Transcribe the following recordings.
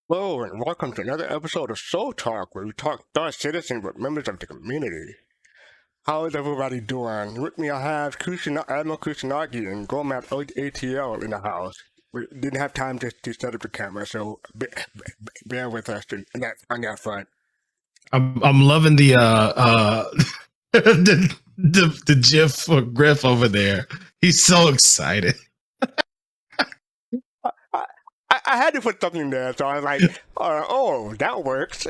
Hello, and welcome to another episode of Soul Talk, where we talk Star Citizen with members of the community. How is everybody doing? With me, I have Admiral Kusanagi and Gomap ATL in the house. We didn't have time to set up the camera, so bear with us on that front. I'm loving the the GIF or Griff over there. He's so excited. I had to put something there, so I was like, oh, that works.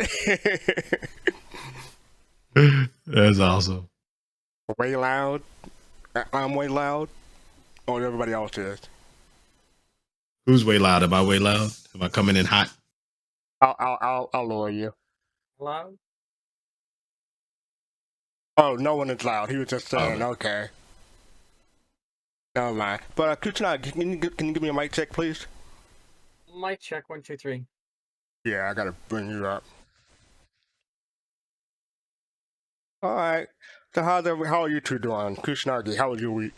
That's awesome. Way loud. I'm way loud. Or everybody else is. Who's way loud? Am I way loud? Am I coming in hot? I'll lower you. Loud? Oh, no one is loud. He was just saying, Oh. okay. Never mind. But Kuchanag, can you give me a mic check, please? Mic check 1, 2, 3. Yeah, I gotta bring you up. All right. So how are you two doing? Kuchanagi, how was your week?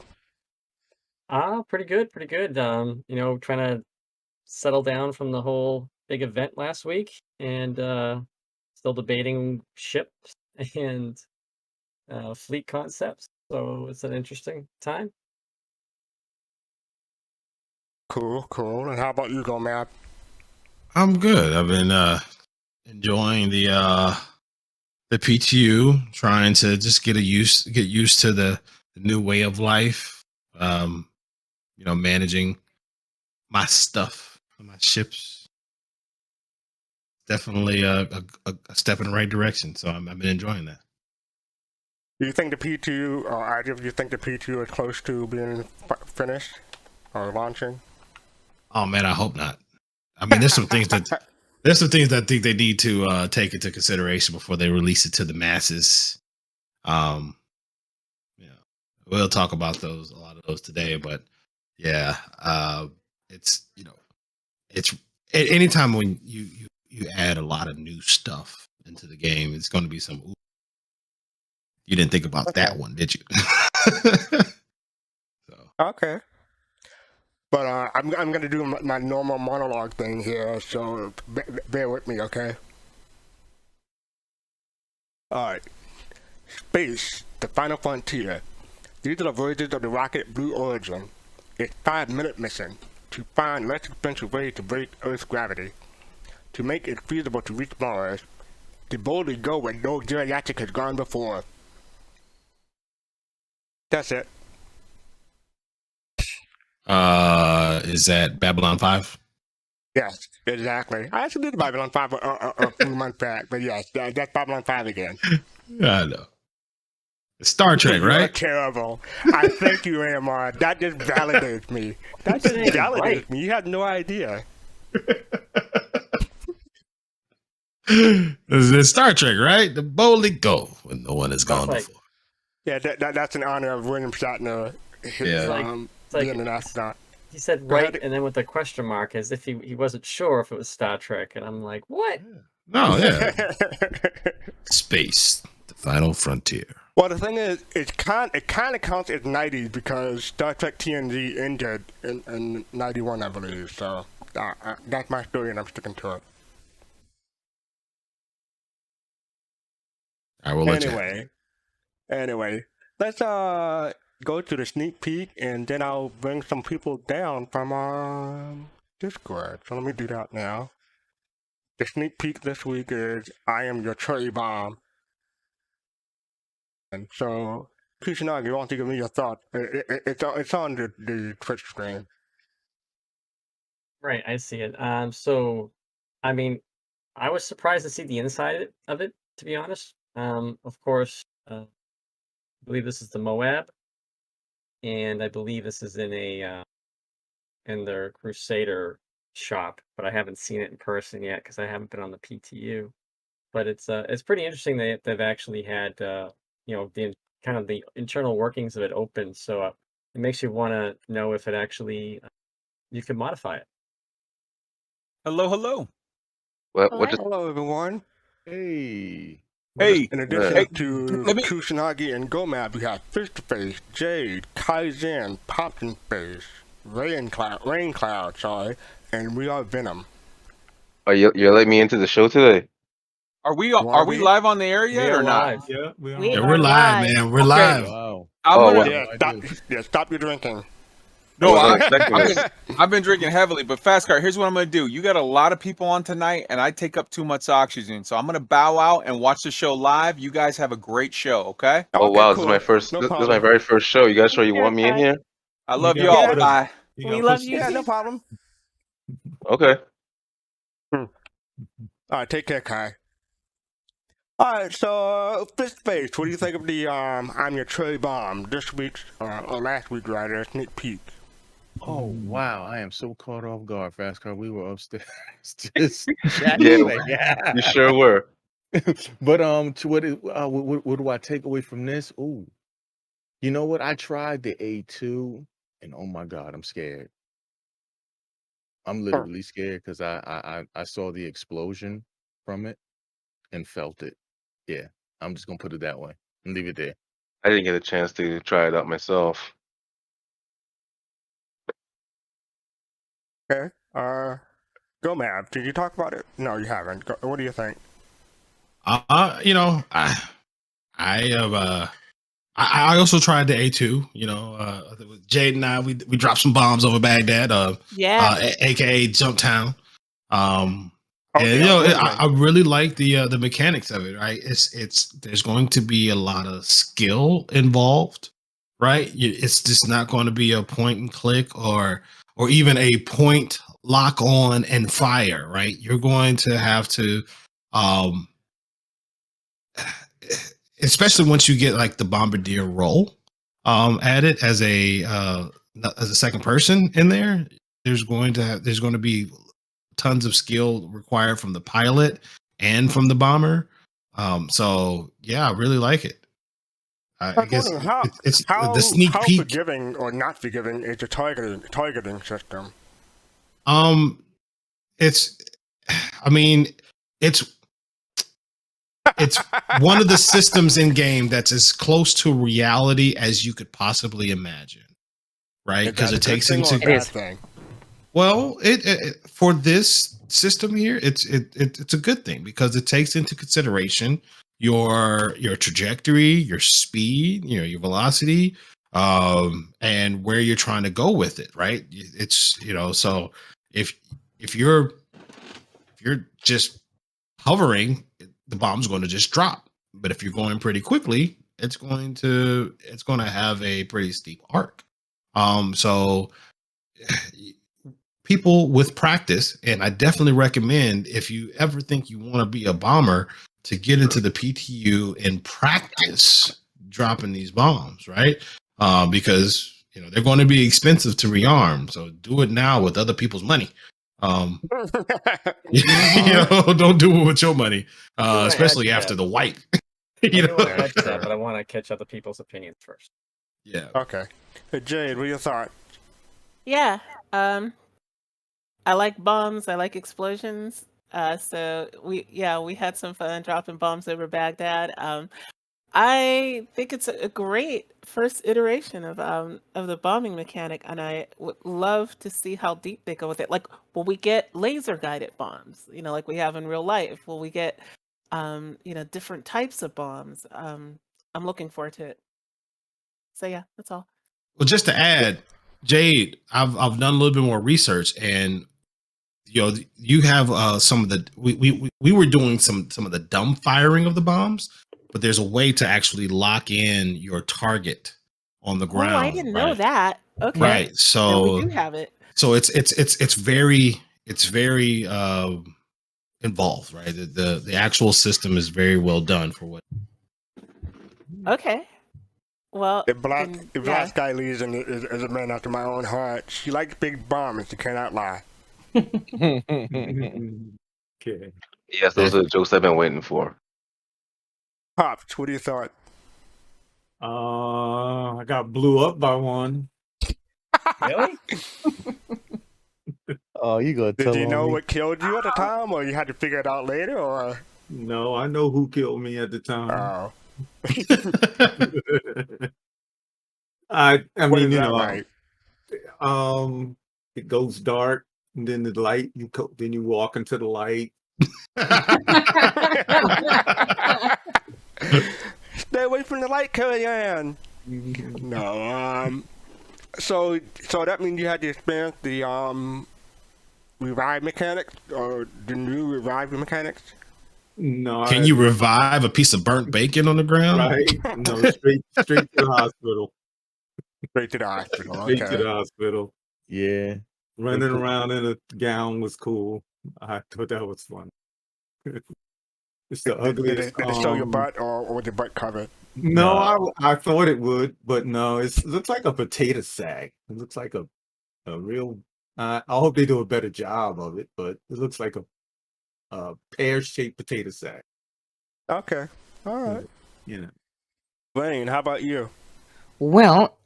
Pretty good, pretty good. Trying to settle down from the whole big event last week and still debating ships and fleet concepts. So it's an interesting time. Cool. And how about you, Gomap? I'm good. I've been enjoying the Pt.2, trying to just get used to the new way of life. Managing my stuff, my ships. Definitely a step in the right direction. So I've been enjoying that. Do you think the P2, or either of you think the P2 is close to being finished or launching? Oh man, I hope not. I mean, there's some things that I think they need to take into consideration before they release it to the masses. We'll talk about a lot of those today, but yeah, it's anytime when you add a lot of new stuff into the game, it's going to be some. You didn't think about that one, did you? Okay. But I'm gonna do my normal monologue thing here, so bear with me, okay? Alright. Space, the final frontier. These are the versions of the rocket Blue Origin. Its 5-minute mission, to find less expensive ways to break Earth's gravity. To make it feasible to reach Mars. To boldly go where no geriatric has gone before. That's it. Is that Babylon 5? Yes, exactly. I actually did Babylon 5 a few months back, but yes, that's Babylon 5 again. I know. It's Star Trek, right? You're terrible. I thank you, AMR. That just validates me. That just validates me. You have no idea. It's Star Trek, right? The boldly go when no one has gone before. Yeah, that's in honor of William Shatner. Being an astronaut. He said right, and then with a question mark, as if he wasn't sure if it was Star Trek, and I'm like, what? No, yeah. Space, the final frontier. Well, the thing is, it kind of counts as 90s because Star Trek TNG ended in 91, I believe. So that's my story, and I'm sticking to it. I will let Anyway, let's go to the sneak peek, and then I'll bring some people down from Discord. So let me do that now. The sneak peek this week is I Am Your Cherry Bomb. And so, Kusanagi, you want to give me your thoughts? It's on the Twitch screen. Right, I see it. So, I mean, I was surprised to see the inside of it, to be honest. Of course, I believe this is the Moab, and I believe this is in their Crusader shop, but I haven't seen it in person yet because I haven't been on the PTU. But it's pretty interesting that they've actually had the kind of the internal workings of it open, so it makes you want to know if it actually you can modify it. Hello. Hello, everyone. Hey. In addition to Kusanagi and Gomab, we have Fish-to-Face, Jade, Kaizen, Popkin Face, Rain Cloud, and we are Venom. You're letting me into the show today? Are we Wanna be? live on the air yet We are or not? live. Yeah, we are. We Yeah, on. we're are live, live. man. We're Okay. live. Wow. I'm Oh, gonna. wow. Stop your drinking. No, Hold on a second. I've been drinking heavily, but Fast Car, here's what I'm gonna do. You got a lot of people on tonight, and I take up too much oxygen, so I'm gonna bow out and watch the show live. You guys have a great show, okay? Oh Okay, wow, cool. this is No my problem. very first show. You guys sure you Here, want me in Kai. here? I love you gotta all. put a- Bye. you We gotta love put you Yeah, too. no problem. Okay. All right, take care, Kai. All right, so Fist Face, what do you think of the I'm Your Cherry Bomb this week or last week rather sneak peek? Oh wow, I am so caught off guard, Fast Car. We were upstairs just Yeah, like, yeah. you sure were. But what do I take away from this? Ooh, you know what? I tried the A2, and oh my God, I'm scared. I'm literally scared because I saw the explosion from it and felt it. Yeah, I'm just gonna put it that way and leave it there. I didn't get a chance to try it out myself. Okay. Go Mav. Did you talk about it? No, you haven't. What do you think? You know, I have I also tried the A2. You know, Jade and I we dropped some bombs over Baghdad. Yeah. AKA Jumptown. Okay, And you know, really? I really like the mechanics of it. Right, it's there's going to be a lot of skill involved. Right, it's just not going to be a point and click or even a point lock on and fire. Right, you're going to have to, especially once you get like the bombardier role added as a second person in there. There's going to be tons of skill required from the pilot and from the bomber. So yeah, I really like it. I guess it's the sneak how peek. forgiving or not forgiving is the targeting system? It's, I mean, it's one of the systems in game that's as close to reality as you could possibly imagine, right? Because it takes into thing. well, it for this system here, it's a good thing because it takes into consideration your trajectory, your speed, you know, your velocity, and where you're trying to go with it, right? It's, you know, so if you're just hovering, the bomb's going to just drop. But if you're going pretty quickly, it's going to have a pretty steep arc. So people with practice, and I definitely recommend if you ever think you want to be a bomber to get into the PTU and practice dropping these bombs, right? Because you know they're going to be expensive to rearm, so do it now with other people's money. You know, don't do it with your money, especially after the wipe. You know? I do that, but I want to catch other people's opinions first. Yeah. Okay. Hey, Jade, what are your thoughts? Yeah. I like bombs. I like explosions. So we had some fun dropping bombs over Baghdad. I think it's a great first iteration of the bombing mechanic, and I would love to see how deep they go with it. Like, will we get laser guided bombs? You know, like we have in real life. Will we get different types of bombs? I'm looking forward to it. So yeah, that's all. Well, just to add, Jade, I've done a little bit more research, and you know, you have some of the we were doing some of the dumb firing of the bombs, but there's a way to actually lock in your target on the ground. Oh, I didn't know that. Okay, right. So then we do have it. So it's very involved, right? The actual system is very well done for what. Okay. Well, If Black Sky Lee is a man after my own heart. She likes big bombs. She cannot lie. Okay. Yes, those are the jokes I've been waiting for. Pops, what do you thought? I got blew up by one. Really? Oh, you gonna Did you know what killed you at the time, or you had to figure it out later, or? No, I know who killed me at the time. Oh. I What mean, is you that know, like? it goes dark And then the light, then you walk into the light. Stay away from the light, Kellyanne. Mhm. No. So that means you had to experience the revive mechanics or the new revive mechanics. No, Can you revive a piece of burnt bacon on the ground? right? No, straight to the hospital. Straight to the hospital. Straight to Okay. the hospital. Yeah. Running put- around in a gown was cool. I thought that was fun. It's the Did ugliest. it show your butt or was your butt covered? No, I thought it would, but no, it looks like a potato sack. It looks like a real. I hope they do a better job of it, but it looks like a pear-shaped potato sack. Okay. All right. You know. Wayne, how about you? Well,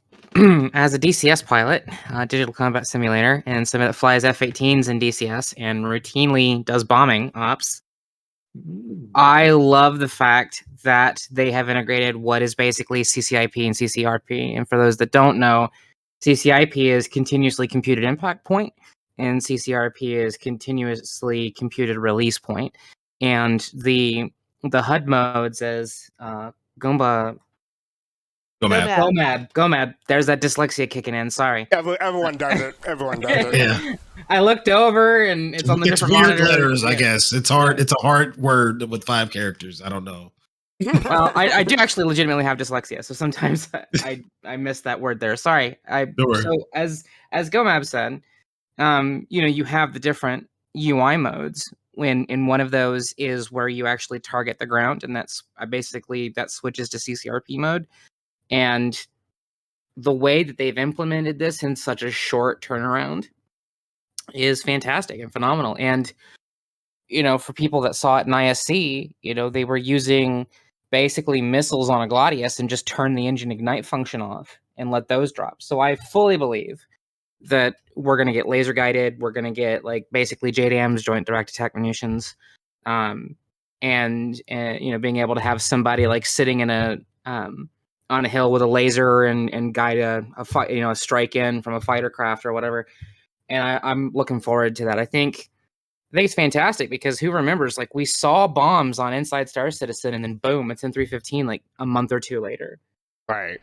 as a DCS pilot, digital combat simulator, and somebody that flies F-18s in DCS and routinely does bombing ops, I love the fact that they have integrated what is basically CCIP and CCRP. And for those that don't know, CCIP is continuously computed impact point, and CCRP is continuously computed release point. And the HUD modes, as Goomba Gomab. There's that dyslexia kicking in. Sorry. Everyone does it. Everyone does it. Yeah. I looked over and it's on the It's different weird monitor. letters, I Yeah. guess. It's hard. It's a hard word with 5 characters. I don't know. Well, I do actually legitimately have dyslexia, so sometimes I miss that word there. Sorry. Don't worry. So as Gomab said, you have the different UI modes. When in one of those is where you actually target the ground, and that's basically that switches to CCRP mode. And the way that they've implemented this in such a short turnaround is fantastic and phenomenal. And for people that saw it in ISC, they were using basically missiles on a Gladius and just turn the engine ignite function off and let those drop. So I fully believe that we're going to get laser guided. We're going to get basically JDAMs, joint direct attack munitions, and being able to have somebody sitting in on a hill with a laser and guide a fight, a strike in from a fighter craft or whatever. And I'm looking forward to that. I think it's fantastic because who remembers, we saw bombs on Inside Star Citizen and then boom, it's in 315 a month or two later. Right.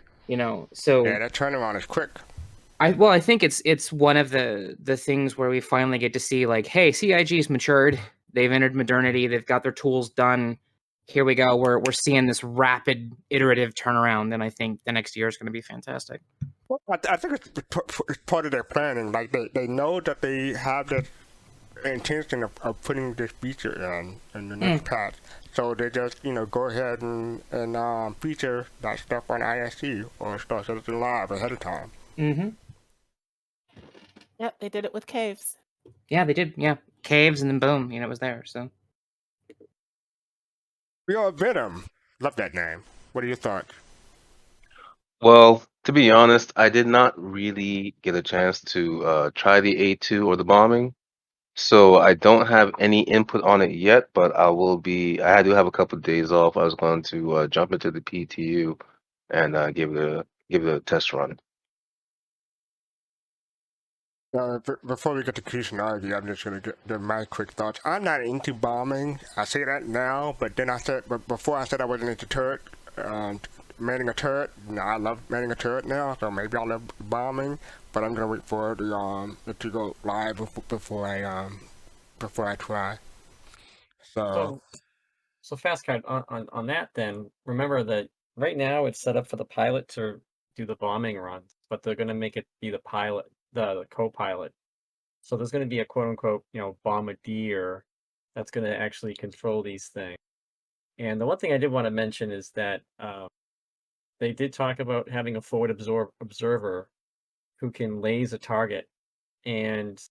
So yeah, that turnaround is quick. I think it's one of the things where we finally get to see hey, CIG's matured. They've entered modernity. They've got their tools done. Here we go. We're seeing this rapid iterative turnaround, and I think the next year is going to be fantastic. Well, I think it's part of their planning. They know that they have the intention of putting this feature in the next patch, so they just go ahead and feature that stuff on ISC or Star Citizen Live ahead of time. Mm-hmm. Yep, they did it with caves. Yeah, they did. Yeah, caves, and then boom, it was there. So. Venom. Love that name. What are your thoughts? Well, to be honest, I did not really get a chance to try the A2 or the bombing, so I don't have any input on it yet. But I do have a couple of days off. I was going to jump into the Pt.2 and give it a test run. Before we get to Kusanagi, I'm just going to give my quick thoughts. I'm not into bombing. I say that now, but before I said I wasn't into turret, manning a turret. I love manning a turret now, so maybe I'll love bombing, but I'm going to wait for it to go live before I try. So Fastcard, on that then, remember that right now it's set up for the pilot to do the bombing runs, but they're going to make it be the pilot, the co-pilot. So there's going to be a quote-unquote, bombardier that's going to actually control these things. And the one thing I did want to mention is that they did talk about having a forward observer who can laze a target, and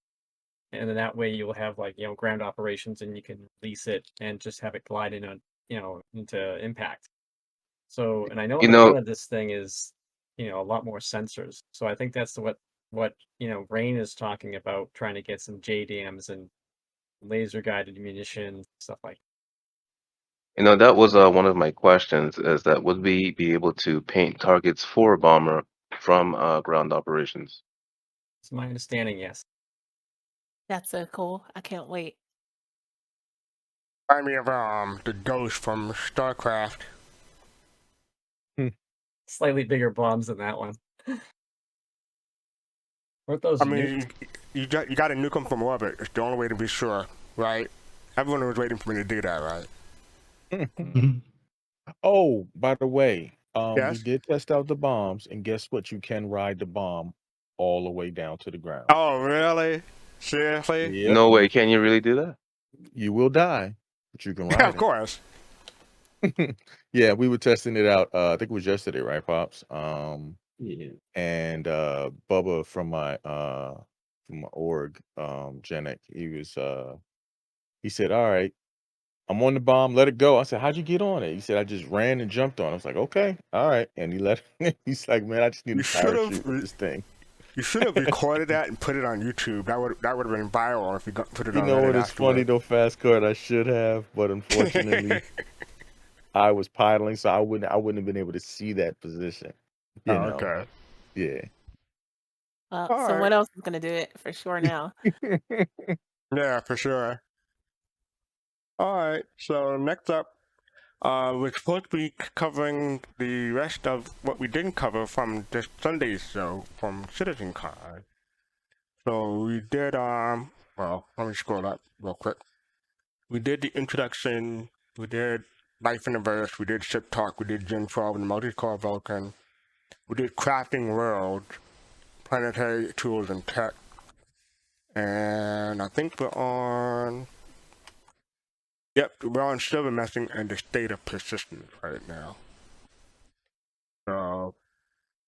then that way you'll have ground operations and you can release it and just have it glide in on into impact. So, and I know in the front of this thing is a lot more sensors. So I think that's what Rain is talking about, trying to get some JDAMs and laser guided munitions, stuff like that. That was one of my questions, is that would we be able to paint targets for a bomber from ground operations? It's my understanding, yes. That's so cool. I can't wait. Remind me of the ghost from StarCraft. Slightly bigger bombs than that one. Weren't those I nukes? mean, you got to nuke them from orbit. It's the only way to be sure, right? Everyone was waiting for me to do that, right? Oh, by the way, we Yes. did test out the bombs, and guess what? You can ride the bomb all the way down to the ground. Oh, really? Seriously? Yep, No way. Can you really do that? you will die, but you can Yeah, ride of course. it. Yeah, we were testing it out. I think it was yesterday, right, Pops? Yeah. And Bubba from my org, Genic, he said, "All right, I'm on the bomb, let it go." I said, "How'd you get on it?" He said, "I just ran and jumped on it." I was like, "Okay, all right." And he let he's like, "Man, I just need You a should parachute have. with this thing." You should have recorded that and put it on YouTube. That would have been viral if you put it You on know Reddit what is funny afterward. though, Fast Card? I should have, but unfortunately, I was piloting, so I wouldn't have been able to see that position. Oh, You know, okay. yeah. Well, All someone right. else is gonna do it for sure now. Yeah, for sure. All right. So next up, we're supposed to be covering the rest of what we didn't cover from this Sunday's show from CitizenCon. So we did well, let me scroll up real quick. We did the introduction, we did Life in the Verse, we did Ship Talk, we did Gen 12 and the Multi-Core Vulcan, we did Crafting World, Planetary Tools and Tech, and I think we're on, yep, we're on Silver Messing and the State of Persistence right now. So,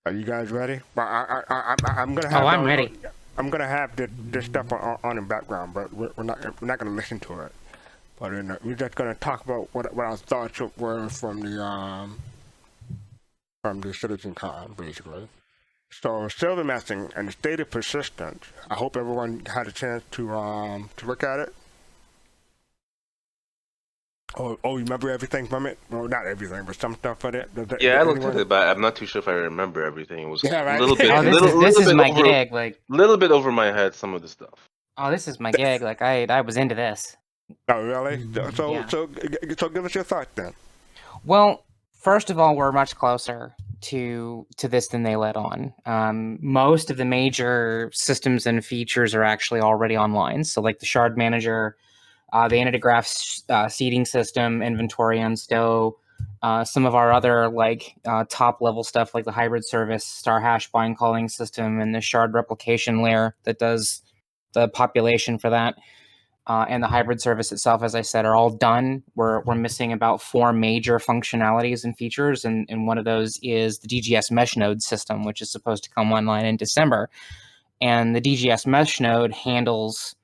are you guys ready? Well, I'm gonna have. Oh, I'm ready. I'm gonna have this stuff on in background, but we're not gonna listen to it. But we're just gonna talk about what our thoughts were from the CitizenCon, basically. So Silver Messing and the State of Persistence. I hope everyone had a chance to look at it. Oh, you remember everything from it? Well, not everything, but some stuff from it. Yeah, I looked at it, but I'm not too sure if I remember everything. It was Yeah, right. a little bit, Oh, this is my gig. Like, little bit over my head. Some of the stuff. oh, this is my gig. Like, I was into this. Oh, really? So Yeah. so give us your thoughts then. Well, first of all, we're much closer to this than they let on. Most of the major systems and features are actually already online. So, like the Shard Manager, the Antigraph seeding system, Inventory Unstow, some of our other top level stuff like the hybrid service, Star Hash bind calling system, and the Shard replication layer that does the population for that. And the hybrid service itself, as I said, are all done. We're missing about 4 major functionalities and features, and one of those is the DGS mesh node system, which is supposed to come online in December. And the DGS mesh node handles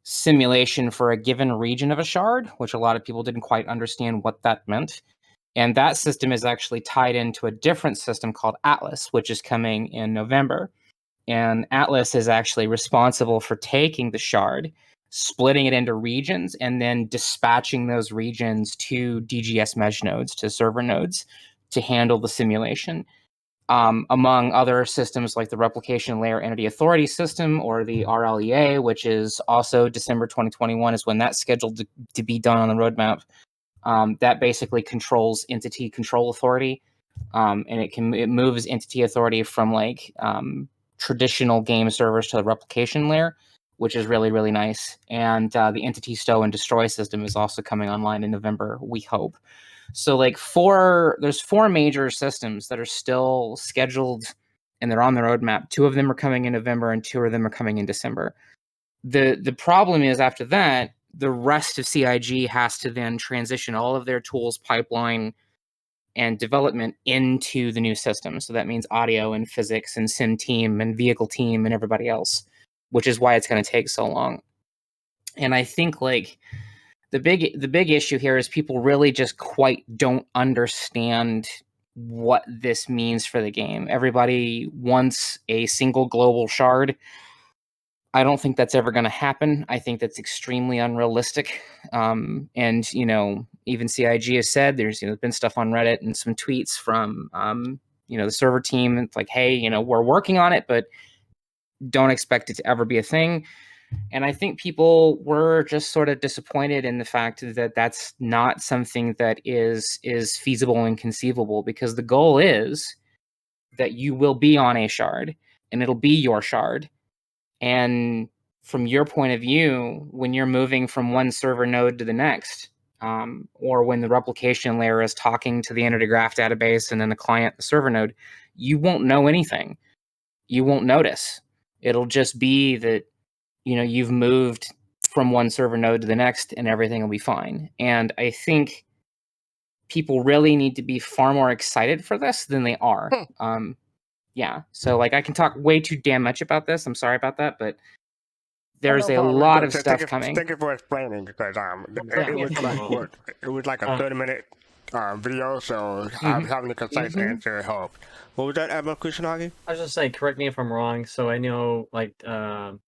simulation for a given region of a shard, which a lot of people didn't quite understand what that meant. And that system is actually tied into a different system called Atlas, which is coming in November. And Atlas is actually responsible for taking the shard, splitting it into regions, and then dispatching those regions to DGS mesh nodes, to server nodes, to handle the simulation. Among other systems like the Replication Layer Entity Authority System or the RLEA, which is also December 2021 is when that's scheduled to be done on the roadmap. That basically controls entity control authority, and it moves entity authority from traditional game servers to the replication layer, which is really, really nice. And the entity stow and destroy system is also coming online in November, we hope. So there's 4 major systems that are still scheduled and they're on the roadmap. 2 of them are coming in November and 2 of them are coming in December. The problem is after that, the rest of CIG has to then transition all of their tools, pipeline, and development into the new system. So that means audio and physics and sim team and vehicle team and everybody else, which is why it's going to take so long. And I think the big issue here is people really just quite don't understand what this means for the game. Everybody wants a single global shard. I don't think that's ever going to happen. I think that's extremely unrealistic. And even CIG has said there's been stuff on Reddit and some tweets from the server team. It's like, hey, we're working on it, but don't expect it to ever be a thing. And I think people were just sort of disappointed in the fact that that's not something that is feasible and conceivable, because the goal is that you will be on a shard and it'll be your shard. And from your point of view, when you're moving from one server node to the next, or when the replication layer is talking to the entity graph database and then the client, the server node, you won't know anything. You won't notice. It'll just be that, you know, you've moved from one server node to the next and everything will be fine. And I think people really need to be far more excited for this than they are. Yeah. So like I can talk way too damn much about this. I'm sorry about that, but there's a lot of stuff coming. Thank you for explaining, because it was like what, it was like a 30-minute video, so having a concise answer helped. What was that, Admiral Kusanagi? I was just saying, correct me if I'm wrong. So I know, like, one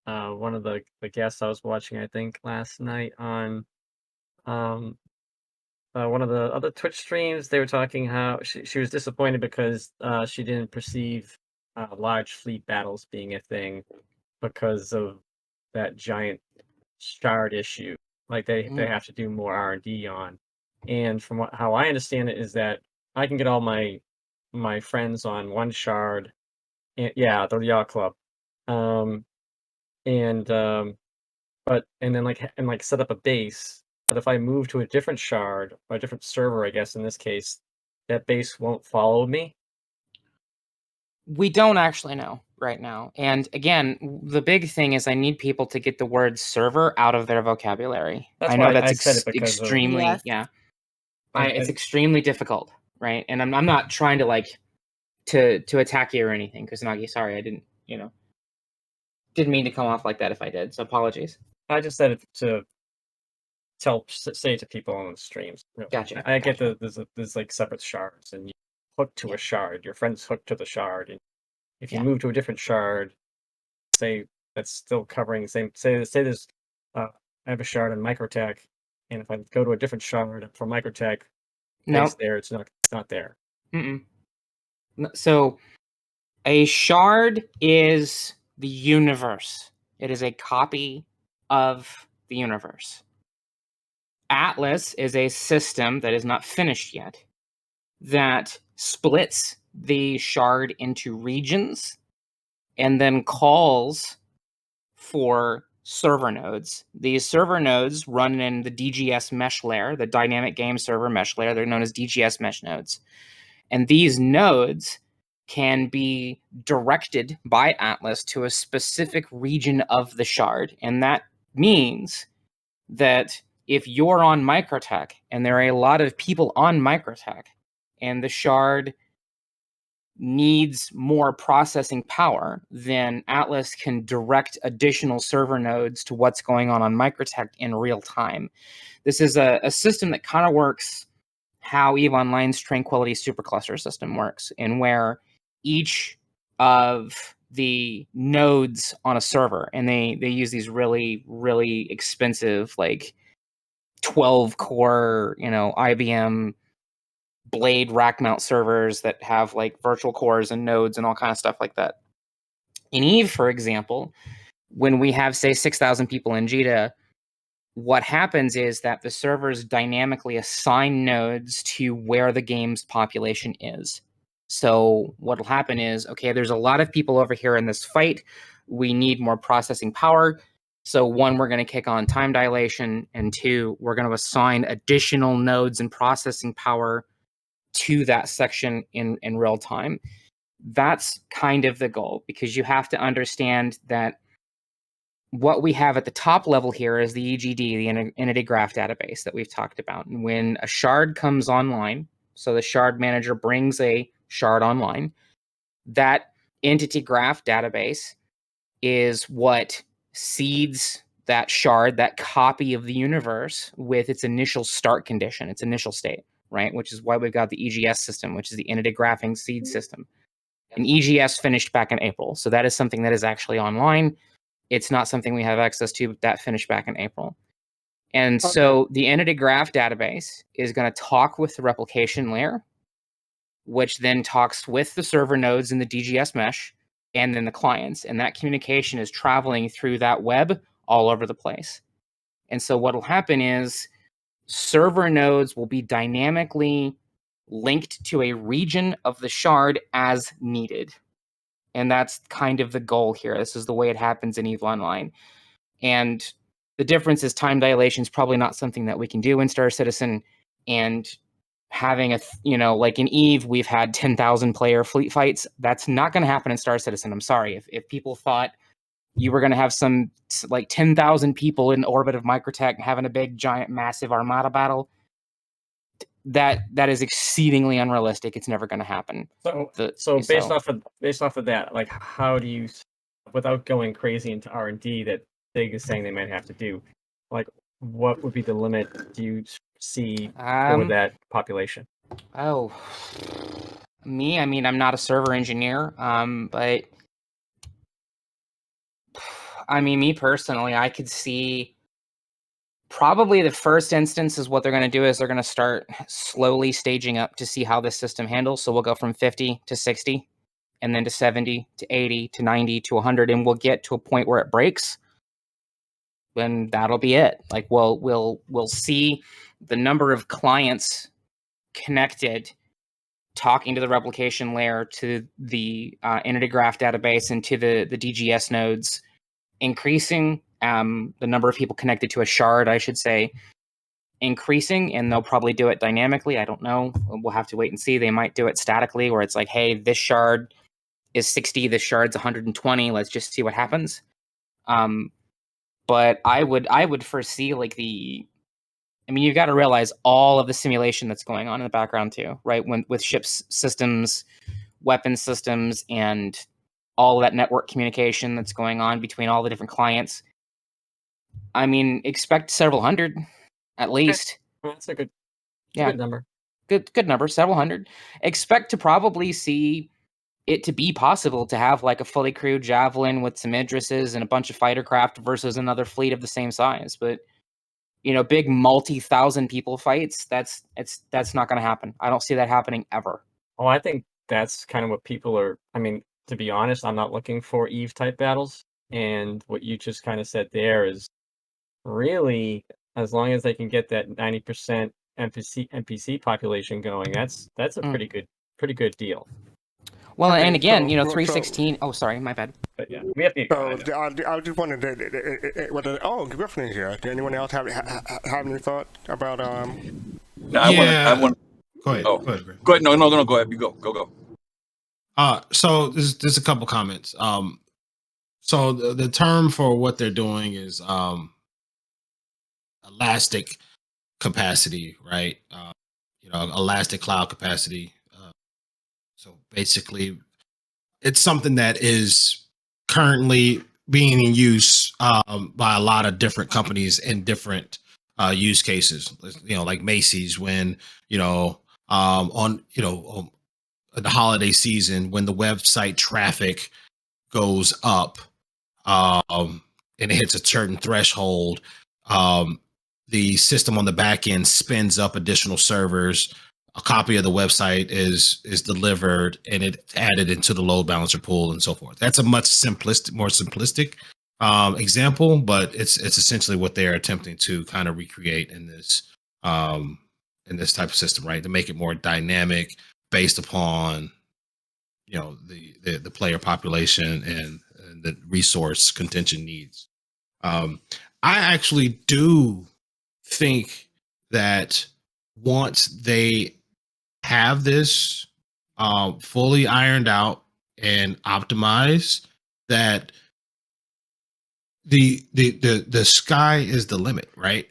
of the guests I was watching, I think last night on one of the other Twitch streams, they were talking how she was disappointed because she didn't perceive large fleet battles being a thing because of that giant shard issue. Like they have to do more R&D on. And from how I understand it is that I can get all my friends on one shard, and yeah, the yacht club, and then set up a base. But if I move to a different shard or a different server, I guess in this case, that base won't follow me. We don't actually know right now. And again, the big thing is I need people to get the word server out of their vocabulary. That's I know why that's I said it because of- extremely, Yes. yeah. And- It's extremely difficult, right? And I'm not trying to like to attack you or anything, Kusanagi. Sorry, I didn't mean to come off like that if I did. So apologies. I just said it to say to people on the streams. You know, Gotcha. I get there's like separate shards, and you hook to a shard. Your friend's hooked to the shard, and if you move to a different shard, say that's still covering the same. Say there's I have a shard on Microtech, and if I go to a different shard from Microtech, No, there it's not there. So a shard is the universe. It is a copy of the universe. Atlas is a system that is not finished yet, that splits the shard into regions and then calls for server nodes. These server nodes run in the DGS mesh layer, the dynamic game server mesh layer. They're known as DGS mesh nodes. And these nodes can be directed by Atlas to a specific region of the shard. And that means that if you're on Microtech and there are a lot of people on Microtech and the shard needs more processing power, then Atlas can direct additional server nodes to what's going on Microtech in real time. This is a system that kind of works how EVE Online's Tranquility Supercluster system works, in where each of the nodes on a server, and they use these really, really expensive, like 12 core, IBM blade rack mount servers that have like virtual cores and nodes and all kind of stuff like that. In EVE, for example, when we have, say, 6,000 people in JITA, what happens is that the servers dynamically assign nodes to where the game's population is. So what'll happen is, okay, there's a lot of people over here in this fight. We need more processing power. So one, we're going to kick on time dilation, and two, we're going to assign additional nodes and processing power to that section in real time. That's kind of the goal, because you have to understand that what we have at the top level here is the EGD, the Entity Graph Database that we've talked about. And when a shard comes online, so the shard manager brings a shard online, that Entity Graph Database is what seeds that shard, that copy of the universe, with its initial start condition, its initial state, right? Which is why we've got the EGS system, which is the Entity Graphing Seed System. And EGS finished back in April. So that is something that is actually online. It's not something we have access to, but that finished back in April. And so the Entity Graph Database is going to talk with the replication layer, which then talks with the server nodes in the DGS mesh, and then the clients, and that communication is traveling through that web all over the place. And so what will happen is server nodes will be dynamically linked to a region of the shard as needed. And that's kind of the goal here. This is the way it happens in EVE Online. And the difference is time dilation is probably not something that we can do in Star Citizen. And having like in EVE, we've had 10,000 player fleet fights. That's not going to happen in Star Citizen. I'm sorry. If people thought you were going to have some like 10,000 people in orbit of Microtech having a big, giant, massive armada battle, that is exceedingly unrealistic. It's never going to happen. So based off of that, like, how do you, without going crazy into R&D that Sig is saying they might have to do, like, what would be the limit do you see for that population? Oh, I mean, I'm not a server engineer, but I mean, me personally, I could see probably the first instance is what they're going to do is they're going to start slowly staging up to see how this system handles. So we'll go from 50 to 60, and then to 70 to 80 to 90 to 100, and we'll get to a point where it breaks. Then that'll be it. Like we'll see the number of clients connected, talking to the replication layer, to the entity graph database, and to the DGS nodes increasing. The number of people connected to a shard, I should say, increasing, and they'll probably do it dynamically. I don't know. We'll have to wait and see. They might do it statically, where it's like, hey, this shard is 60, this shard's 120. Let's just see what happens. But I would foresee like you've got to realize all of the simulation that's going on in the background too, right? With ships systems, weapon systems, and all of that network communication that's going on between all the different clients. I mean, expect several hundred, at least. Well, that's a good number. Good number, several hundred. Expect to probably see it to be possible to have like a fully crewed Javelin with some Idrises and a bunch of fighter craft versus another fleet of the same size. But big multi-thousand people fights, that's not going to happen. I don't see that happening ever. Oh, I think that's kind of what people are. I mean, to be honest, I'm not looking for EVE type battles, and what you just kind of said there is really, as long as they can get that 90% NPC population going, that's a pretty good deal. Well, and again, 316. Oh, sorry, my bad. But yeah, we have to. I just wanted to. Griffin is here. Did anyone else have any thought about No, I want. Go ahead. Oh, go ahead, Griffin. Go ahead. No. Go ahead. You go. So there's a couple comments. So the term for what they're doing is elastic capacity, right? Elastic cloud capacity. So basically, it's something that is currently being in use by a lot of different companies in different use cases. Like Macy's, when on the holiday season, when the website traffic goes up and it hits a certain threshold, the system on the back end spins up additional servers. A copy of the website is delivered, and it's added into the load balancer pool and so forth. That's a much more simplistic example, but it's essentially what they're attempting to kind of recreate in this type of system, right? To make it more dynamic based upon the player population and the resource contention needs. I actually do think that once they have this fully ironed out and optimized, that the sky is the limit, right?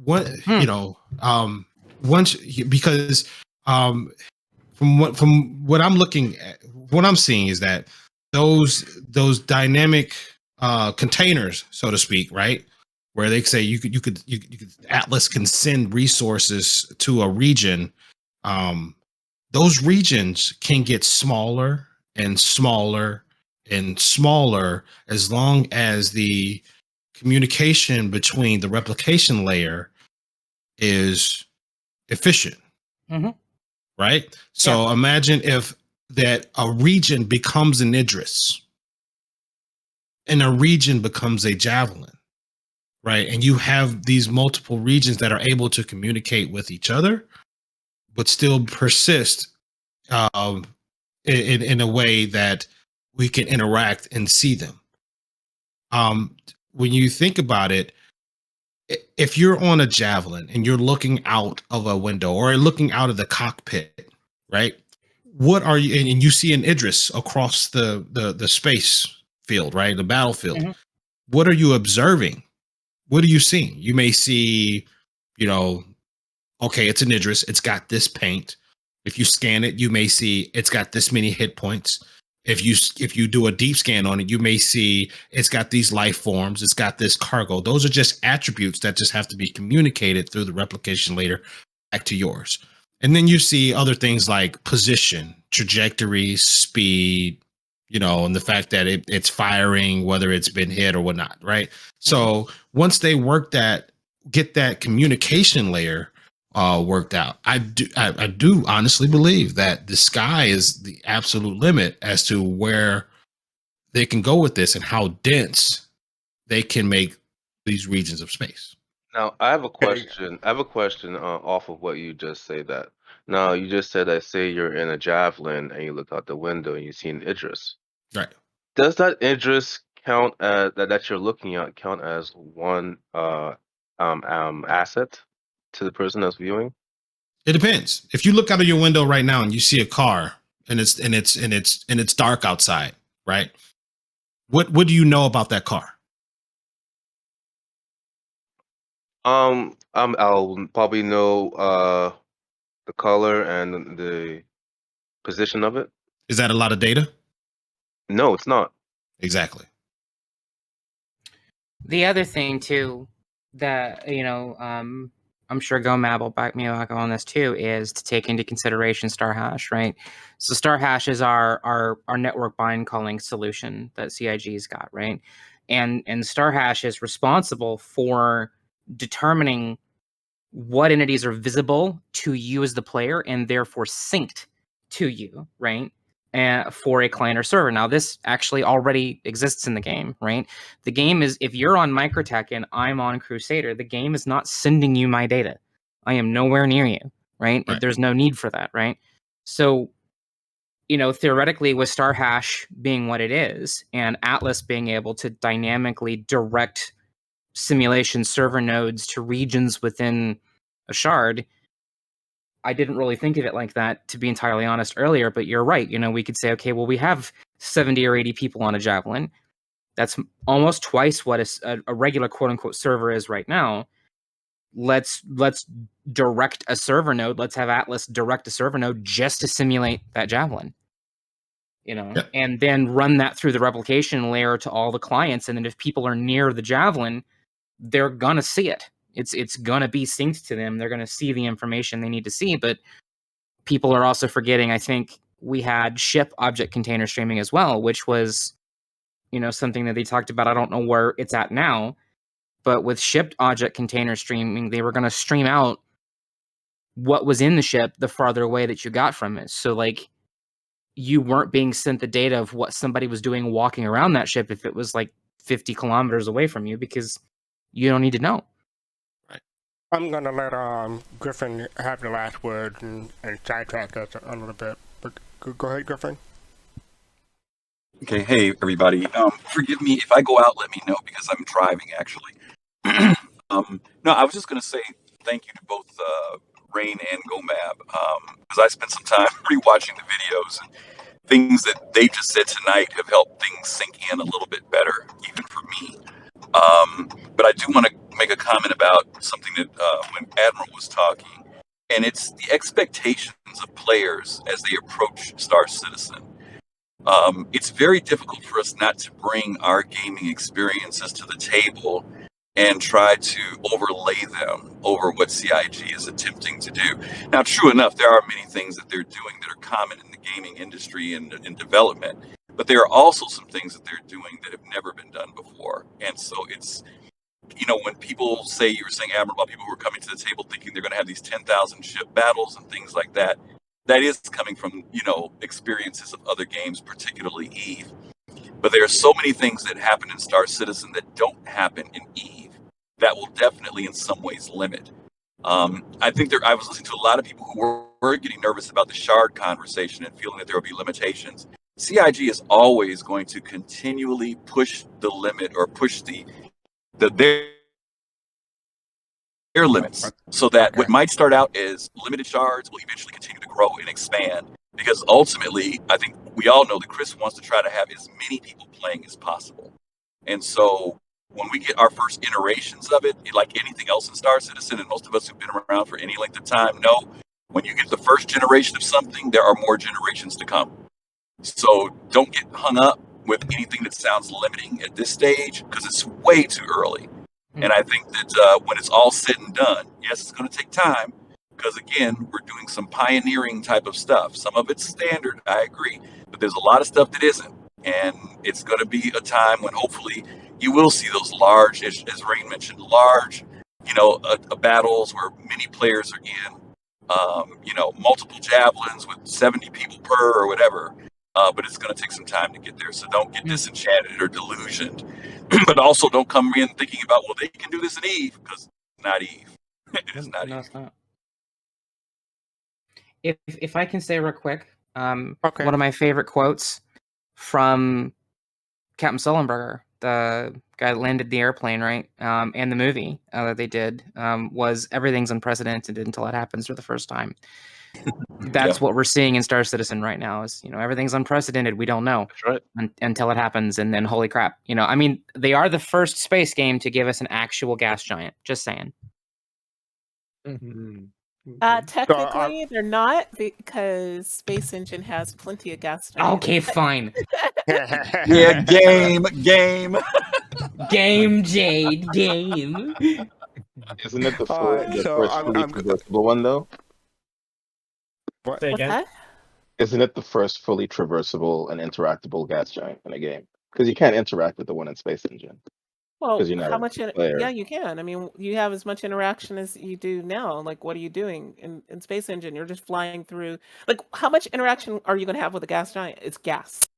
Once because from what I'm looking at, what I'm seeing is that those dynamic containers, so to speak, right, where they say you could Atlas can send resources to a region. Those regions can get smaller and smaller and smaller as long as the communication between the replication layer is efficient. Mm-hmm. Right? So imagine if that a region becomes an Idris, and a region becomes a javelin, right? And you have these multiple regions that are able to communicate with each other, but still persist in a way that we can interact and see them. When you think about it, if you're on a javelin and you're looking out of a window or looking out of the cockpit, right? What are you, and you see an Idris across the space field, right? The battlefield. Mhm. What are you observing? What are you seeing? You may see, okay, it's an Idris. It's got this paint. If you scan it, you may see it's got this many hit points. If you do a deep scan on it, you may see it's got these life forms. It's got this cargo. Those are just attributes that just have to be communicated through the replication layer back to yours. And then you see other things like position, trajectory, speed, and the fact that it's firing, whether it's been hit or whatnot, right? So once they get that communication layer worked out, I do honestly believe that the sky is the absolute limit as to where they can go with this and how dense they can make these regions of space. Now, I have a question. Off of what you just say that. Now, you just said that say you're in a javelin and you look out the window and you see an Idris. Right. Does that Idris count as that you're looking at count as one asset to the person that's viewing? It depends. If you look out of your window right now and you see a car and it's dark outside, right? What do you know about that car? I'll probably know the color and the position of it. Is that a lot of data? No, it's not. Exactly. The other thing too that I'm sure GoMab will back me up on this too, is to take into consideration star hash, right? So star hash is our network bind calling solution that CIG's got, right? And star hash is responsible for determining what entities are visible to you as the player and therefore synced to you, right? For a client or server. Now, this actually already exists in the game, right? The game is, if you're on Microtech and I'm on Crusader, the game is not sending you my data. I am nowhere near you, right? There's no need for that, right? So, theoretically, with star hash being what it is, and Atlas being able to dynamically direct simulation server nodes to regions within a shard, I didn't really think of it like that, to be entirely honest, earlier, but you're right. We could say, okay, well, we have 70 or 80 people on a Javelin. That's almost twice what a regular quote-unquote server is right now. Let's direct a server node. Let's have Atlas direct a server node just to simulate that Javelin. Yep. And then run that through the replication layer to all the clients. And then if people are near the Javelin, they're going to see it. It's going to be synced to them. They're going to see the information they need to see. But people are also forgetting, I think we had ship object container streaming as well, which was, something that they talked about. I don't know where it's at now, but with shipped object container streaming, they were going to stream out what was in the ship the farther away that you got from it. So you weren't being sent the data of what somebody was doing walking around that ship if it was 50 kilometers away from you, because you don't need to know. I'm gonna let Griffin have the last word and sidetrack us a little bit. But go ahead, Griffin. Okay, hey everybody. Forgive me if I go out. Let me know because I'm driving actually. No, I was just gonna say thank you to both Rain and GoMab because I spent some time rewatching the videos, and things that they just said tonight have helped things sink in a little bit better, even for me. But I do want to make a comment about something that when Admiral was talking, and it's the expectations of players as they approach Star Citizen. It's very difficult for us not to bring our gaming experiences to the table and try to overlay them over what CIG is attempting to do. Now, true enough, there are many things that they're doing that are common in the gaming industry and in development, but there are also some things that they're doing that have never been done before. And so it's, when people say, you were saying, Admiral, about people who are coming to the table thinking they're going to have these 10,000 ship battles and things like that, that is coming from, experiences of other games, particularly EVE. But there are so many things that happen in Star Citizen that don't happen in Eve that will definitely, in some ways, limit. I think I was listening to a lot of people who were getting nervous about the shard conversation and feeling that there would be limitations. CIG is always going to continually push the limit or push their limits, so that what might start out as limited shards will eventually continue to grow and expand. Because ultimately, I think we all know that Chris wants to try to have as many people playing as possible. And so when we get our first iterations of it, like anything else in Star Citizen, and most of us who've been around for any length of time know, when you get the first generation of something, there are more generations to come. So don't get hung up with anything that sounds limiting at this stage, because it's way too early. And I think that when it's all said and done, yes, it's going to take time, because again, we're doing some pioneering type of stuff. Some of it's standard, I agree, but there's a lot of stuff that isn't. And it's going to be a time when hopefully you will see those large, as Rain mentioned, large, battles where many players are in, multiple javelins with 70 people per or whatever. But it's going to take some time to get there. So don't get disenchanted or delusioned. But also don't come in thinking about, well, they can do this in Eve, because it's not Eve. It is not Eve. It's not. If I can say real quick, one Okay. of my favorite quotes from Captain Sullenberger, the guy that landed the airplane, right, and the movie that they did, was everything's unprecedented until it happens for the first time. That's what we're seeing in Star Citizen right now. Is everything's unprecedented. We don't know until it happens, and then holy crap! I mean, they are the first space game to give us an actual gas giant. Just saying. Technically, they're not, because Space Engine has plenty of gas giants. Okay, fine. Yeah, game. Game, Jade, game. Isn't it the Alright, first so fully traversable one though? What? Say What's again? that? Isn't it the first fully traversable and interactable gas giant in a game? Because you can't interact with the one in Space Engine. Well, 'Cause you're not how a much? player. Yeah, you can. I mean, you have as much interaction as you do now. Like, what are you doing in Space Engine? You're just flying through. Like, how much interaction are you going to have with a gas giant? It's gas.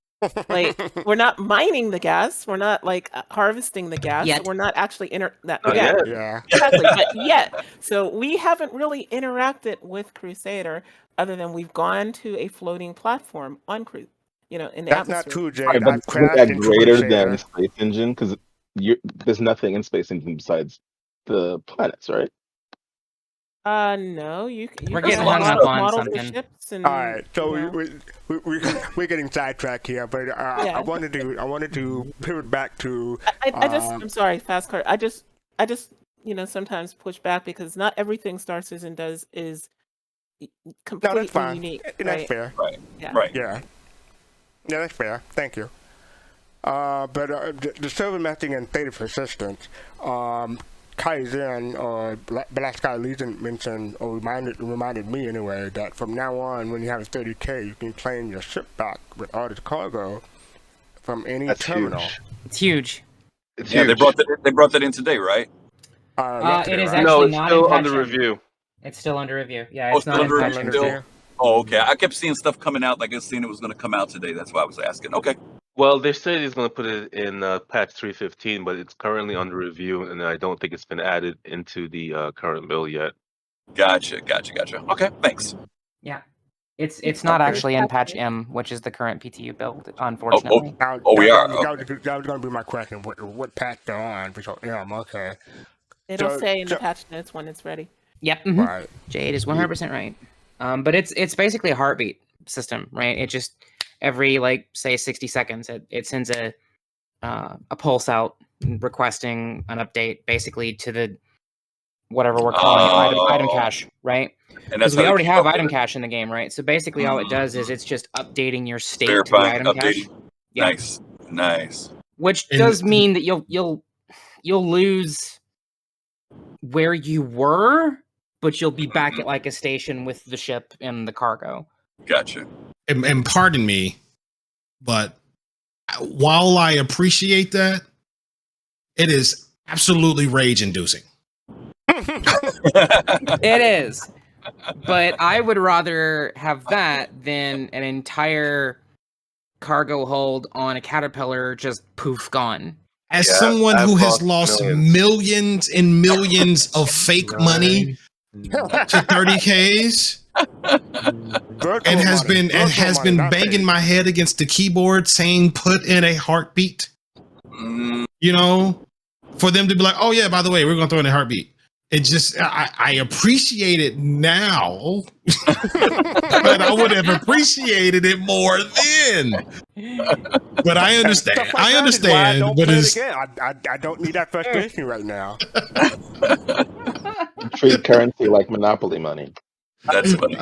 Like, we're not mining the gas. We're not harvesting the gas. Yet. We're not actually Yeah. exactly. But yet, so we haven't really interacted with Crusader, other than we've gone to a floating platform on in the That's atmosphere. not true, Jade. Right, but I've isn't crashed that into greater Crusader. than Space Engine? Because there's nothing in Space Engine besides the planets, right? No, you We're can getting have hung up on models something. of ships and. All right, so you know. we're getting sidetracked here, but I wanted to pivot back to. I'm sorry, fast card. I just sometimes push back, because not everything Star Citizen does is No, completely that's fine. unique. That's Right? fair. Right. Yeah. Right. Yeah, that's fair. Thank you. But the server messaging and data persistence, Kaizen or Black Sky Legion mentioned, or reminded me anyway, that from now on, when you have a 30K, you can claim your ship back with all the cargo from any That's terminal. huge. It's huge. It's Yeah, huge. they brought that in today, right? Yesterday, It is right? actually No, it's not still in under patch M. review. It's still under review. Yeah, Oh, it's still not under in review patch M. still? Oh, okay. I kept seeing stuff coming out, like I was seeing it was going to come out today. That's why I was asking. Okay. Well, they said he's going to put it in patch 3.15, but it's currently under review, and I don't think it's been added into the current bill yet. Gotcha. Okay, thanks. Yeah. It's not actually in patch M, which is the current PTU build, unfortunately. We are. That was going to be my question. What patch they're on? So, yeah, okay. It'll say in the patch notes when it's ready. Yep. Right. Jade is 100% right. But it's basically a heartbeat system, right? It just every say 60 seconds it sends a pulse out requesting an update, basically to the whatever we're calling it, item cache, right? Because we already have item cache in the game, right? So basically all it does is it's just updating your state Verifying, to the item cache. Yeah. Nice. Which does mean that you'll lose where you were, but you'll be back at a station with the ship and the cargo. Gotcha. And pardon me, but while I appreciate that, it is absolutely rage-inducing. It is. But I would rather have that than an entire cargo hold on a Caterpillar just poof gone. As Yeah, someone I've who has lost lost millions. millions and millions of fake money to 30Ks and has been not banging fake. my head against the keyboard saying put in a heartbeat, Mm, you know, for them to be like, oh yeah, by the way, we're gonna throw in a heartbeat. It just I appreciate it now, but I would have appreciated it more then. But I And understand. stuff like I that is why I understand. don't But play it it's again. I don't need that frustration right now. Treat currency like monopoly money. that's funny.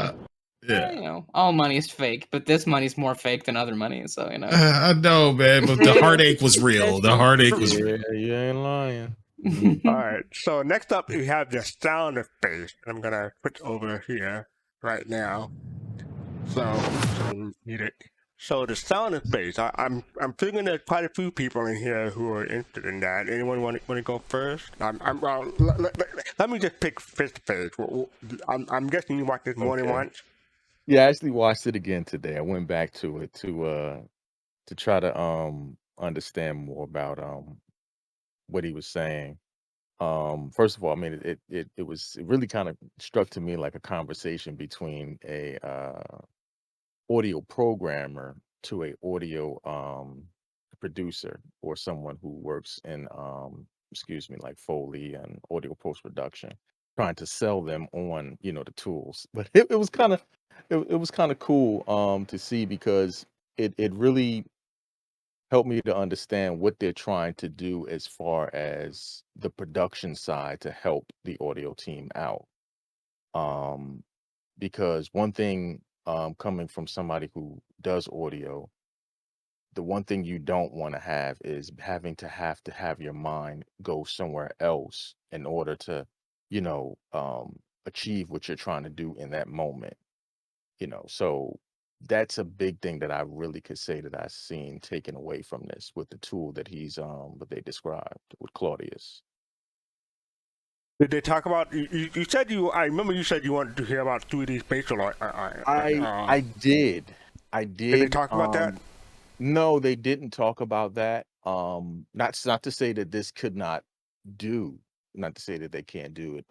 yeah. You know, all money is fake, but this money's more fake than other money. So you know. I know, man, but the heartache was real. The heartache was real. Yeah, you ain't lying. All right. So next up, we have the sound effects. I'm gonna switch over here right now. So need it. So the sound effects. I'm figuring there's quite a few people in here who are interested in that. Anyone want to go first? Well, let me just pick face to face. I'm guessing you watched this more than Okay. once. Yeah, I actually watched it again today. I went back to it to try to understand more about what he was saying. First of all, I mean it really kind of struck to me like a conversation between a audio programmer to a audio producer or someone who works in like Foley and audio post production, trying to sell them on the tools. But it was kind of it was kind of cool to see, because it really helped me to understand what they're trying to do as far as the production side to help the audio team out. Um, because one thing, coming from somebody who does audio, the one thing you don't want to have is have to have your mind go somewhere else in order to, achieve what you're trying to do in that moment. So that's a big thing that I really could say that I've seen taken away from this with the tool that what they described with Claudius. Did they talk about? You said you. I remember you said you wanted to hear about 3D spatial. I did. I did. Did they talk about that? No, they didn't talk about that. Not to say that this could not do, not to say that they can't do it.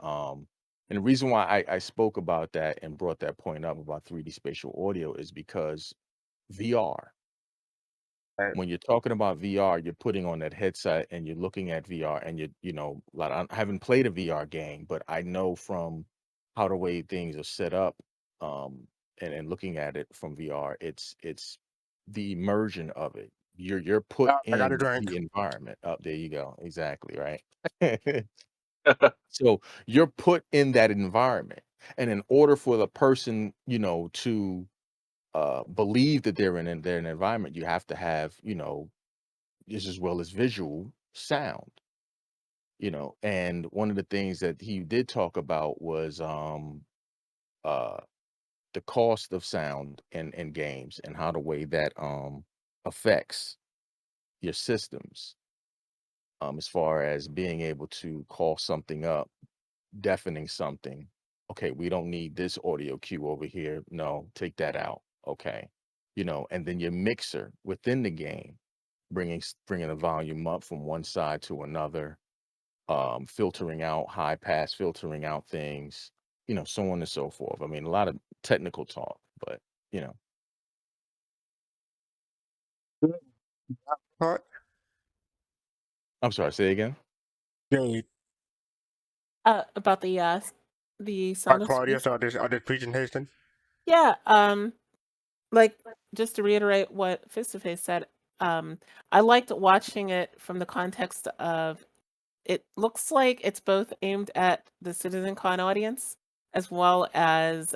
And the reason why I spoke about that and brought that point up about 3D spatial audio is because VR. Right. When you're talking about VR, you're putting on that headset and you're looking at VR, and like, I haven't played a VR game, but I know from how the way things are set up, and looking at it from VR, it's the immersion of it. You're put I got a in drink. the environment. Up there you go. Exactly, right. So you're put in that environment, and in order for the person, to believe that they're in an environment, you have to have, just as well as visual sound. And one of the things that he did talk about was uh the cost of sound in games, and how the way that affects your systems, as far as being able to call something up, deafening something. Okay, we don't need this audio cue over here. No, take that out. Okay. And then your mixer within the game, bringing the volume up from one side to another, filtering out high pass, filtering out things, so on and so forth. I mean, a lot of technical talk, but you know, Part. I'm sorry, say again. Jade. About the sound of Claudius space. or this presentation. Yeah. Like, just to reiterate what Face to Face said, I liked watching it from the context of, it looks like it's both aimed at the CitizenCon audience as well as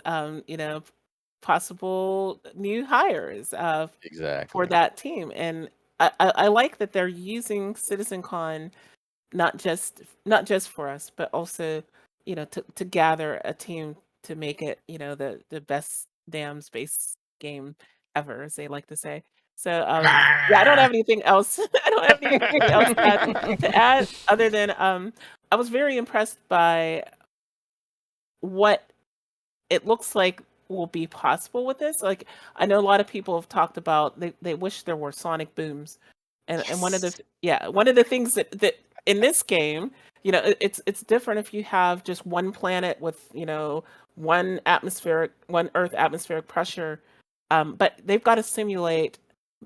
possible new hires for Exactly. that team. And I like that they're using CitizenCon not just for us, but also to gather a team to make it the best damn space game ever, as they like to say. So yeah, I don't have anything else. I don't have anything else to add other than I was very impressed by what it looks like will be possible with this. Like, I know a lot of people have talked about they wish there were sonic booms, and one of the things that in this game, it's different if you have just one planet with one Earth atmospheric pressure, but they've got to simulate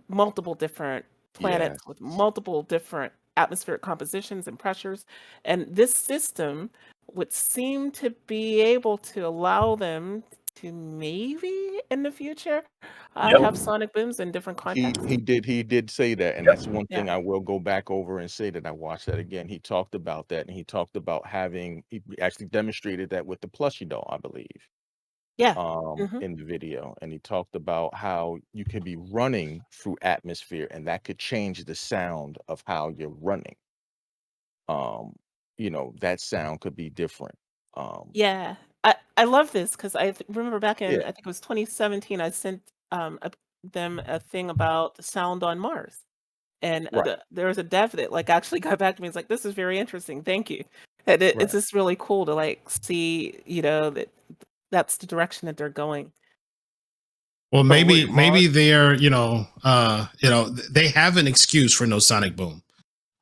multiple different planets with multiple different atmospheric compositions and pressures, and this system would seem to be able to allow them to maybe in the future have sonic booms in different contexts. He did say that, and that's one thing I will go back over and say that I watched that again. He talked about that, and he talked about he actually demonstrated that with the plushie doll, I believe. Yeah. In the video, and he talked about how you can be running through atmosphere, and that could change the sound of how you're running. That sound could be different. Yeah, I love this because remember back in Yeah. I think it was 2017, I sent them a thing about the sound on Mars, and Right. there was a dev that like actually got back to me. It's like, this is very interesting, thank you. And it's Right. just really cool to like see that's the direction that they're going. Well, So maybe wait, maybe they're they have an excuse for no sonic boom.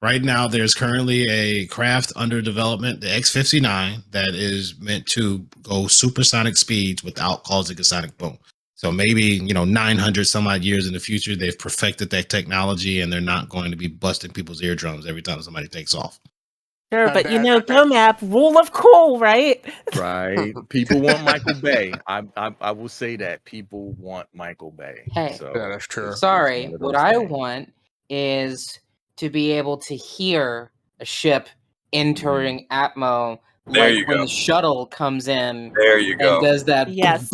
Right now, there's currently a craft under development, the X-59, that is meant to go supersonic speeds without causing a sonic boom. So maybe 900 some odd years in the future, they've perfected that technology, and they're not going to be busting people's eardrums every time somebody takes off. Sure, And but that- GoMap, rule of cool, right? Right. People want Michael Bay. I will say that people want Michael Bay. Hey. So Yeah, that's true. it's Sorry, one of what those I things. want is to be able to hear a ship entering Atmo, There like you when go. the shuttle comes in There you and go. does that. Yes.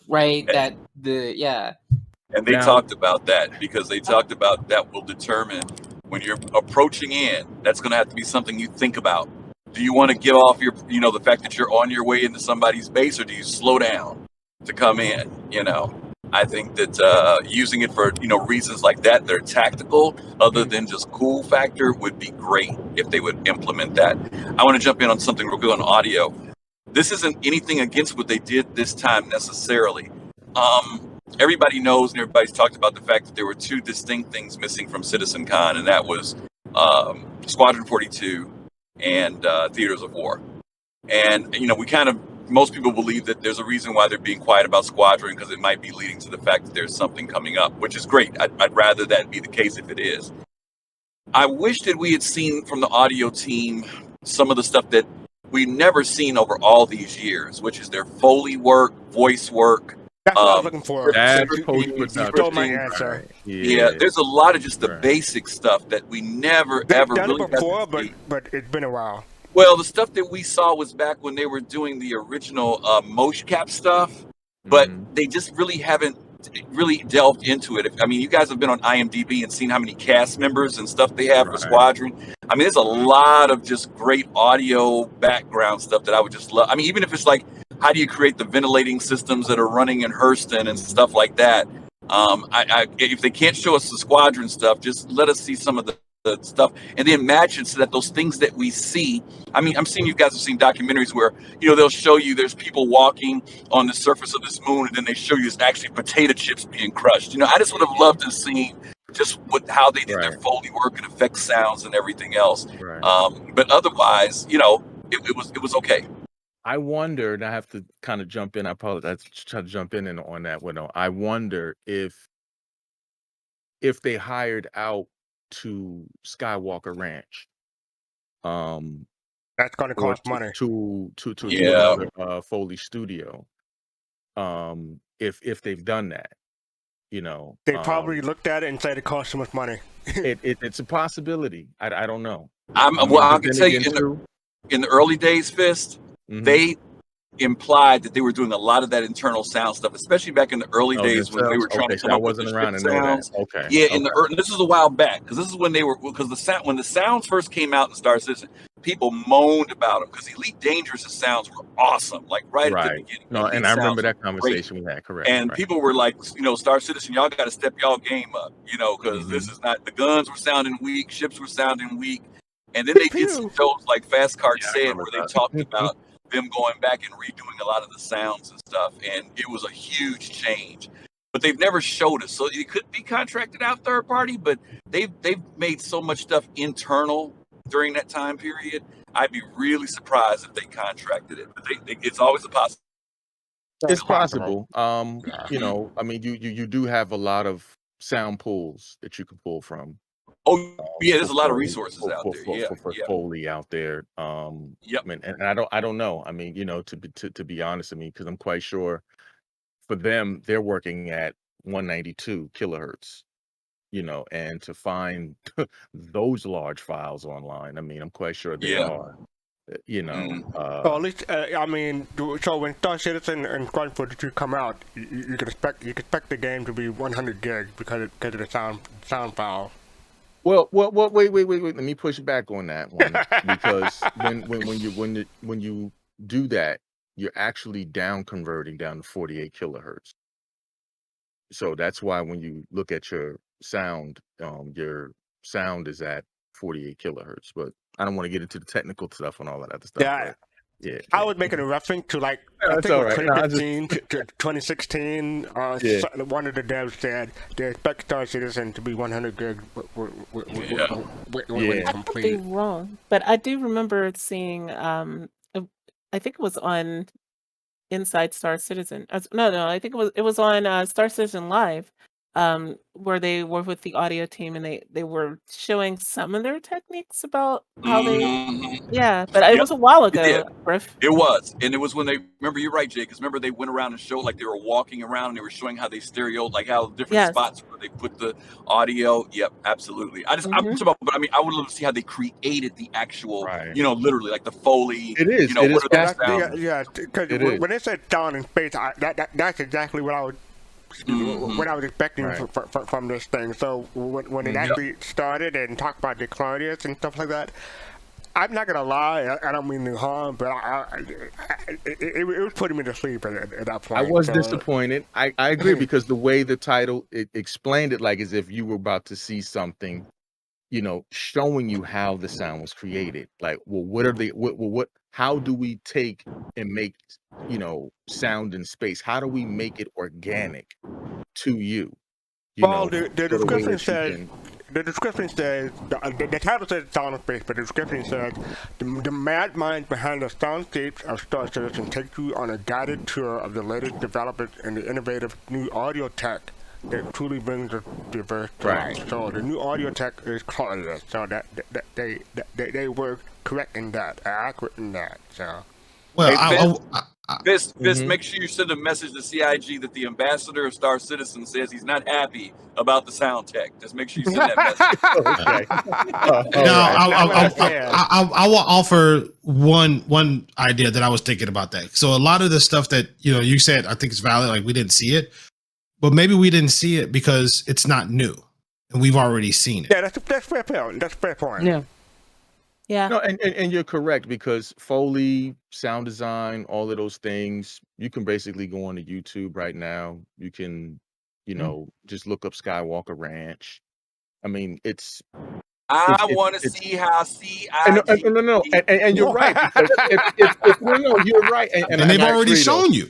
Right. And they Now- talked about that because they talked about that will determine when you're approaching in. That's going to have to be something you think about. Do you want to give off the fact that you're on your way into somebody's base, or do you slow down to come in? I think that using it for reasons like that, they're tactical, other than just cool factor, would be great if they would implement that. I want to jump in on something real quick on audio. This isn't anything against what they did this time necessarily. Everybody knows, and everybody's talked about the fact that there were two distinct things missing from CitizenCon, and that was Squadron 42 and Theaters of War. And most people believe that there's a reason why they're being quiet about Squadron, because it might be leading to the fact that there's something coming up, which is great. I'd rather that be the case if it is. I wish that we had seen from the audio team some of the stuff that we've never seen over all these years, which is their Foley work, voice work. That's what I was looking for. That's You post-production. stole my answer. Right. Yeah, there's a lot of just the Right. basic stuff that we never They've ever done really it before, got to see. but it's been a while. Well, the stuff that we saw was back when they were doing the original motion cap stuff, but they just really haven't really delved into it. You guys have been on IMDb and seen how many cast members and stuff they have for Squadron. There's a lot of just great audio background stuff that I would just love. Even if it's like, how do you create the ventilating systems that are running in Hurston and stuff like that? If they can't show us the Squadron stuff, just let us see some of the stuff, and then match it so that those things that we see. I'm seeing you guys have seen documentaries where they'll show you there's people walking on the surface of this moon, and then they show you it's actually potato chips being crushed. I just would have loved to see just how they did their Foley work and effect sounds and everything else. Right. But otherwise, it was okay. I wonder, and I have to kind of jump in. I apologize. Try to jump in on that one. I wonder if they hired out to Skywalker Ranch, that's going to or cost money. to Yeah. another Foley studio, if they've done that, They probably looked at it and said it cost so much money. it's a possibility. I don't know. I can tell you in the early days, Fist, they implied that they were doing a lot of that internal sound stuff, especially back in the early days when they were trying to come I up with wasn't the around ship and know sounds. that. Okay. Yeah, Okay. this was a while back, because this is when when the sounds first came out in Star Citizen, people moaned about them because Elite Dangerous' sounds were awesome, like right at the beginning. No, and I remember that conversation we had. Correct. And people were like, Star Citizen, y'all got to step y'all game up, because this is not, the guns were sounding weak, ships were sounding weak. And then they did some shows like Fast Card Said, where they talked about them going back and redoing a lot of the sounds and stuff, and it was a huge change. But they've never showed us, so it could be contracted out third party. But they've made so much stuff internal during that time period. I'd be really surprised if they contracted it. But it's always a possibility. It's possible. You know, I mean, you do have a lot of sound pools that you can pull from. Oh yeah, there's a lot of Foley, resources out there. for Foley out there. Yep. I mean, and I don't know. I mean, you know, to be honest, I mean, because I'm quite sure for them, they're working at 192 kilohertz. You know, and to find those large files online, I mean, I'm quite sure they are. You know, well, at least I mean, so when Star Citizen and SQUADRON 2 come out, you can expect the game to be 100 gigs because of the sound file. Well, wait. Let me push back on that one because when you do that, you're actually down converting down to 48 kilohertz. So that's why when you look at your sound is at 48 kilohertz. But I don't want to get into the technical stuff and all that other stuff. Yeah. Yeah, I was making a reference to like I think all it was right. 2015 to 2016. One of the devs said they expect Star Citizen to be 100 gigs when I could be complete. wrong, but I do remember seeing. I think it was on Inside Star Citizen. No, I think it was on Star Citizen Live, where they were with the audio team and they were showing some of their techniques about how they. Yeah, but it was a while ago, Griff. It was, and it was when they remember. You're right, Jake. Because remember they went around and showed like they were walking around and they were showing how they stereoed, like how different spots where they put the audio. Yep, absolutely. I'm talking about, but I mean, I would love to see how they created the actual, you know, literally like the Foley. It is. You know, it what is are those sounds? Yeah, because when they said down in space, that's exactly what I would. What I was expecting from this thing. So when it actually started and talked about the Claudius and stuff like that, I'm not gonna lie, I don't mean no harm, but it was putting me to sleep at that point. I was disappointed. I agree because the way the title it explained it, like as if you were about to see something, you know, showing you how the sound was created. Like, well, what are they? What? How do we take and make, you know, sound in space? How do we make it organic to you? Well, the description says. The description says, the title says sound of space, but the description says, the mad minds behind the soundscapes of Star Citizen take you on a guided tour of the latest developments in the innovative new audio tech that truly brings us diverse to life. So the new audio tech is Claudius, so that they were correct in that, accurate in that. So. Well, Fist, make sure you send a message to CIG that the ambassador of Star Citizen says he's not happy about the sound tech. Just make sure you send that message. I will offer one idea that I was thinking about that. So a lot of the stuff that you said, I think it's valid. Like we didn't see it, but maybe we didn't see it because it's not new, and we've already seen it. Yeah, that's fair point. That's a fair point. Yeah. Yeah. No, and you're correct because Foley, sound design, all of those things, you can basically go on to YouTube right now. You can, just look up Skywalker Ranch. I mean, I want to see how CIG. No, and you're right. You're right, and they've already shown you.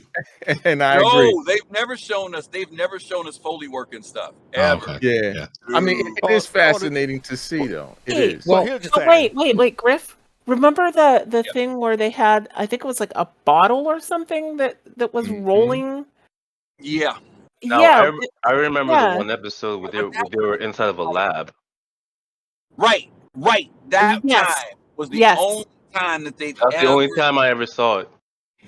And I agree. No, they've never shown us. They've never shown us Foley work and stuff ever. Oh, okay. Yeah. I mean, it is fascinating to see, though. It is. Well, wait, Griff. Remember the thing where they had? I think it was like a bottle or something that was rolling. Yeah. No, I remember the one episode where they were inside of a lab. Right. That time was the only time that they've. That's the only time I ever saw it.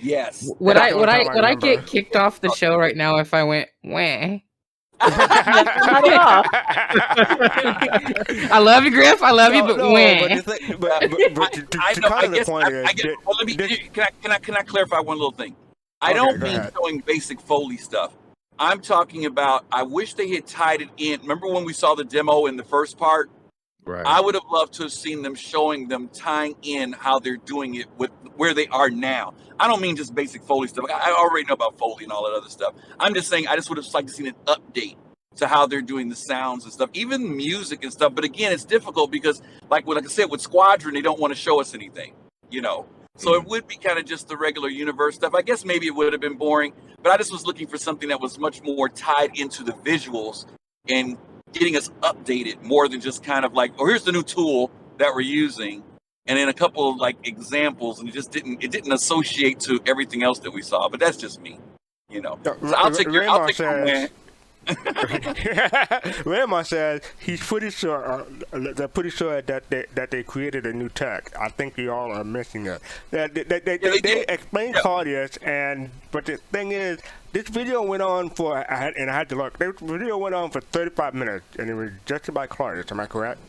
Yes. Would I get kicked off the show right now if I went wah? I love you, Griff. I love you, but can I clarify one little thing? I don't mean showing basic Foley stuff. I'm talking about. I wish they had tied it in. Remember when we saw the demo in the first part? Right. I would have loved to have seen them showing them tying in how they're doing it with where they are now. I don't mean just basic Foley stuff. I already know about Foley and all that other stuff. I'm just saying I just would have liked to see an update to how they're doing the sounds and stuff, even music and stuff. But again, it's difficult because like I said, with SQUADRON, they don't want to show us anything, So it would be kind of just the regular universe stuff. I guess maybe it would have been boring, but I just was looking for something that was much more tied into the visuals and getting us updated more than just kind of like, oh, here's the new tool that we're using, and then a couple of like examples, and it didn't associate to everything else that we saw. But that's just me, you know. So I'll take your win. Raymond says he's pretty sure they're pretty sure that they created a new tech. I think you all are missing it. They explained Claudius, but the thing is, this video went on for I had to look. This video went on for 35 minutes, and it was just about Claudius. Am I correct?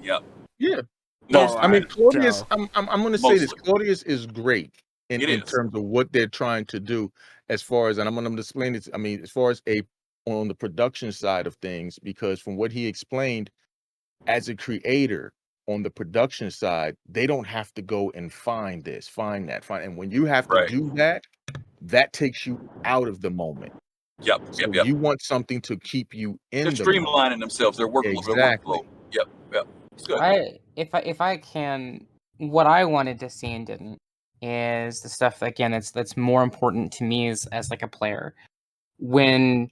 Yep. Yeah. No, I mean, Claudius. so- I'm going to say this. Claudius is great in terms of what they're trying to do. As far as, and I'm going to explain it. I mean, as far as on the production side of things, because from what he explained, as a creator on the production side, they don't have to go and find this, find that, and when you have to do that, that takes you out of the moment. Yep. So you want something to keep you in. They're streamlining themselves. Their workflow. Exactly. Yep. It's good. If I can, what I wanted to see and didn't is the stuff that, again, that's more important to me as like a player. When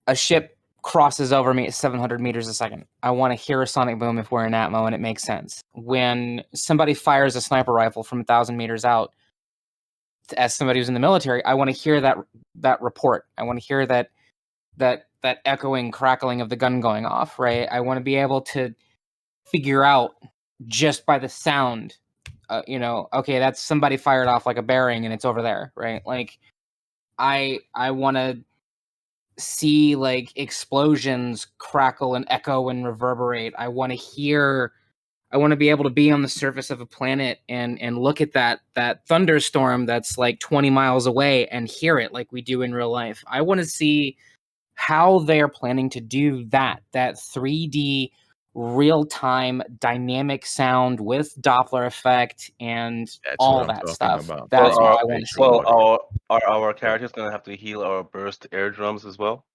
a ship crosses over me at 700 meters a second, I want to hear a sonic boom if we're in Atmo and it makes sense. When somebody fires a sniper rifle from 1,000 meters out, as somebody who's in the military, I want to hear that report. I want to hear that echoing, crackling of the gun going off, right? I want to be able to figure out just by the sound, okay, that's somebody fired off like a bearing and it's over there, right? Like, I want to see like explosions crackle and echo and reverberate. I want to be able to be on the surface of a planet and look at that thunderstorm that's like 20 miles away and hear it like we do in real life. I want to see how they're planning to do that 3D real-time dynamic sound with Doppler effect and all that stuff. That's what I want to see. Well, are our characters going to have to heal our burst eardrums as well?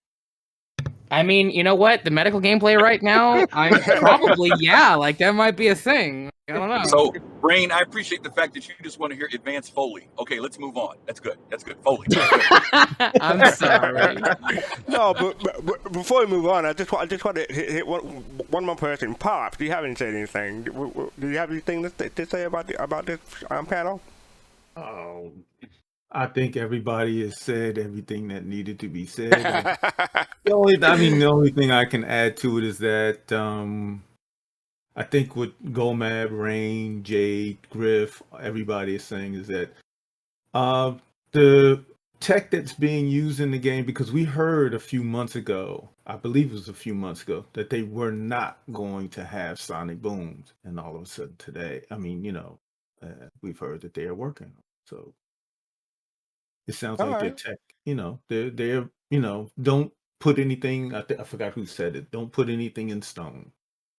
I mean, you know what? The medical gameplay right now, I'm probably, like that might be a thing. I don't know. So, Rain, I appreciate the fact that you just want to hear advanced Foley. Okay, let's move on. That's good. Foley. I'm sorry. No, but before we move on, I just want to hit one more person. Pops, you haven't said anything. Do you have anything to say about this panel? I think everybody has said everything that needed to be said. The only thing I can add to it is that I think what Gomab, Rain, Jade, Griff, everybody is saying is that the tech that's being used in the game, because we heard a few months ago, I believe it was a few months ago, that they were not going to have sonic booms, and all of a sudden today, we've heard that they are working on it. So it sounds like their tech, they're don't put anything. I forgot who said it. Don't put anything in stone.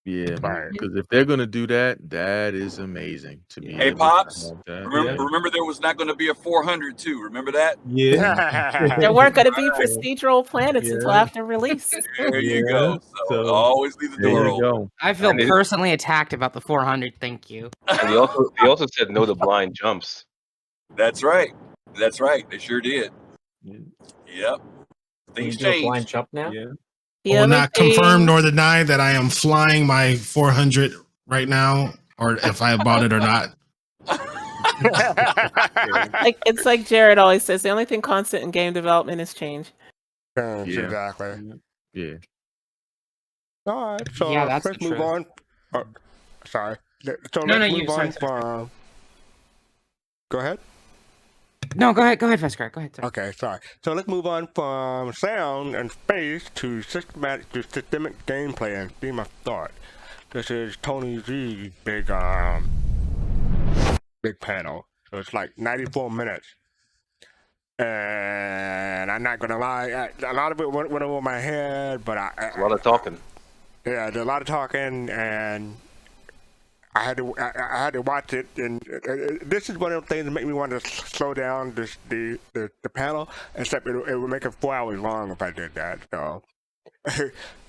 Yeah, because if they're gonna do that, that is amazing to me. Hey, Pops, remember there was not going to be a 400 too. Remember that? Yeah. There weren't going to be procedural planets until after release. There you go. So always leave the door open. I feel personally attacked about the 400. Thank you. And they also said no to blind jumps. That's right. They sure did. Yep. Things change. Blind jump now. I will not confirm nor deny that I am flying my 400 right now, or if I bought it or not. It's like Jared always says, the only thing constant in game development is change. Exactly. Yeah. All right. So that's let's the move truth. on. Sorry. So No, let's you move on sorry. from. Go ahead. No, go ahead, Fescar. Go ahead. Sorry. Okay, sorry. So let's move on from sound and space to systemic gameplay and theme of thought. This is Tony G's big panel. So it's like 94 minutes. And I'm not gonna lie, a lot of it went over my head, but a lot of talking. Yeah, there's a lot of talking, and I had to watch it, and this is one of the things that make me want to slow down the panel. Except it would make it 4 hours long if I did that. So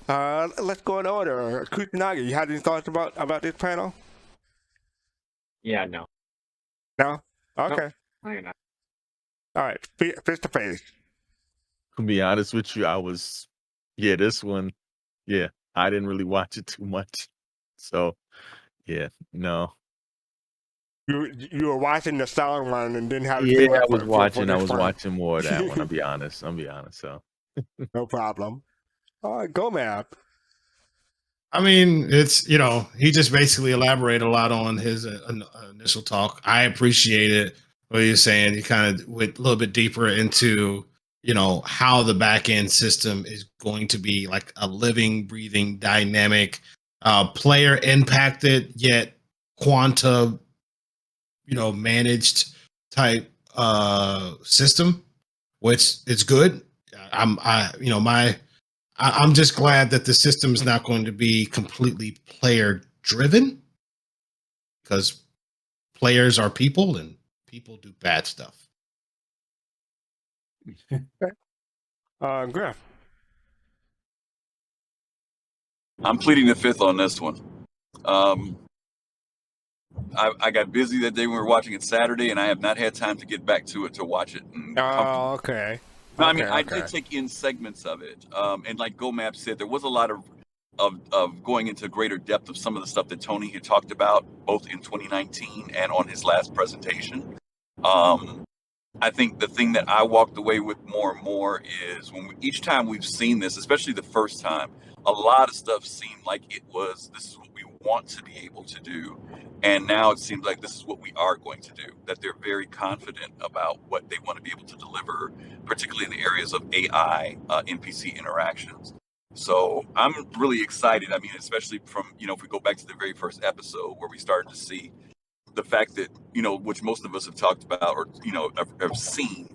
let's go in order. Kusanagi, you had any thoughts about this panel? Yeah, no. No? Okay. No, you're not. All right. Face to face. To be honest with you, this one, yeah, I didn't really watch it too much. So, yeah, no. You were watching the sound one and didn't have Yeah, seen it I was for this one. watching more of that one. I'll be honest. So, No problem. All right, go map. I mean, it's he just basically elaborated a lot on his initial talk. I appreciate it. What you're saying, you kind of went a little bit deeper into how the back end system is going to be like a living, breathing, dynamic, player impacted yet quanta, managed type system, which is good. I'm just glad that the system is not going to be completely player driven, because players are people and people do bad stuff. Griff. I'm pleading the fifth on this one. I got busy that day when we were watching it Saturday, and I have not had time to get back to it to watch it. Oh, okay. No, I mean, I did take in segments of it, and like GoMap said, there was a lot of going into greater depth of some of the stuff that Tony had talked about, both in 2019 and on his last presentation. I think the thing that I walked away with more and more is each time we've seen this, especially the first time, a lot of stuff seemed like this is what we want to be able to do. And now it seems like this is what we are going to do, that they're very confident about what they want to be able to deliver, particularly in the areas of AI, NPC interactions. So I'm really excited. I mean, especially from, if we go back to the very first episode where we started to see the fact that, which most of us have talked about or, have seen,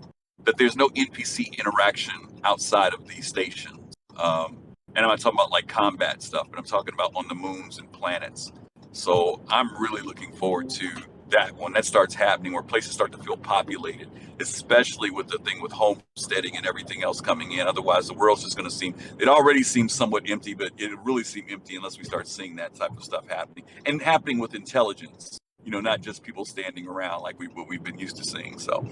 that there's no NPC interaction outside of these stations. And I'm not talking about like combat stuff, but I'm talking about on the moons and planets. So I'm really looking forward to that when that starts happening, where places start to feel populated, especially with the thing with homesteading and everything else coming in. Otherwise, the world's just going to it already seems somewhat empty, but it'll really seem empty unless we start seeing that type of stuff happening, and happening with intelligence, not just people standing around like what we've been used to seeing. So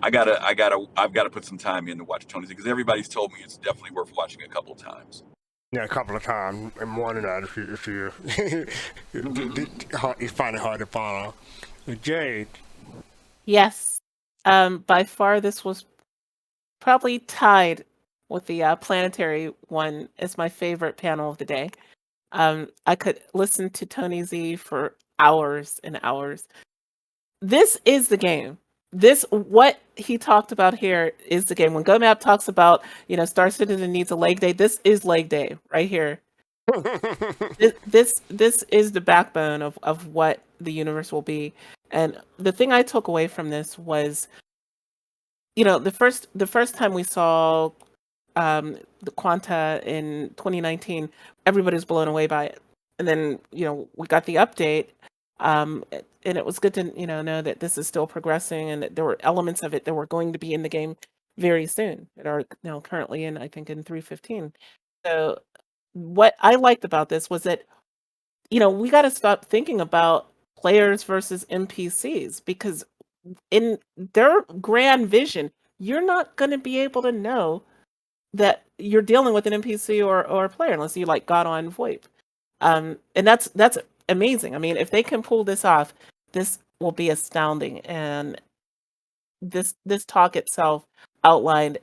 I've got to put some time in to watch Tony's, because everybody's told me it's definitely worth watching a couple of times. Yeah, a couple of times, and more than that if you you find it hard to follow. Jade. Yes. By far, this was probably tied with the planetary one as my favorite panel of the day. I could listen to Tony Z for hours and hours. This is the game. What he talked about here is the game. When GoMap talks about, Star Citizen needs a leg day, this is leg day right here. This is the backbone of what the universe will be. And the thing I took away from this was, the first time we saw the Quanta in 2019, everybody was blown away by it. And then, we got the update. And it was good to know that this is still progressing, and that there were elements of it that were going to be in the game very soon, that are currently in, I think, in 3.15. So what I liked about this was that we got to stop thinking about players versus NPCs, because in their grand vision, you're not going to be able to know that you're dealing with an NPC or a player unless you got on VoIP. And that's amazing. I mean, if they can pull this off, this will be astounding. And this talk itself outlined,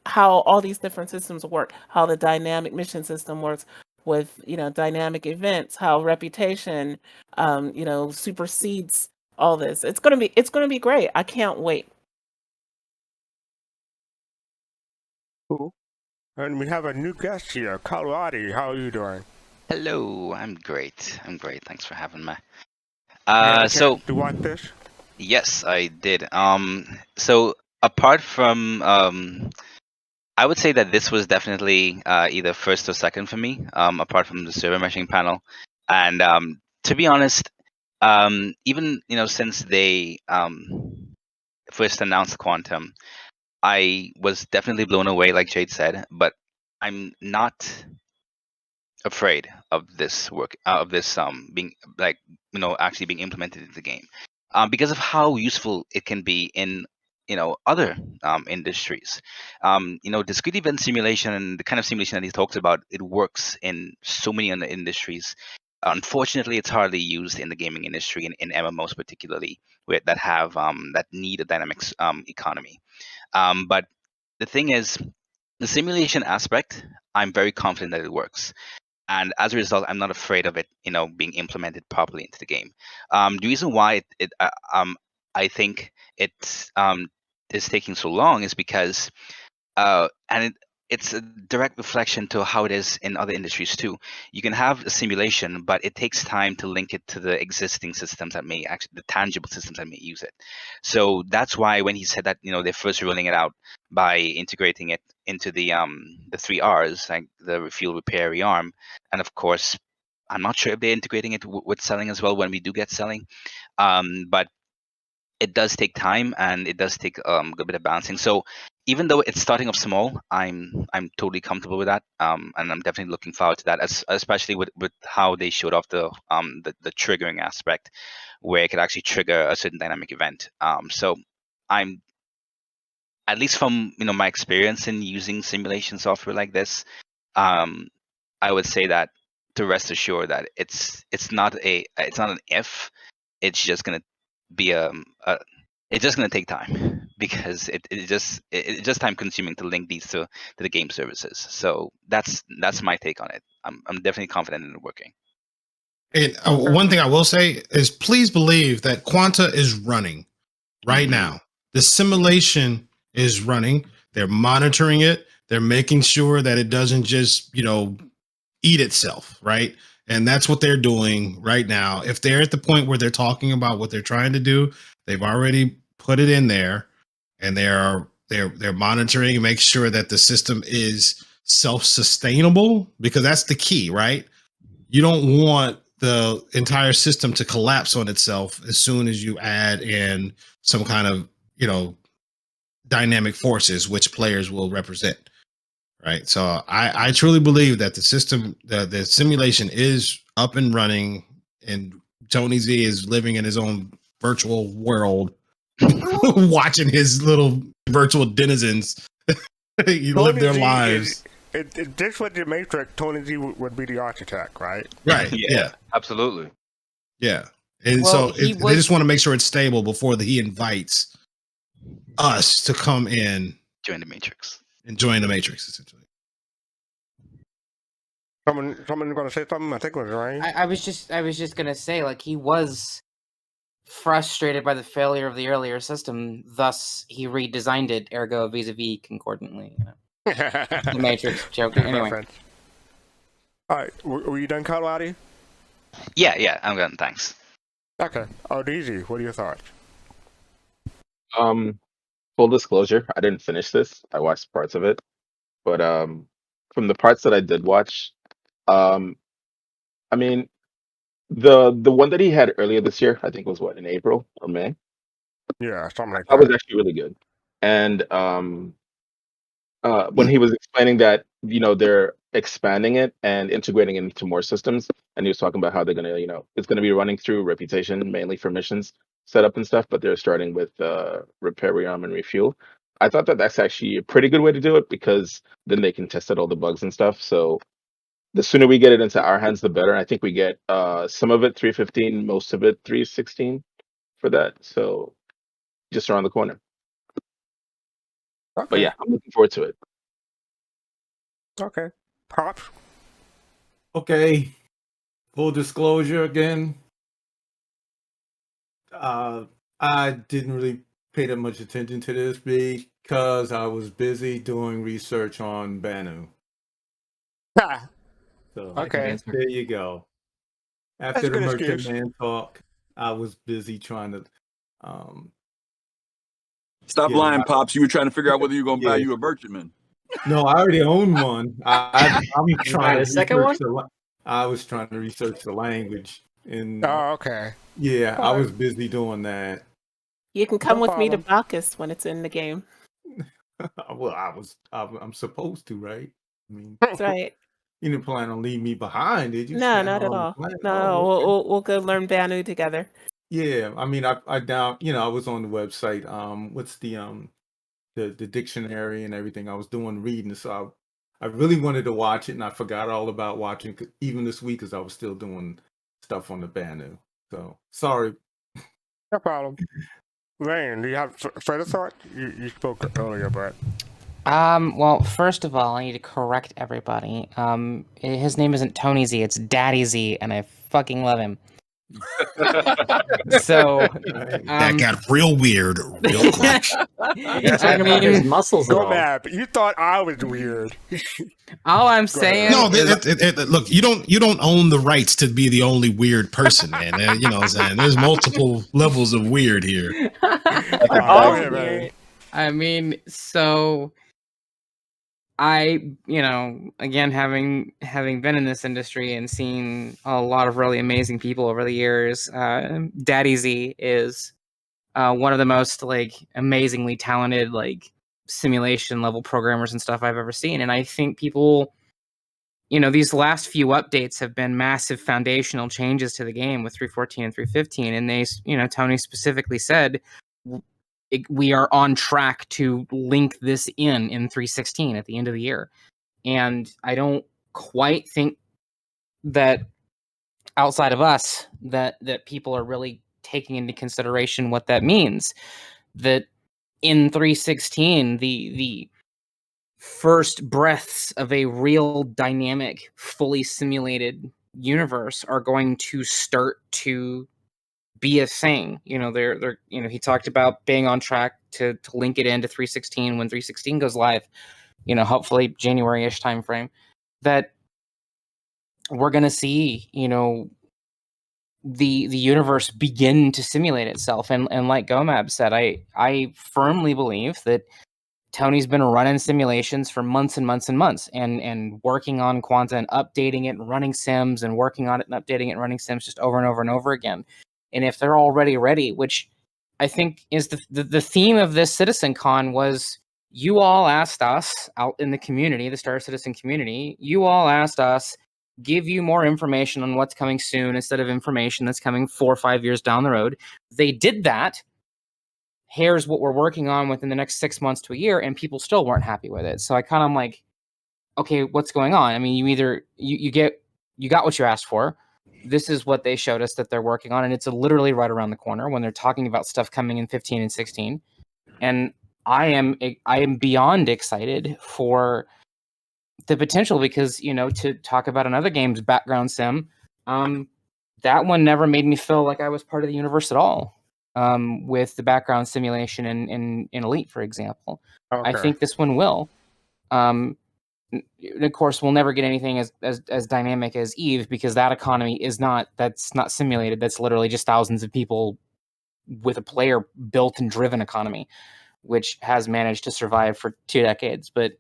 how all these different systems work, how the dynamic mission system works with, dynamic events, how reputation, supersedes all this. It's gonna be great. I can't wait. Cool. And we have a new guest here, Colorado. How are you doing? Hello, I'm great. Thanks for having me. So do you want this? Yes, I did. So apart from I would say that this was definitely either first or second for me. Apart from the server meshing panel, and to be honest, even since they first announced Quantum, I was definitely blown away, like Jade said. But I'm not afraid of this work, of this being actually being implemented in the game. because of how useful it can be in other industries. Discrete event simulation and the kind of simulation that he talks about, it works in so many other industries. Unfortunately, it's hardly used in the gaming industry, in MMOs particularly, that have that need a dynamic economy. But the thing is, the simulation aspect, I'm very confident that it works, and as a result, I'm not afraid of it, being implemented properly into the game. The reason why I think it's is taking so long is because it's a direct reflection to how it is in other industries too. You can have a simulation, but it takes time to link it to the existing systems the tangible systems that may use it. So that's why when he said that, they're first rolling it out by integrating it into the 3 Rs, like the refuel, repair, rearm, and of course, I'm not sure if they're integrating it with selling as well when we do get selling, but it does take time and it does take a good bit of balancing. So even though it's starting off small, I'm totally comfortable with that, and I'm definitely looking forward to that, especially with how they showed off the triggering aspect, where it could actually trigger a certain dynamic event. So I'm, at least from my experience in using simulation software like this, I would say that to rest assured that it's not an if, it's just gonna be it's just gonna take time because it's just time consuming to link these to the game services. So that's my take on it. I'm definitely confident in it working. And one thing I will say is, please believe that Quanta is running right now. The simulation is running. They're monitoring it. They're making sure that it doesn't just, eat itself, right? And that's what they're doing right now. If they're at the point where they're talking about what they're trying to do, they've already put it in there, and they're monitoring and make sure that the system is self-sustainable, because that's the key, right? You don't want the entire system to collapse on itself as soon as you add in some kind of, dynamic forces, which players will represent. Right. So I truly believe that the system, the simulation is up and running, and Tony Z is living in his own virtual world, watching his little virtual denizens live their lives. If this was the Matrix, Tony Z would be the architect, right? Right. Yeah, absolutely. Yeah. And Well, so they just want to make sure it's stable before he invites us to come in, Join the Matrix. and join the Matrix, essentially. Someone going to say something? I think it was Ryan. I was just gonna say, like, he was frustrated by the failure of the earlier system, thus he redesigned it, ergo vis-a-vis concordantly. The Matrix joke. Anyway. All right, were you done, Colorado? Yeah, I'm done. Thanks. Okay. Oh, Digi, what are your thoughts? Full disclosure, I didn't finish this. I watched parts of it, but from the parts that I did watch, I mean, the one that he had earlier this year, I think was what, in April or May? Yeah, something like That that. was actually really good. And when he was explaining that, they're expanding it and integrating it into more systems, and he was talking about how they're gonna, it's gonna be running through Reputation mainly for missions setup and stuff, but they're starting with repair, rearm, and refuel. I thought that that's actually a pretty good way to do it, because then they can test out all the bugs and stuff. So the sooner we get it into our hands, the better. I think we get some of it 3.15, most of it 3.16 for that. So just around the corner. Okay. But yeah, I'm looking forward to it. Okay. Pops? Okay. Full disclosure again. I didn't really pay that much attention to this because I was busy doing research on Banu. So Okay. there you go. That's After a the good Merchant excuse. Man talk, I was busy trying to Stop Yeah, lying, I- Pops. You were trying to figure out whether you're going to buy Yeah. you a Merchantman. No, I already own one. I'm trying to a second research I was trying to research the language, and Oh, okay. yeah, I Alright. was busy doing that. You can come No with me to problem. Bacchus when it's in the game. Well, I'm supposed to, right? I mean, That's right. you didn't plan on leaving me behind, did you? No, Standing not at on the all. planet? No, Oh, okay. we'll go learn Banu together. Yeah, I mean, I down, I was on the website. What's the dictionary and everything. I was doing reading, so I really wanted to watch it, and I forgot all about watching even this week because I was still doing stuff on the Banu. So sorry. No problem. Rain, do you have further thought? You spoke earlier, but Well, first of all, I need to correct everybody. His name isn't Tony Z, it's Daddy Z, and I fucking love him. So, That got real weird real quick. Talking about his muscles and go all. mad. But you thought I was weird. All I'm Go ahead. saying No, is, look, you don't own the rights to be the only weird person, man. You know what I'm saying? There's multiple levels of weird here. Go ahead, Rain. I mean, so again, having been in this industry and seen a lot of really amazing people over the years, Daddy Z is one of the most like amazingly talented like simulation level programmers and stuff I've ever seen. And I think people, these last few updates have been massive foundational changes to the game with 3.14 and 3.15. And they, Tony specifically said, we are on track to link this in 3.16 at the end of the year. And I don't quite think that outside of us that people are really taking into consideration what that means. That in 3.16, the first breaths of a real dynamic, fully simulated universe are going to start to be a thing. They're he talked about being on track to link it into 3.16 when 3.16 goes live. Hopefully January-ish timeframe. That we're gonna see, the universe begin to simulate itself. And like Gomab said, I firmly believe that Tony's been running simulations for months and months and months and working on Quanta and updating it and running sims and working on it and updating it and running sims just over and over and over again. And if they're already ready, which I think is the theme of this CitizenCon, was you all asked us out in the community, the Star Citizen community, you all asked us, give you more information on what's coming soon instead of information that's coming 4 or 5 years down the road. They did that. Here's what we're working on within the next 6 months to a year, and people still weren't happy with it. So I kind of like, okay, what's going on? I mean, you either you got what you asked for. This is what they showed us that they're working on, and it's literally right around the corner when they're talking about stuff coming in 15 and 16. And I am beyond excited for the potential, because to talk about another game's background sim, that one never made me feel like I was part of the universe at all. With the background simulation in Elite, for example. Okay. I think this one will. Of course, we'll never get anything as dynamic as Eve, because that economy that's not simulated. That's literally just thousands of people with a player built and driven economy, which has managed to survive for 2 decades. But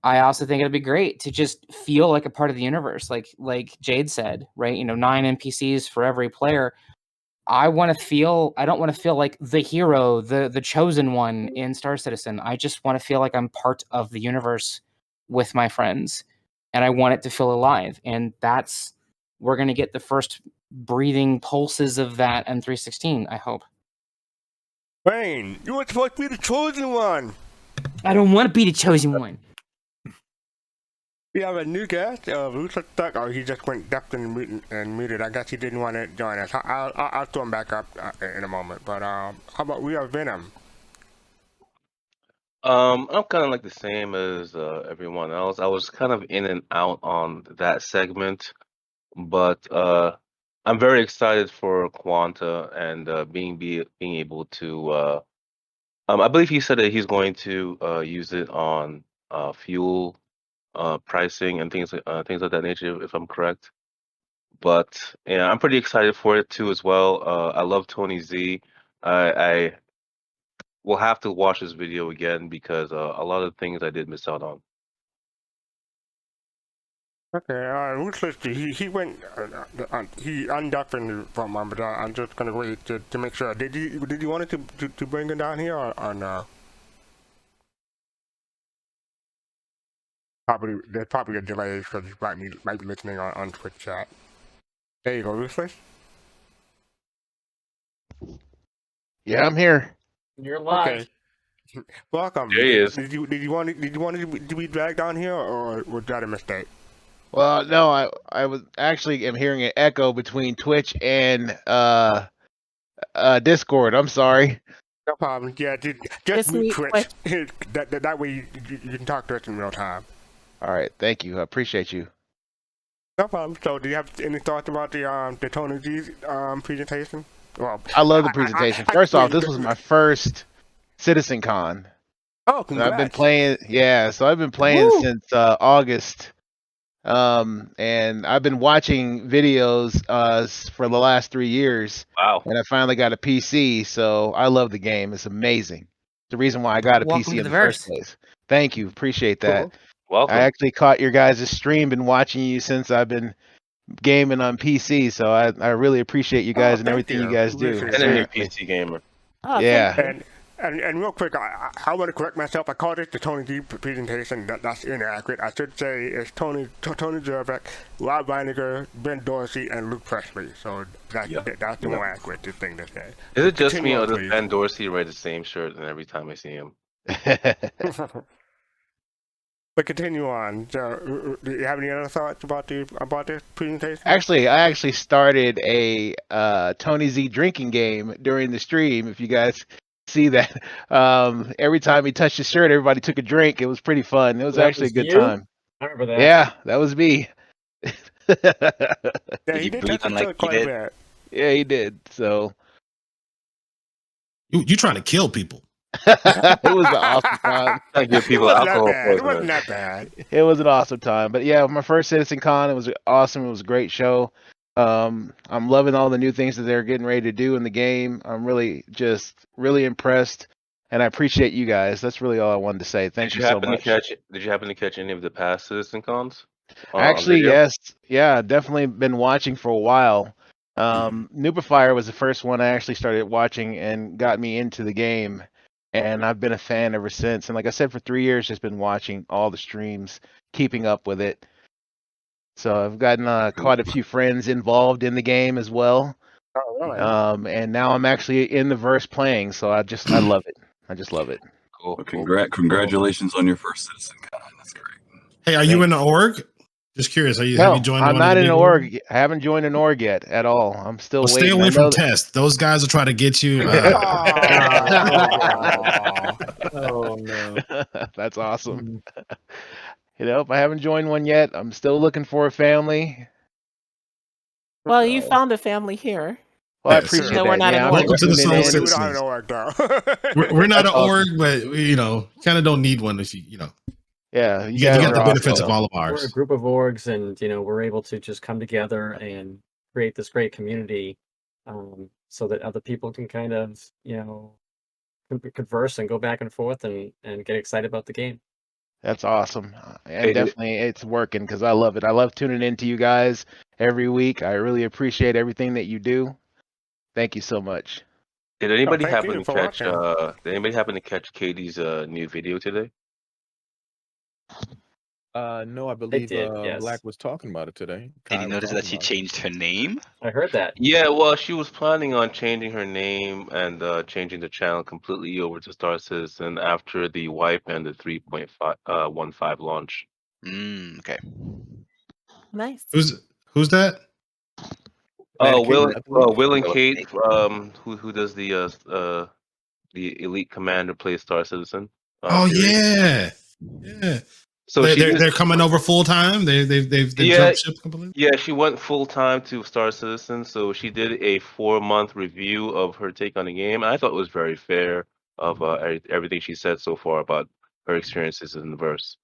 I also think it'd be great to just feel like a part of the universe, like Jade said, right? 9 NPCs for every player. I don't want to feel like the hero, the chosen one in Star Citizen. I just want to feel like I'm part of the universe with my friends, and I want it to feel alive. And we're going to get the first breathing pulses of that in 3.16, I hope. Rain, you were supposed to be the chosen one. I don't want to be the chosen one. We have a new guest, Ruthless Duck. Oh, he just went deaf and muted. I guess he didn't want to join us. I'll throw him back up in a moment. But how about we have Venom? I'm kind of like the same as everyone else. I was kind of in and out on that segment, but I'm very excited for Quanta and being able to. I believe he said that he's going to use it on fuel pricing and things of that nature, if I'm correct. But yeah, I'm pretty excited for it too as well. I love Tony Z. I will have to watch this video again because a lot of things I did miss out on. Okay, Ruthless, he went, he unducked from but I'm just gonna wait to make sure. Did you want to bring him down here or no? Probably there's probably a delay because you might be listening on Twitch chat. There you go, Ruthless. Yeah, I'm here. You're live. Okay. Welcome. There he is. Did you want to be dragged down here, or was that a mistake? Well, no, I was actually am hearing an echo between Twitch and Discord. I'm sorry. No problem. Yeah, just Just mute mute Twitch. that way you can talk to us in real time. All right, thank you. I appreciate you. No problem. So, do you have any thoughts about the Tony G's presentation? Well, I love the presentation. First off, this was my first CitizenCon. Oh, And congrats! I've been playing, yeah. So I've been playing Woo! since August, and I've been watching videos for the last 3 years. Wow. And I finally got a PC, so I love the game. It's amazing. The reason why I got a Welcome PC to in the the first verse. place. Thank you, appreciate that. Welcome. I actually caught your guys' stream, been watching you since I've been gaming on PC, so I really appreciate you guys and thank everything you you. guys do. Appreciate And a new that. PC gamer. Oh, Yeah. thank you. And real quick, I want to correct myself. I called it the Tony G presentation. That's inaccurate. I should say it's Tony Zerbeck, Rob Reiniger, Ben Dorsey, and Luke Presley. So that's the more accurate thing to say. Is it just Continue me, on, or does please. Ben Dorsey wear the same shirt and every time I see him? But continue on. So, do you have any other thoughts about this presentation? Actually, I actually started a Tony Z drinking game during the stream. If you guys see that, every time he touched his shirt, everybody took a drink. It was pretty fun. It was That actually was a good you? time. I remember that. Yeah, that was me. Yeah, Did he you did breathe touch his unlike shirt he quite a did? bit. Yeah, he did. So You trying to kill people? it was an awesome time. I give It people wasn't that alcohol bad. It wasn't poisoning. that bad. It was an awesome time. But yeah, my first CitizenCon, it was awesome. It was a great show. I'm loving all the new things that they're getting ready to do in the game. I'm really impressed, and I appreciate you guys. That's really all I wanted to say. Thank Did you you so happen much. Did you happen to catch any of the past CitizenCons? On Actually, video? yes. Yeah, definitely been watching for a while. Nubifier was the first one I actually started watching and got me into the game. And I've been a fan ever since. And like I said, for 3 years, just been watching all the streams, keeping up with it. So I've gotten quite a few friends involved in the game as well. Oh, really? And now I'm actually in the verse playing. So I love it. I just love it. Cool. Well, congratulations on your first CitizenCon. That's great. Hey, are you in the org? Just curious. Have you No, joined I'm one of not the in big an orgs? org. I haven't joined an org yet at all. I'm still Well, stay waiting. away I from know that- Test. Those guys will try to get you. Oh no. That's awesome. I haven't joined one yet. I'm still looking for a family. Well, you found a family here. Well, I Yes. appreciate No, we're that. not Yeah, an I'm org. Welcome to the tuning Soul in. We don't have Citizens. no work though. We're not an That's org, but kind of don't need one if you Yeah, you guys got are the benefits awesome. of all of We're a ours. group of orgs, and we're able to just come together and create this great community, so that other people can kind of converse and go back and forth and get excited about the game. That's awesome. And Hey, definitely it's working because I love it. I love tuning into you guys every week. I really appreciate everything that you do. Thank you so much. Did anybody thank happen you to for catch? watching. Did anybody happen to catch Katie's new video today? No, I believe did, yes. Black was talking about it today. Did Kai you was notice that talking she about it. changed her name? I heard that. Yeah, well, she was planning on changing her name and changing the channel completely over to Star Citizen after the wipe and the 3.15 launch. Okay. Nice. Who's that? Will I believe. Will and Kate, who does the Elite Commander plays Star Citizen. Oh series. yeah. So they're coming over full time. They've jumped ship completely. Yeah, she went full time to Star Citizen, so she did a 4-month review of her take on the game. I thought it was very fair of everything she said so far about her experiences in the verse.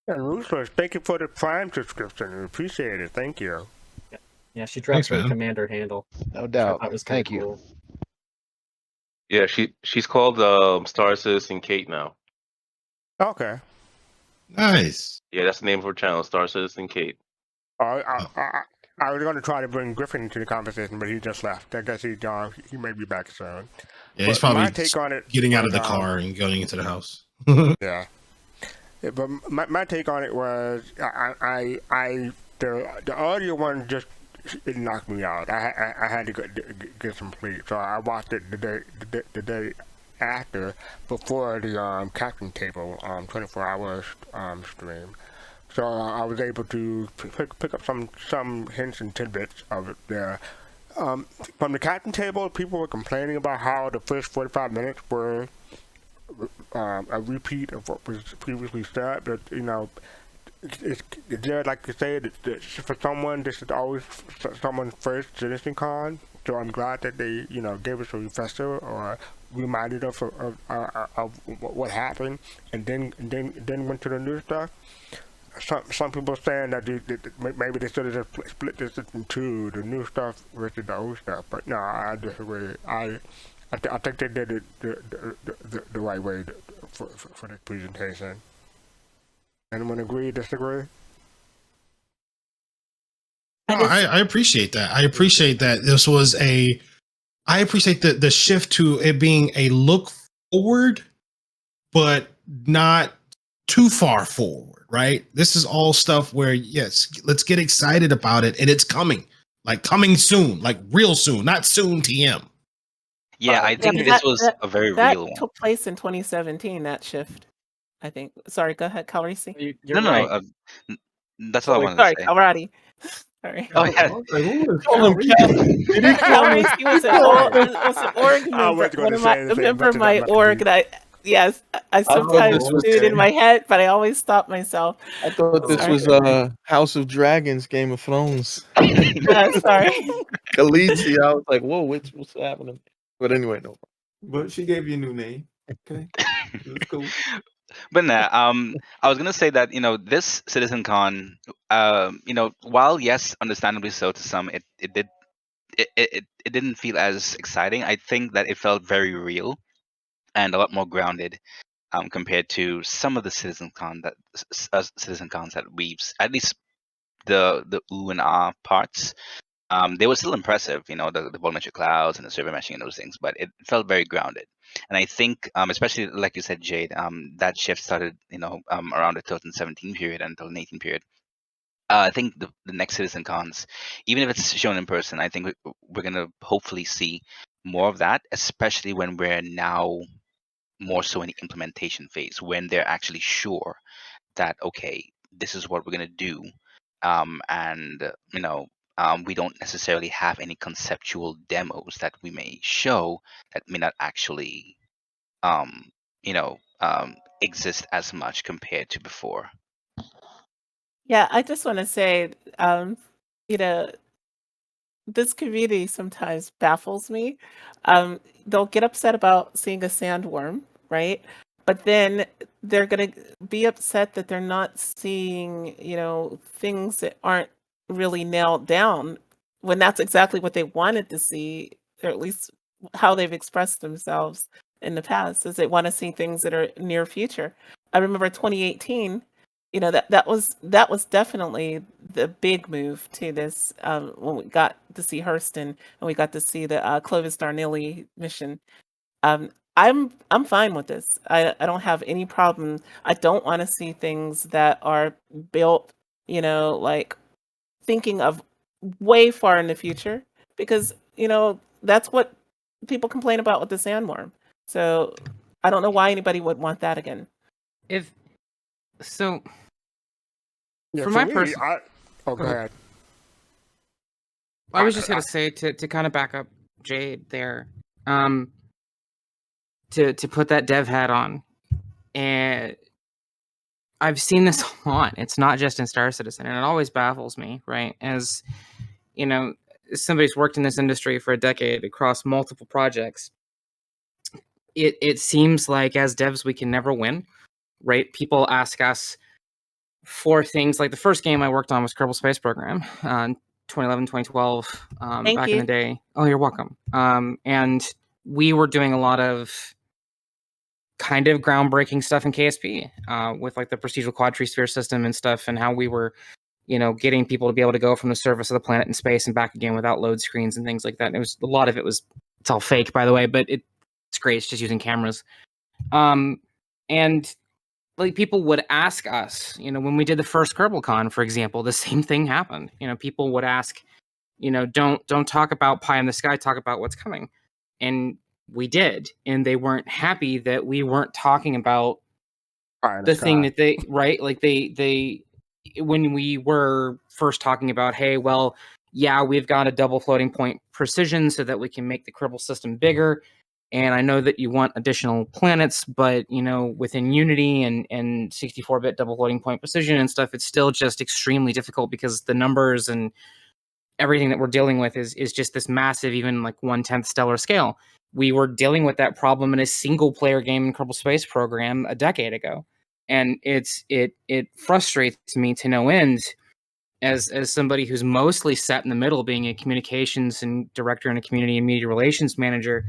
And Ruthless, thank you for the Prime subscription. We appreciate it. Thank you. Yeah, she dropped Thanks, her man. commander handle. No doubt. That was kind of Thank you. cool. Yeah, she's called Star Citizen Kate now. Okay. Nice. Yeah, that's the name of her channel, Star Citizen Kate. I was going to try to bring Griffin into the conversation, but he just left. I guess he may be back soon. Yeah, he's But probably my take on it getting out of was, the car and going into the house. Yeah. But my take on it was the audio one just it knocked me out. I had to get some sleep, so I watched it the day after, before the captain table 24 hours stream. So I was able to pick up some hints and tidbits of it there. From the captain table, people were complaining about how the first 45 minutes were a repeat of what was previously said, but it's there, like you said, for someone, this is always someone's first CitizenCon. So I'm glad that they, gave us a refresher or reminded us of what happened, and then went to the new stuff. Some people saying that maybe they should have just split this into the new stuff versus the old stuff. But no, I disagree. I think they did it the right way for the presentation. Anyone agree, disagree? I appreciate that. I appreciate that this was I appreciate the shift to it being a look forward, but not too far forward, right? This is all stuff where, yes, let's get excited about it, and it's coming. Like coming soon, like real soon, not soon TM. Yeah, I think this was a very real one. That took place in 2017, that shift, I think. Sorry, go ahead, Calrici. You're No, right. that's what I wanted Sorry, to say. Calrati. Sorry. Oh, yeah. Calrici was an org member. A member of my org, and I sometimes do it in my head, but I always stop myself. I thought this was House of Dragons, Game of Thrones. Sorry. Khaleesi, I was like, whoa, what's happening? But anyway, no. But she gave you a new name. Okay. It's cool. But nah, I was gonna say that this CitizenCon, while yes, understandably so to some, it didn't feel as exciting. I think that it felt very real and a lot more grounded compared to some of the CitizenCons that we've, at least the ooh and ah parts. They were still impressive, the volumetric clouds and the server meshing and those things, but it felt very grounded. And I think, especially like you said, Jade, that shift started, around the 2017 period and 2018 period. I think the next CitizenCons, even if it's shown in person, I think we're gonna hopefully see more of that, especially when we're now more so in the implementation phase, when they're actually sure that okay, this is what we're gonna do, and we don't necessarily have any conceptual demos that we may show that may not actually exist as much compared to before. Yeah, I just want to say, you know, this community sometimes baffles me. They'll get upset about seeing a sandworm, right? But then they're going to be upset that they're not seeing, things that aren't really nailed down when that's exactly what they wanted to see, or at least how they've expressed themselves in the past, is they want to see things that are near future. I remember 2018, that was definitely the big move to this, when we got to see Hurston and we got to see the Clovis Darnilly mission. I'm fine with this. I don't have any problem. I don't want to see things that are built, like thinking of way far in the future, because that's what people complain about with the sandworm. So I don't know why anybody would want that again. So, Yeah, for for my me, personal, go ahead. I was just gonna say to kind of back up Jade there, to put that dev hat on, and I've seen this a lot. It's not just in Star Citizen, and it always baffles me, right? As somebody's worked in this industry for a decade across multiple projects. It seems like as devs we can never win, right? People ask us for things like the first game I worked on was Kerbal Space Program, 2011, 2012, back in the day. Oh, you're welcome. And we were doing a lot of kind of groundbreaking stuff in KSP, with like the procedural quad tree sphere system and stuff, and how we were, getting people to be able to go from the surface of the planet in space and back again without load screens and things like that. And it was a lot of it was, it's all fake, by the way, but it's great. It's just using cameras. And like people would ask us, when we did the first KerbalCon, for example, the same thing happened. People would ask, don't talk about pie in the sky, talk about what's coming. And we did, and they weren't happy that we weren't talking about the thing that they, right? Like they when we were first talking about, hey, well, yeah, we've got a double floating point precision so that we can make the Kerbal system bigger. And I know that you want additional planets, but within Unity and 64-bit double floating point precision and stuff, it's still just extremely difficult because the numbers and everything that we're dealing with is just this massive, even like 1/10 stellar scale. We were dealing with that problem in a single player game in Kerbal Space Program a decade ago. And it frustrates me to no end as somebody who's mostly sat in the middle, being a communications and director and a community and media relations manager,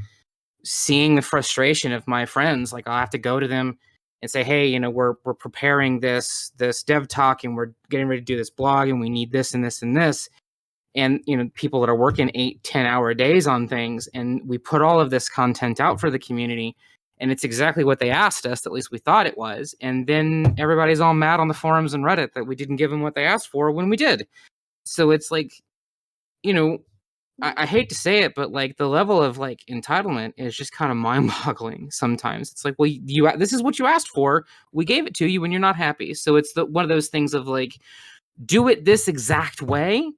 seeing the frustration of my friends. Like, I'll have to go to them and say, hey, we're preparing this dev talk and we're getting ready to do this blog and we need this and this and this. And people that are working 8-10 hour days on things, and we put all of this content out for the community, and it's exactly what they asked us, at least we thought it was, and then everybody's all mad on the forums and Reddit that we didn't give them what they asked for when we did. So it's like, I hate to say it, but like the level of like entitlement is just kind of mind-boggling sometimes. It's like, well, this is what you asked for, we gave it to you, and you're not happy. So it's one of those things of like, do it this exact way,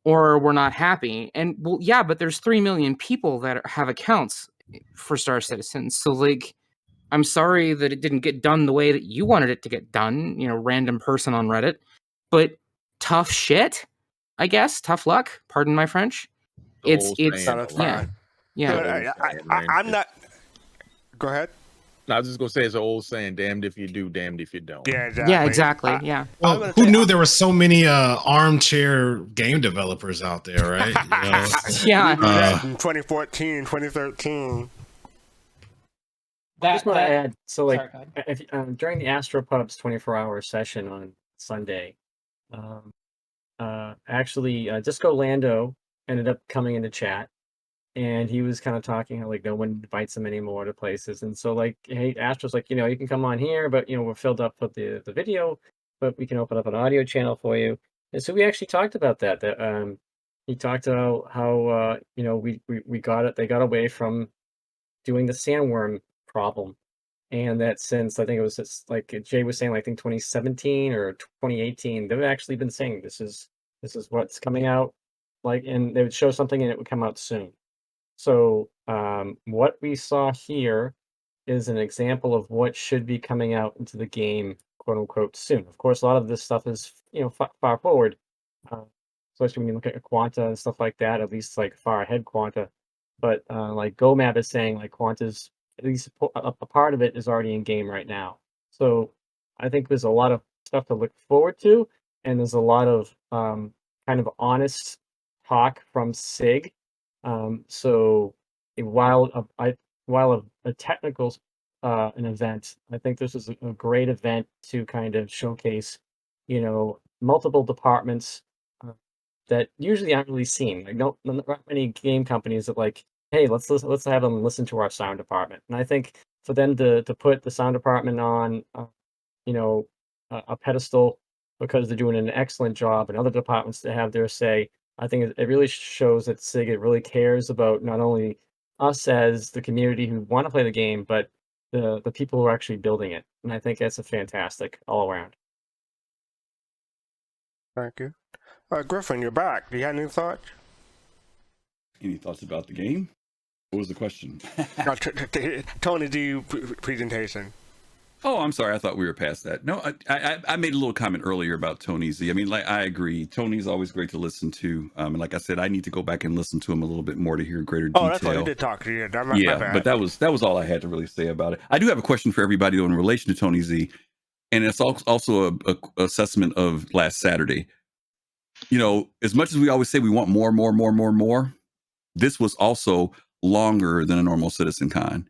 or we're not happy. And well, yeah, but there's 3 million people that have accounts for Star Citizen. So like, I'm sorry that it didn't get done the way that you wanted it to get done, random person on Reddit, but tough shit, I guess. Tough luck. Pardon my French. It's fine. Yeah. I'm not. Go ahead. No, I was just gonna say it's an old saying: "Damned if you do, damned if you don't." Yeah, exactly. Yeah. Well, who knew there were so many armchair game developers out there, right? Yeah. In 2014, 2013. I just want to add, so like, during the Astropub's 24-hour session on Sunday, actually, Disco Lando ended up coming into chat, and he was kind of talking how like no one invites him anymore to places, and so like, hey, Astro's like, you can come on here, but we're filled up with the video, but we can open up an audio channel for you. And so we actually talked about that. He talked about how we got it. They got away from doing the sandworm problem, and that since I think it was just, like Jay was saying, like, I think 2017 or 2018, they've actually been saying this is what's coming out, like, and they would show something and it would come out soon. So what we saw here is an example of what should be coming out into the game, quote unquote, soon. Of course, a lot of this stuff is far forward, especially when you look at Quanta and stuff like that. At least like far ahead Quanta. But like GoMap is saying, like Quanta's at least a part of it is already in game right now. So I think there's a lot of stuff to look forward to, and there's a lot of kind of honest talk from SIG. So while a technical an event, I think this is a great event to kind of showcase, multiple departments that usually aren't really seen. Like not many game companies that like, hey, let's have them listen to our sound department. And I think for them to put the sound department on, a pedestal because they're doing an excellent job, and other departments to have their say, I think it really shows that SIG really cares about not only us as the community who want to play the game, but the people who are actually building it. And I think that's a fantastic all around. Thank you. Griffin, you're back. Do you have any thoughts? Any thoughts about the game? What was the question? Tony D presentation. Oh, I'm sorry. I thought we were past that. No, I made a little comment earlier about Tony Z. I mean, like, I agree. Tony's always great to listen to. And like I said, I need to go back and listen to him a little bit more to hear greater detail. Oh, that's why you did talk to you. Yeah, but that was all I had to really say about it. I do have a question for everybody though in relation to Tony Z, and it's also a assessment of last Saturday. As much as we always say we want more, this was also longer than a normal CitizenCon.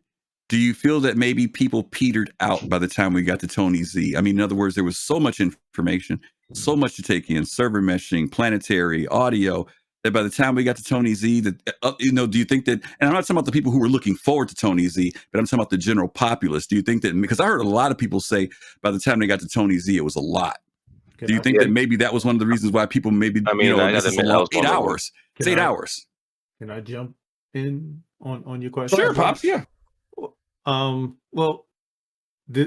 Do you feel that maybe people petered out by the time we got to Tony Z? I mean, in other words, there was so much information, so much to take in, server meshing, planetary, audio, that by the time we got to Tony Z, that do you think that, and I'm not talking about the people who were looking forward to Tony Z, but I'm talking about the general populace. Do you think that, because I heard a lot of people say by the time they got to Tony Z, it was a lot. Can Do you I think that maybe that was one of the reasons why people maybe I mean, I this gotta is a admit, I long was 8 wondering. hours. It's Can 8 I- hours. can I jump in on your question? Sure, Pops. Yeah. Well,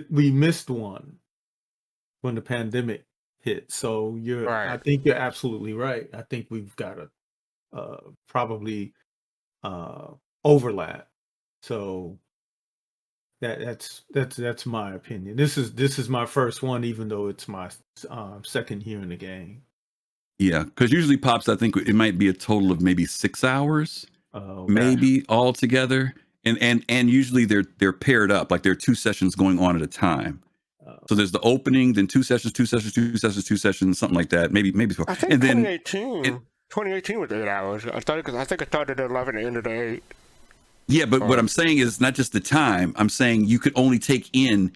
we missed one when the pandemic hit. So I Right. think you're absolutely right. I think we've got to probably overlap. So that's my opinion. This is my first one, even though it's my second here in the game. Yeah, because usually, Pops, I think it might be a total of maybe 6 hours, Okay. maybe all together. And usually they're paired up, like there are 2 sessions going on at a time. So there's the opening, then 2 sessions, 2 sessions, 2 sessions, 2 sessions, something like that. Maybe 4. I think And then 2018 was 8 hours. I think it started at 11 and ended at 8. yeah, but what I'm saying is not just the time. I'm saying you couldn't take in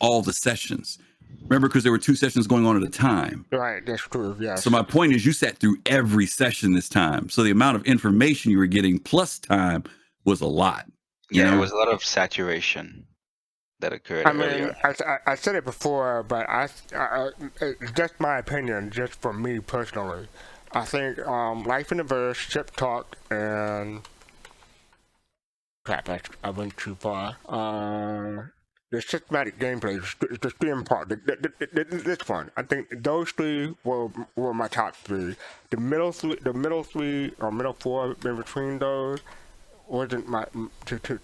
all the sessions. Remember, because there were 2 sessions going on at a time. Right, that's true. Yes. So my point is, you sat through every session this time. So the amount of information you were getting plus time was a lot. You Yeah, know? there was a lot of saturation that occurred I mean, earlier. I said it before, but it's just my opinion, just for me personally. I think Life in the Verse, Ship Talk, and crap, I went too far. The systematic gameplay, the stream part, this one. I think those 3 were my top 3. The middle 3 or middle 4 in between those wasn't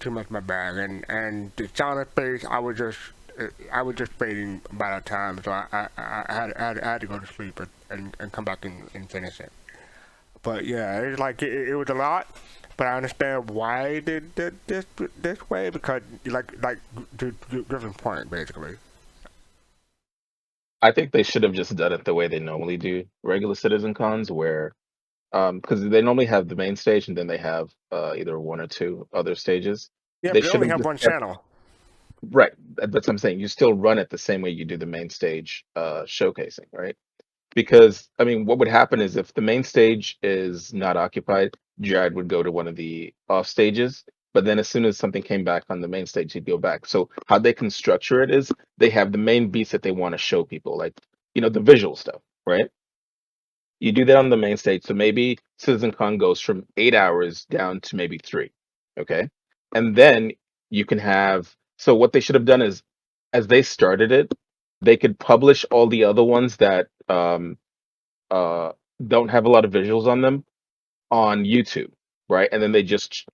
too much my bag, and the sound effects I was just fading by that time, so I had to go to sleep and come back and finish it. But yeah, it's like it was a lot, but I understand why they did this way, because like to Griffin's point, basically. I think they should have just done it the way they normally do regular CitizenCons, where because they normally have the main stage and then they have either 1 or 2 other stages. Yeah, They but they should only have have just one kept- channel. Right. That's what I'm saying. You still run it the same way you do the main stage showcasing, right? Because I mean, what would happen is if the main stage is not occupied, Jared would go to one of the off stages. But then as soon as something came back on the main stage, he'd go back. So how they can structure it is they have the main beats that they want to show people, like the visual stuff, right? You do that on the main stage. So maybe CitizenCon goes from 8 hours down to maybe 3. Okay. And then you can have, so what they should have done is as they started it, they could publish all the other ones that don't have a lot of visuals on them on YouTube, right? And then they just,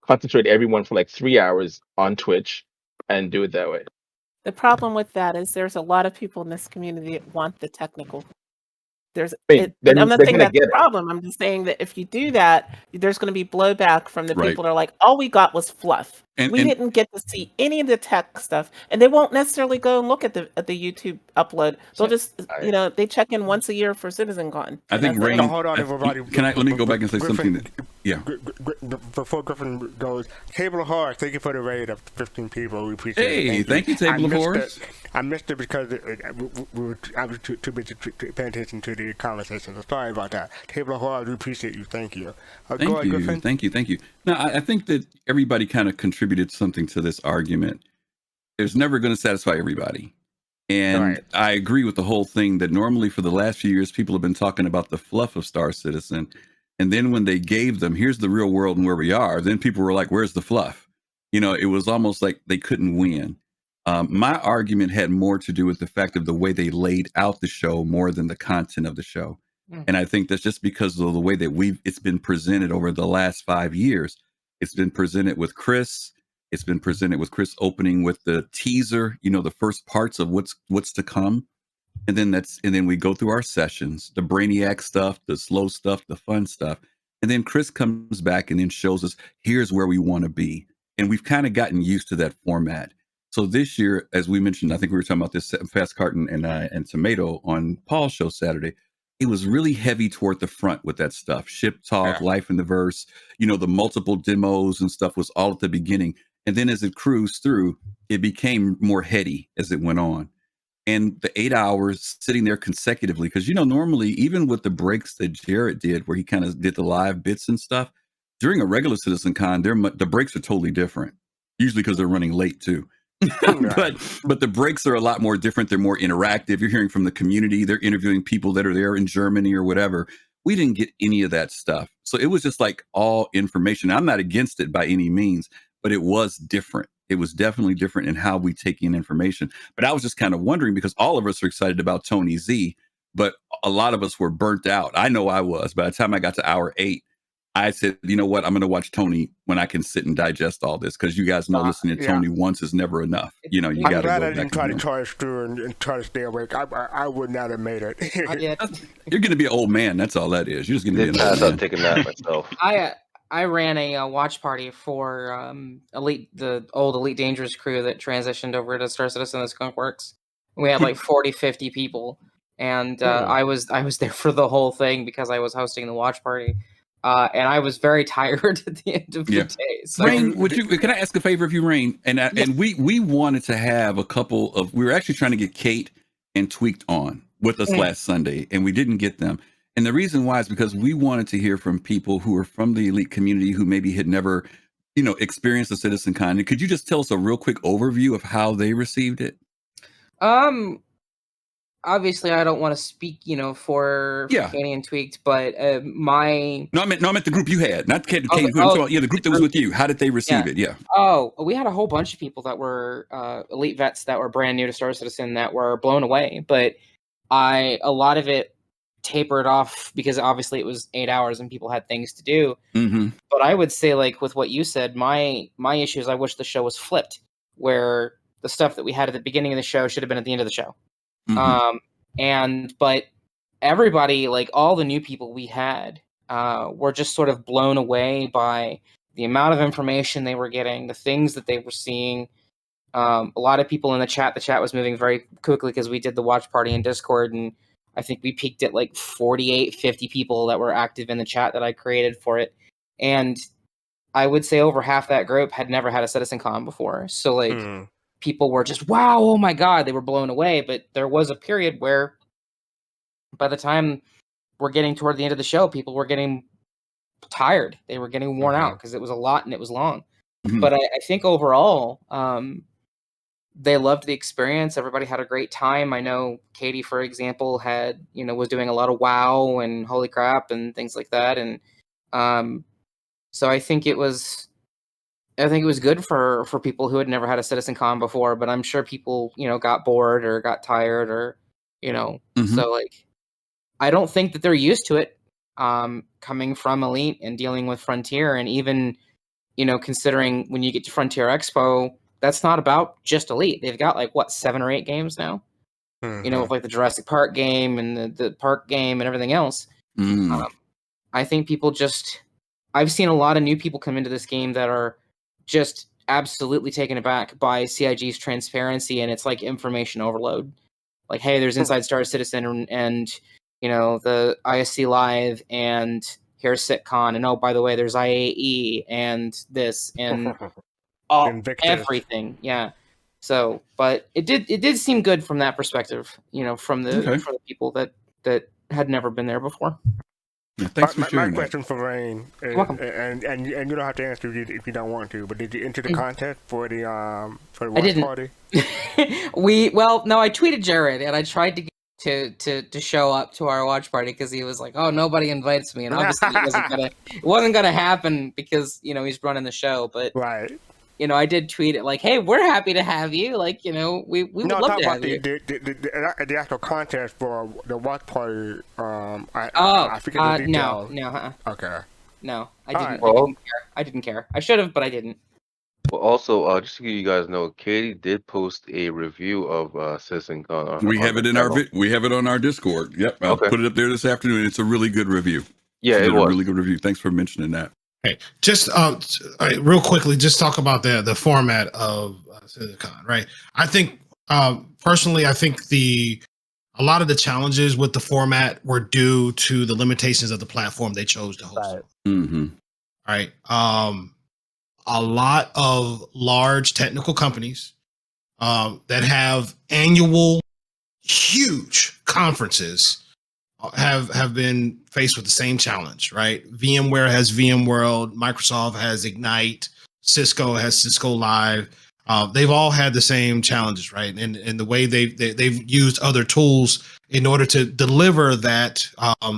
concentrate everyone for like 3 hours on Twitch and do it that way. The problem with that is there's a lot of people in this community that want the technical. There's I mean, and I'm they're not saying gonna that's get the it. problem. I'm just saying that if you do that, there's going to be blowback from the Right. people that are like, all we got was fluff. And- We and- didn't get to see any of the tech stuff, and they won't necessarily go and look at the YouTube upload. They'll just they check in once a year for CitizenCon. I think that's it. Rain. No, hold on, everybody. Let me go back and say Griffin- something. Yeah. Before Griffin goes, Table of Horrors, thank you for the raid of 15 people. We appreciate it. Hey, thank you, Table of Horrors. I missed it because I was too busy paying attention to the conversation. So sorry about that. Table of Horrors, we appreciate you. Thank you. Go ahead, Griffin. Thank you. Now, I think that everybody kind of contributed something to this argument. There's never going to satisfy everybody. And Right. I agree with the whole thing that normally for the last few years, people have been talking about the fluff of Star Citizen. And then when they gave them, here's the real world and where we are, then people were like, where's the fluff? It was almost like they couldn't win. My argument had more to do with the fact of the way they laid out the show more than the content of the show. And I think that's just because of the way that it's been presented over the last 5 years. It's been presented with Chris. It's been presented with Chris opening with the teaser, the first parts of what's to come. And then we go through our sessions, the brainiac stuff, the slow stuff, the fun stuff. And then Chris comes back and then shows us, here's where we want to be. And we've kind of gotten used to that format. So this year, as we mentioned, I think we were talking about this Fast Carton and Tomato on Paul's show Saturday. It was really heavy toward the front with that stuff. Ship talk, Life in the Verse, the multiple demos and stuff was all at the beginning. And then as it cruised through, it became more heady as it went on. And the 8 hours sitting there consecutively, because, normally, even with the breaks that Jared did, where he kind of did the live bits and stuff, during a regular CitizenCon, the breaks are totally different, usually because they're running late too. but the breaks are a lot more different. They're more interactive. You're hearing from the community. They're interviewing people that are there in Germany or whatever. We didn't get any of that stuff. So it was just like all information. I'm not against it by any means, but it was different. It was definitely different in how we take in information. But I was just kind of wondering, because all of us are excited about Tony Z, but a lot of us were burnt out. I know I was. By the time I got to hour 8, I said, you know what? I'm going to watch Tony when I can sit and digest all this, because you guys know listening to Tony once is never enough. You know, you got to go back. I'm glad I didn't try to charge through and try to stay awake. I would not have made it. You're going to be an old man. That's all that is. You're just going to be an old man. Taking that myself. I ran a watch party for the old Elite Dangerous crew that transitioned over to Star Citizen and Skunk Works. We had like 40, 50 people. And I was there for the whole thing because I was hosting the watch party. And I was very tired at the end of the day. So. Rain, can I ask a favor of you, Rain? And we wanted to have a couple of, we were actually trying to get Kate and Tweaked on with us last Sunday, and we didn't get them. And the reason why is because we wanted to hear from people who are from the Elite community who maybe had never, experienced the CitizenCon. Could you just tell us a real quick overview of how they received it? Obviously, I don't want to speak, for Katie and Tweaked, but I meant the group you had, not Katie. The group that was with you. How did they receive it? Yeah. Oh, we had a whole bunch of people that were Elite vets that were brand new to Star Citizen that were blown away, but a lot of it tapered off because obviously it was 8 hours and people had things to do. Mm-hmm. But I would say, like with what you said, my issue is I wish the show was flipped, where the stuff that we had at the beginning of the show should have been at the end of the show. Mm-hmm. But everybody, like all the new people we had, were just sort of blown away by the amount of information they were getting, the things that they were seeing. A lot of people in the chat was moving very quickly because we did the watch party in Discord, and I think we peaked at like 48, 50 people that were active in the chat that I created for it. And I would say over half that group had never had a CitizenCon before. So like, people were just, wow, oh my God, they were blown away. But there was a period where by the time we're getting toward the end of the show, people were getting tired. They were getting worn out because it was a lot and it was long. Mm-hmm. But I think overall, they loved the experience. Everybody had a great time. I know Katie, for example, had, was doing a lot of WoW and holy crap and things like that. And so I think it was good for people who had never had a CitizenCon before, but I'm sure people, got bored or got tired or, so like, I don't think that they're used to it, coming from Elite and dealing with Frontier. And even, considering when you get to Frontier Expo, that's not about just Elite. They've got like 7 or 8 games now, with like the Jurassic Park game and the park game and everything else. I think people I've seen a lot of new people come into this game that are just absolutely taken aback by CIG's transparency, and it's like information overload. Like, hey, there's Inside Star Citizen and the ISC Live, and here's SitCon, and oh, by the way, there's IAE and this and everything. Yeah. So, but it did seem good from that perspective, from the people that had never been there before. Yeah, thanks for sharing. My question for Rain, and you don't have to answer if you don't want to, but did you enter the contest for the watch party? No, I tweeted Jared and I tried to get to show up to our watch party because he was like, "Oh, nobody invites me," and obviously it wasn't gonna happen because he's running the show. But right. I did tweet it like, "Hey, we're happy to have you. Like, we would love to have you." The actual contest for the watch party. I forget the details. No. Okay. No, I didn't. I didn't care. I should have, but I didn't. Well, also, just to give you guys know, Katie did post a review of CitizenCon. We have it we have it on our Discord. Yep, I'll put it up there this afternoon. It's a really good review. Yeah, it was a really good review. Thanks for mentioning that. Okay, just real quickly, just talk about the format of CitizenCon, right? I think personally, I think a lot of the challenges with the format were due to the limitations of the platform they chose to host. Right. Mm-hmm. Right. A lot of large technical companies that have annual huge conferences have been faced with the same challenge, right? VMware has VMworld, Microsoft has Ignite, Cisco has Cisco Live. they've all had the same challenges, right? And the way they've used other tools in order to deliver that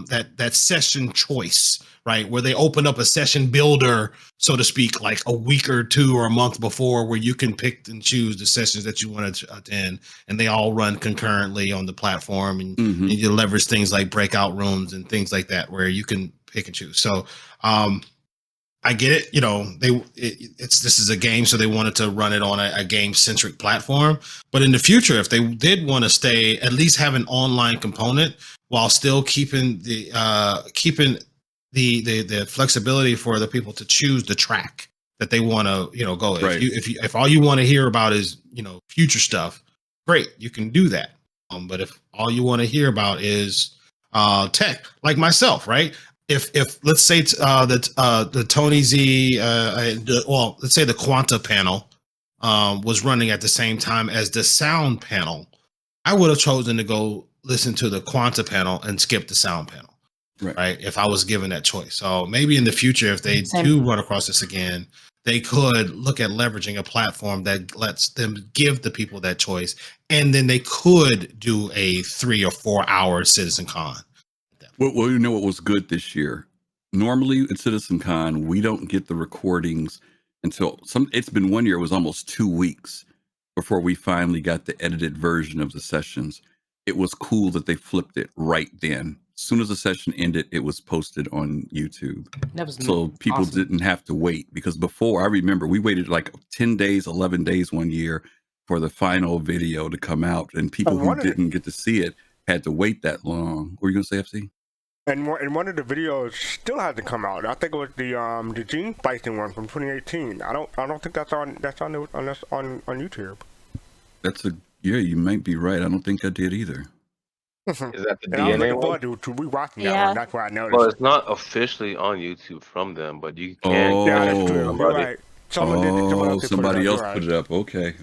that session choice, right? Where they open up a session builder, so to speak, like a week or two or a month before, where you can pick and choose the sessions that you want to attend, and they all run concurrently on the platform, and you leverage things like breakout rooms and things like that, where you can pick and choose. So I get it. This is a game, so they wanted to run it on a game centric platform. But in the future, if they did want to stay, at least have an online component while still keeping the flexibility for the people to choose the track that they want to go. Right. If all you want to hear about is future stuff, great, you can do that. But if all you want to hear about is tech, like myself, right? If let's say the Tony Z, let's say the Quanta panel was running at the same time as the sound panel, I would have chosen to go listen to the Quanta panel and skip the sound panel, right? If I was given that choice. So maybe in the future, if they do run across this again, they could look at leveraging a platform that lets them give the people that choice, and then they could do a 3 or 4 hour CitizenCon. Well, you know what was good this year? Normally at CitizenCon, we don't get the recordings until it's been 1 year, it was almost 2 weeks before we finally got the edited version of the sessions. It was cool that they flipped it right then. As soon as the session ended, it was posted on YouTube. So people didn't have to wait, because before, I remember we waited like 10 days, 11 days 1 year for the final video to come out, and people who didn't get to see it had to wait that long. What were you going to say, FC? And one of the videos still hasn't come out. I think it was the gene splicing one from 2018. I don't think that's on YouTube. Yeah, you might be right. I don't think I did either. Is that the And I was DNA looking one? forward to rewatching that one. That's why I noticed. Well, it's not officially on YouTube from them, but you can. Yeah, that's true. You're right. Somebody else put it up. Okay.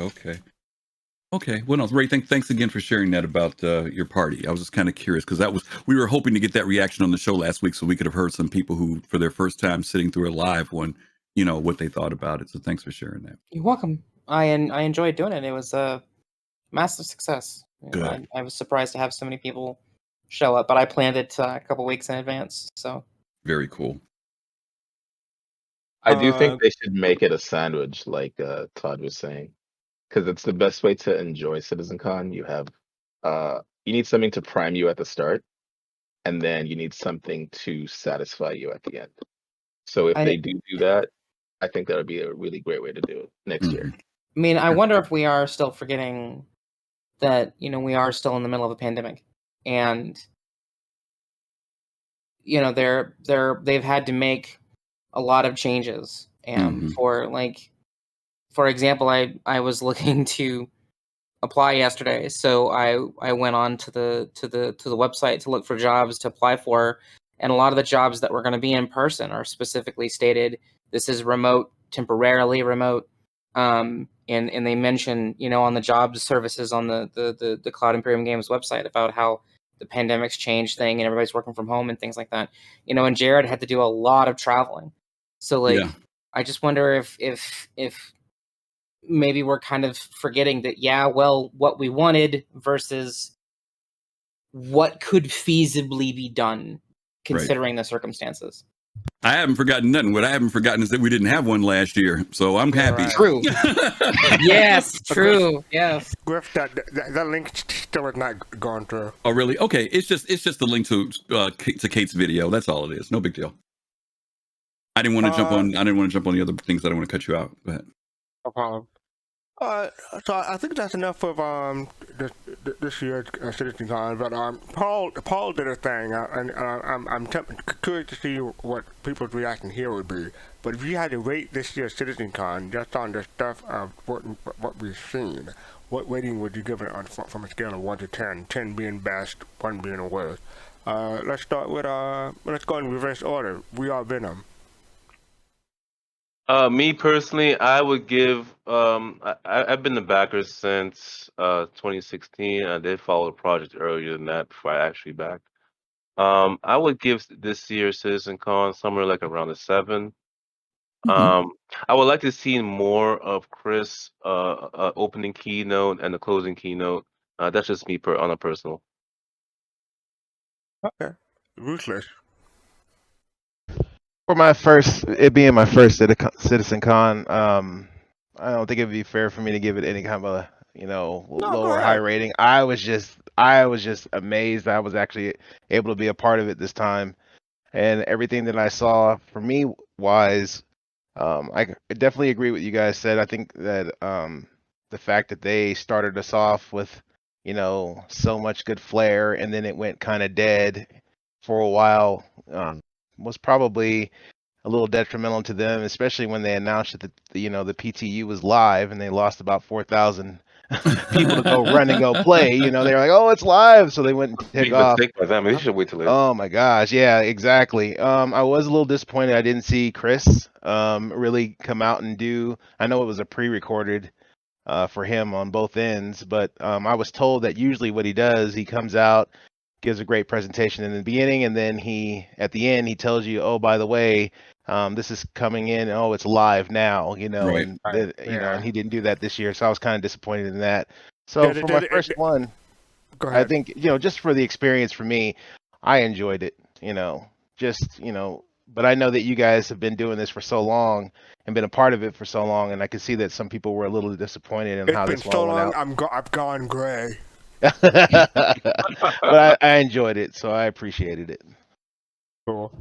Well, no, Ray, thanks again for sharing that about your party. I was just kind of curious, because we were hoping to get that reaction on the show last week, so we could have heard some people who, for their first time sitting through a live one, what they thought about it. So thanks for sharing that. You're welcome. I enjoyed doing it. It was a massive success. Good. I was surprised to have so many people show up, but I planned it a couple weeks in advance. So very cool. I do think they should make it a sandwich, like Todd was saying, because it's the best way to enjoy CitizenCon. You have you need something to prime you at the start, and then you need something to satisfy you at the end. So if they do that, I think that would be a really great way to do it next year. I mean, I wonder if we are still forgetting that we are still in the middle of a pandemic, and they've had to make a lot of changes. And for example, I was looking to apply yesterday, so I went on to the website to look for jobs to apply for, and a lot of the jobs that were going to be in person are specifically stated this is remote, temporarily remote. And they mention, on the job services on the Cloud Imperium Games website about how the pandemic's changed thing and everybody's working from home and things like that. And Jared had to do a lot of traveling. So I just wonder if maybe we're kind of forgetting that, what we wanted versus what could feasibly be done considering the circumstances. I haven't forgotten nothing. What I haven't forgotten is that we didn't have one last year, so I'm happy. True. Yes, true. Yes. Griff, that link still is not gone through. Oh, really? Okay. It's just the link to Kate's video. That's all it is. No big deal. I didn't want to jump on. I didn't want to jump on the other things. I don't want to cut you out. Go ahead. No problem. So I think that's enough of this year's CitizenCon. But Paul did a thing, and I'm curious to see what people's reaction here would be. But if you had to rate this year's CitizenCon just on the stuff of what we've seen, what rating would you give it from a scale of 1 to 10? 10 being best, 1 being the worst. Let's start with let's go in reverse order. We are Venom. Me personally, I would give. I've been the backer since 2016. I did follow the project earlier than that before I actually backed. I would give this year's CitizenCon somewhere like around a 7. I would like to see more of Chris opening keynote and the closing keynote. That's just me on a personal. Okay. Ruthless. For it being my first CitizenCon, I don't think it'd be fair for me to give it any kind of a No, low go or high ahead. rating. I was just amazed that I was actually able to be a part of it this time, and everything that I saw for me wise, I definitely agree with you guys said. I think that the fact that they started us off with so much good flair, and then it went kind of dead for a while, was probably a little detrimental to them, especially when they announced that the PTU was live and they lost about 4,000 people to go run and go play. They were like, "Oh, it's live," so they went and took Big off. mistake by them. They should wait till later. Oh my gosh, yeah, exactly. I was a little disappointed I didn't see Chris really come out and do. I know it was a pre-recorded for him on both ends, but I was told that usually what he does, he comes out, gives a great presentation in the beginning, and then at the end he tells you, oh, by the way, this is coming in, oh, it's live now, Right. and Right. and he didn't do that this year, so I was kind of disappointed in that. Yeah, So for my first one, go I ahead. think just for the experience for me, I enjoyed it, but I know that you guys have been doing this for so long and been a part of it for so long, and I could see that some people were a little disappointed in It's how been this so one went long, out. I've gone gray. But I enjoyed it, so I appreciated it. Cool.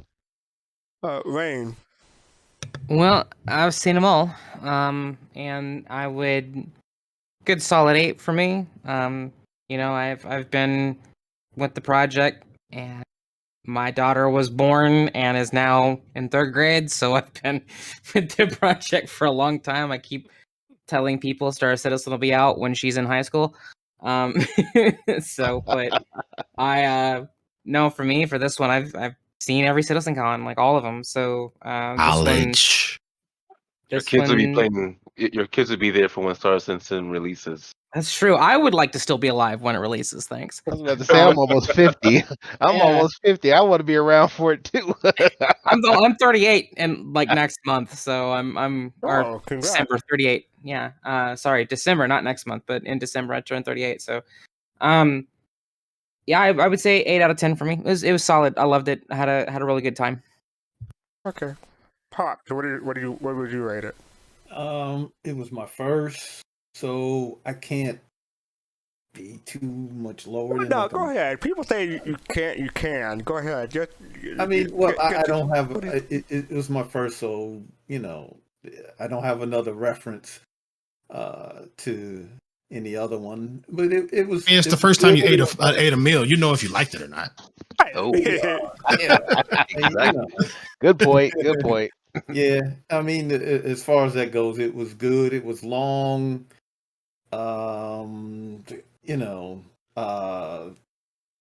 Rain. Well, I've seen them all, and I would good solid 8 for me. I've been with the project, and my daughter was born and is now in 3rd grade, so I've been with the project for a long time. I keep telling people Star Citizen will be out when she's in high school. But I no, for me, for this one, I've seen every CitizenCon, like all of them. So Knowledge. Your this kids will be one, playing. Your kids will be there for when Star Citizen releases. that's true. I would like to still be alive when it releases. Thanks. I was about to say I'm almost 50. I'm Yeah. almost 50. I want to be around for it too. I'm 38 and like next month, so I'm or congrats. December 38. Yeah. Sorry, December, not next month, but in December I turn 38. So, yeah, I would say 8 out of 10 for me. It was solid. I loved it. I had a really good time. Okay. Pop. So what would you rate it? It was my first, so I can't be too much lower than. No, like go ahead. People say you can't. You can. Go ahead. Just. I mean, well, I don't have. what do you- It was my first, so I don't have another reference to any other one. But it was. It's the first time you ate a meal. You know if you liked it or not. Oh, Yeah, exactly. Good point. Good point. yeah. I mean, as far as that goes, it was good. It was long.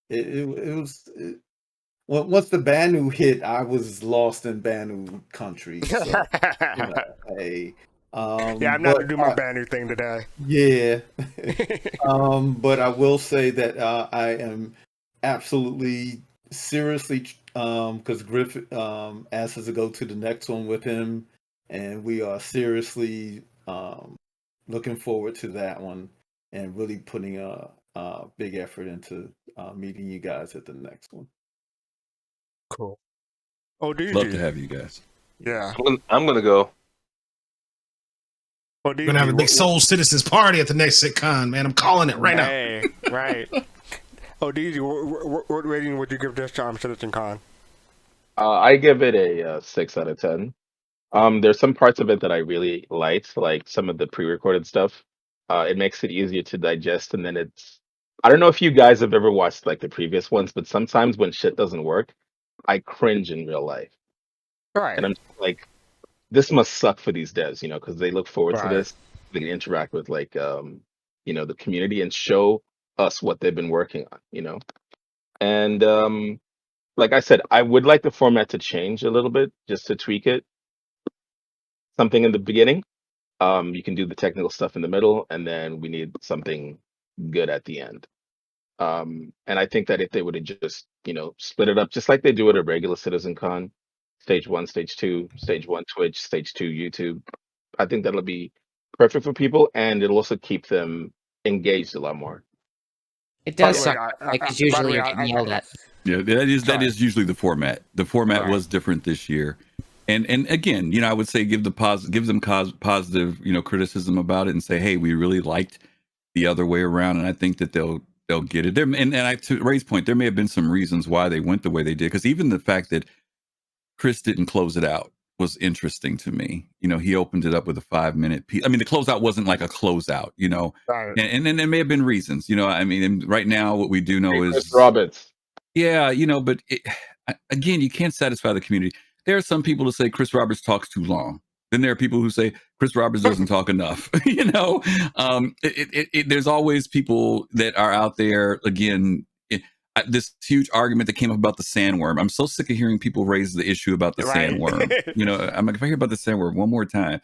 It was. Once the Banu hit, I was lost in Banu country. So, hey. Yeah, I'm not gonna do my Banu thing today. Yeah. But I will say that I am absolutely seriously because Griff asked us to go to the next one with him, and we are seriously looking forward to that one and really putting a big effort into meeting you guys at the next one. Cool. Oh, Digi. Love to have you guys. Yeah. I'm gonna go. Oh, We're gonna have a big Soul Citizens party at the next CitCon, man. I'm calling it right now. Hey, right. Oh, Digi, what rating would you give this time, CitizenCon? I give it a 6 out of 10. There's some parts of it that I really liked, like some of the pre-recorded stuff. It makes it easier to digest, and then I don't know if you guys have ever watched like the previous ones, but sometimes when shit doesn't work, I cringe in real life. Right. And I'm like, this must suck for these devs, because they look forward to Right. this. They can interact with like the community and show us what they've been working on. And like I said, I would like the format to change a little bit just to tweak it. Something in the beginning. You can do the technical stuff in the middle, and then we need something good at the end. And I think that if they would have just, split it up, just like they do at a regular CitizenCon, stage 1, stage 2, stage 1 Twitch, stage 2 YouTube. I think that'll be perfect for people, and it'll also keep them engaged a lot more. It By does the way, suck, because usually you're getting yelled at. Yeah, that Sorry. is usually the format. The format Right. was different this year, and again, I would say give them positive, criticism about it, and say, hey, we really liked the other way around, and I think that they'll get it. There, and to Ray's point, there may have been some reasons why they went the way they did, because even the fact that Chris didn't close it out was interesting to me. He opened it up with a 5-minute piece. I mean, the closeout wasn't like a closeout, Right. and then there may have been reasons, I mean, and right now what we do know Chris is Roberts. yeah, but again, you can't satisfy the community. There are some people who say Chris Roberts talks too long. Then there are people who say Chris Roberts doesn't talk enough. There's always people that are out there. Again, this huge argument that came up about the sandworm. I'm so sick of hearing people raise the issue about the Right. sandworm. I'm like, if I hear about the sandworm one more time.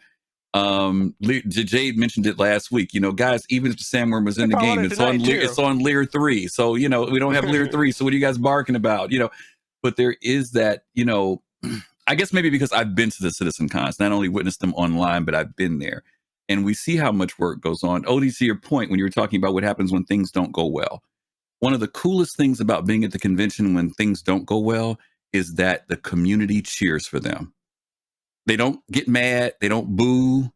Jade mentioned it last week. Guys, even if the sandworm was in the I game, wanted it's tonight, on too. it's on Lear 3. So we don't have Lear 3. So what are you guys barking about? But there is that. I guess maybe because I've been to the CitizenCons, not only witnessed them online, but I've been there, and we see how much work goes on. Odie, to your point, when you were talking about what happens when things don't go well, one of the coolest things about being at the convention when things don't go well is that the community cheers for them. They don't get mad. They don't boo.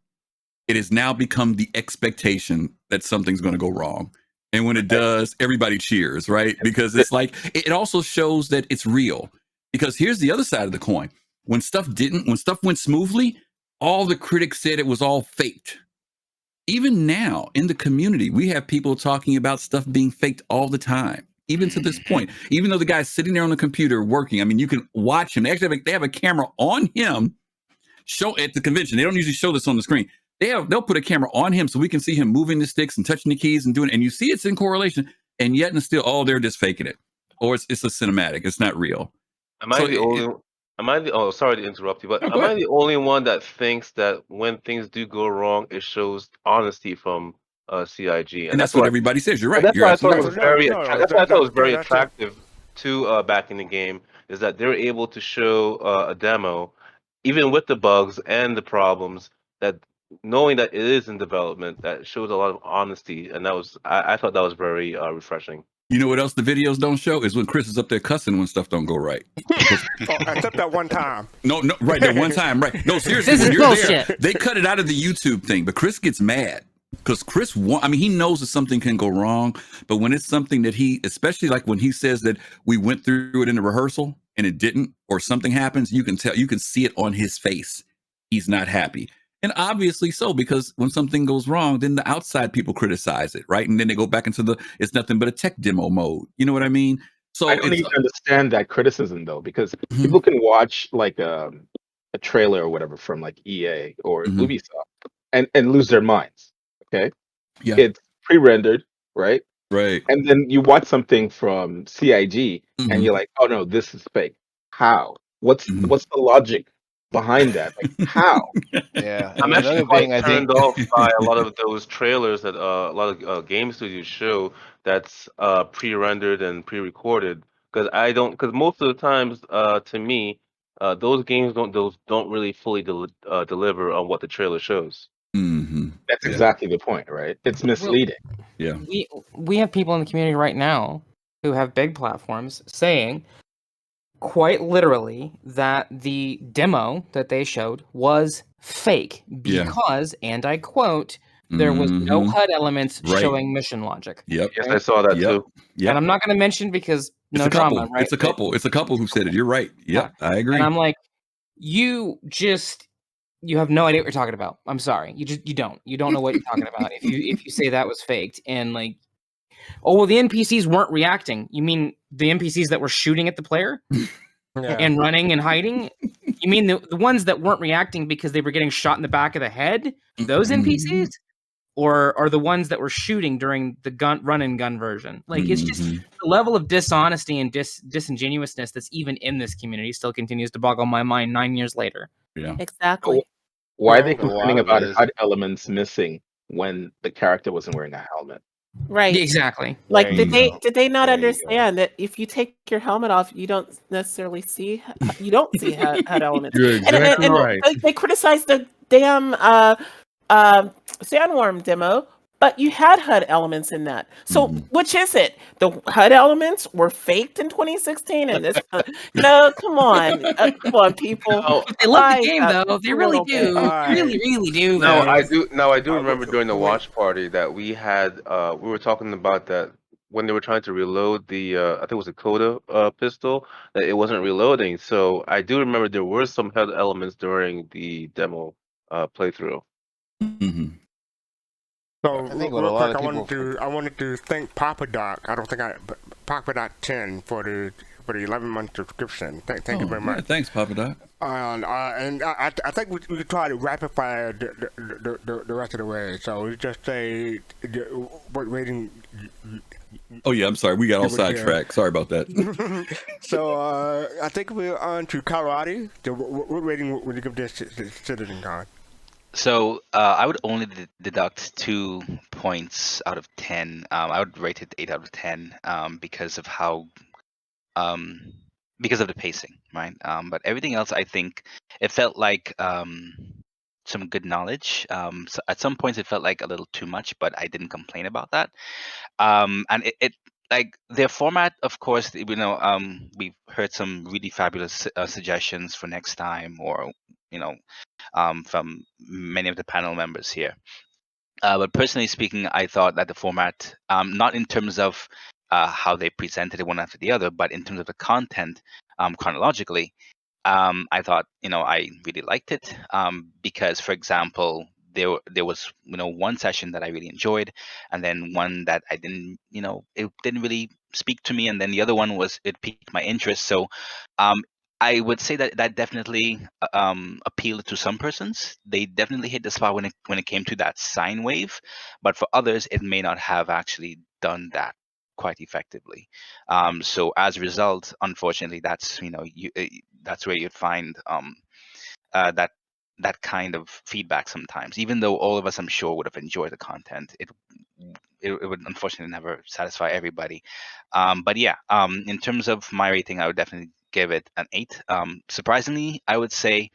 It has now become the expectation that something's going to go wrong. And when it does, everybody cheers, right? Because it's like, it also shows that it's real. Because here's the other side of the coin. When stuff went smoothly, all the critics said it was all faked. Even now in the community, we have people talking about stuff being faked all the time. Even to this point, even though the guy's sitting there on the computer working, I mean, you can watch him. They have a camera on him. Show at the convention. They don't usually show this on the screen. They'll put a camera on him so we can see him moving the sticks and touching the keys and doing it. And you see it's in correlation, and yet and still, they're just faking it. Or it's a cinematic. It's not real. Am I the only? Oh, sorry to interrupt you, but am I the only one that thinks that when things do go wrong, it shows honesty from CIG? And that's what everybody says. You're right. That's You're why I thought it was absolutely very. right. That's why I thought it was very attractive to back in the game, is that they're able to show a demo, even with the bugs and the problems, that knowing that it is in development, that shows a lot of honesty, and I thought that was very refreshing. You know what else the videos don't show is when Chris is up there cussing when stuff don't go right. Except that one time. No, right, that one time, right. No, seriously, This when is you're bullshit. there, they cut it out of the YouTube thing, but Chris gets mad because Chris he knows that something can go wrong, but when it's something that especially like when he says that we went through it in the rehearsal and it didn't, or something happens, you can see it on his face. He's not happy. And obviously so, because when something goes wrong, then the outside people criticize it, right? And then they go back into it's nothing but a tech demo mode. You know what I mean? So I don't even understand that criticism though, because people can watch like a trailer or whatever from like EA or Ubisoft and lose their minds. Okay, yeah, it's pre-rendered, right? Right. And then you watch something from CIG and you're like, oh no, this is fake. How? What's the logic behind that? Like how? Yeah, I'm and actually another quite thing I think turned off by a lot of those trailers that a lot of game studios show that's pre-rendered and pre-recorded, because most of the times, to me, those games don't really fully deliver on what the trailer shows. Mm-hmm. That's exactly the point, right? It's misleading. Yeah. We have people in the community right now who have big platforms saying quite literally that the demo that they showed was fake because, and I quote, there was no HUD elements showing mission logic. Yep. Yes, I saw that too. Yep. And I'm not going to mention because It's no a couple. drama, right? It's a couple who said it. You're right. Yep, I agree. And I'm like, you have no idea what you're talking about. I'm sorry. You don't know what you're talking about if you say that was faked. And like, oh well, the NPCs weren't reacting. You mean the NPCs that were shooting at the player and running and hiding? You mean the ones that weren't reacting because they were getting shot in the back of the head? Those NPCs? Or are the ones that were shooting during the run and gun version? Like, it's just the level of dishonesty and disingenuousness that's even in this community still continues to boggle my mind 9 years later. Yeah, exactly. Why are they A lot complaining of about it is- HUD elements missing when the character wasn't wearing a helmet? Right. Exactly. Like, There you go. did they not There you go. understand that if you take your helmet off, you don't necessarily see HUD elements? You're And exactly right. they criticized the damn Sandworm demo, but you had HUD elements in that. So which is it? The HUD elements were faked in 2016, and this, come on, people. Now, If they love the Wise game, up though, just they a really little bit. do. All They really, right. really do, no, though. I do. Now, I do But remember during the wait. watch party that we had. We were talking about that when they were trying to reload the. I think it was a Coda pistol. That it wasn't reloading. So I do remember there were some HUD elements during the demo playthrough. Mhm. So I think what a real lot quick, of I people wanted to thank Papa Doc. I don't think Papa Doc 10 for the 11-month subscription. Thank you very Yeah, much. thanks, Papa Doc. And I think we could try to rapid fire the rest of the way. So we just say what rating. Oh yeah, I'm sorry. We got all You would give. sidetracked. Sorry about that. So I think we're on to Colorado. So what rating would you give this CitizenCon? So I would only deduct 2 points out of 10. I would rate it 8 out of 10 because of how because of the pacing, right? But everything else, I think it felt like some good knowledge. So at some points, it felt like a little too much, but I didn't complain about that. And it like their format, of course, we've heard some really fabulous suggestions for next time, or from many of the panel members here. But personally speaking, I thought that the format, not in terms of how they presented it one after the other, but in terms of the content chronologically, I thought, I really liked it because, for example, there was, one session that I really enjoyed, and then one that I didn't, it didn't really speak to me, and then the other one it piqued my interest. So um, I would say that definitely appealed to some persons. They definitely hit the spot when it came to that sine wave, but for others, it may not have actually done that quite effectively. So as a result, unfortunately, that's where you'd find that kind of feedback sometimes. Even though all of us, I'm sure, would have enjoyed the content, it would unfortunately never satisfy everybody. But yeah, in terms of my rating, I would definitely give it an 8. Surprisingly, I would say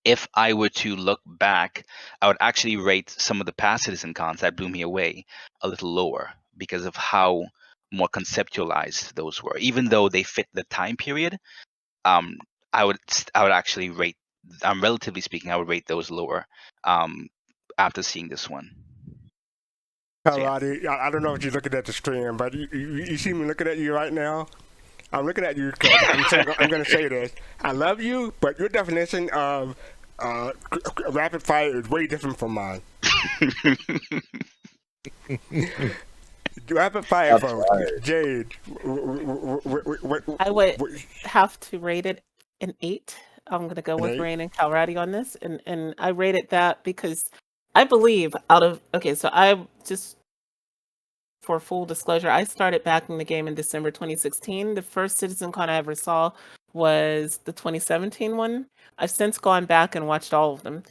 if I were to look back, I would actually rate some of the past CitizenCons that blew me away a little lower because of how more conceptualized those were. Even though they fit the time period, um, I would actually rate, relatively speaking, I would rate those lower after seeing this one. So yeah. Colorado, I don't know if you're looking at the stream, but you see me looking at you right now. I'm looking at you because I'm going to say this. I love you, but your definition of rapid fire is way different from mine. Rapid fire, folks. Jade. I would have to rate it an 8. I'm going to go An with 8? Rain and Calradi on this. And I rated that because I believe so I just, for full disclosure, I started backing the game in December 2016. The first CitizenCon I ever saw was the 2017 one. I've since gone back and watched all of them.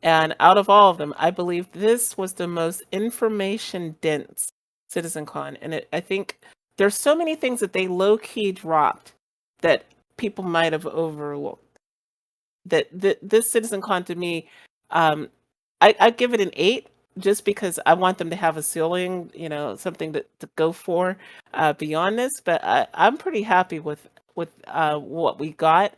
And out of all of them, I believe this was the most information-dense CitizenCon. And I think there's so many things that they low-key dropped that people might have overlooked. That this CitizenCon to me, I give it an 8 just because I want them to have a ceiling, something to go for beyond this. But I'm pretty happy with what we got.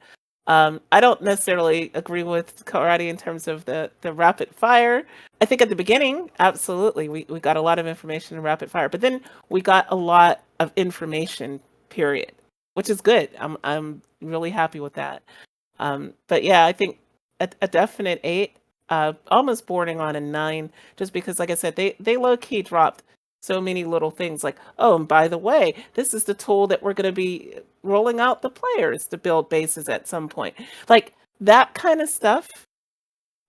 I don't necessarily agree with karate in terms of the rapid fire. I think at the beginning, absolutely, we got a lot of information in rapid fire, but then we got a lot of information, period, which is good. I'm really happy with that. But yeah, I think a definite 8, almost bordering on a 9, just because, like I said, they low key dropped so many little things like, oh, and by the way, this is the tool that we're going to be rolling out the players to build bases at some point. Like that kind of stuff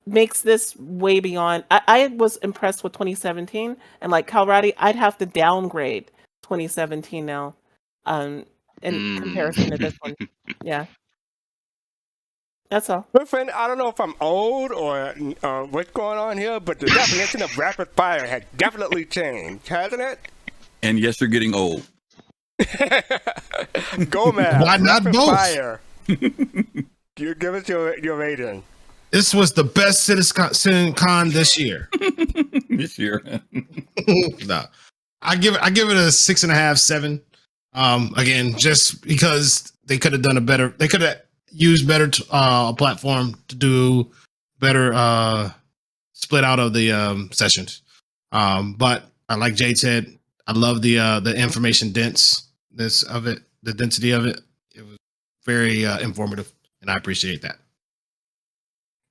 makes this way beyond. I was impressed with 2017, and like Calradi, I'd have to downgrade 2017 now, in comparison to this one. Yeah. That's all. Griffin, I don't know if I'm old or what's going on here, but the definition of rapid fire has definitely changed, hasn't it? And yes, you're getting old. Go, man. Why not Rapid both? fire. You give us your rating. This was the best CitizenCon this year. This year. No, I give it a 6.5, 7. Again, just because they could have done a better, they could have used better platform to do better split out of the sessions. But like Jade said, I love the information denseness of it, the density of it. It was very informative, and I appreciate that.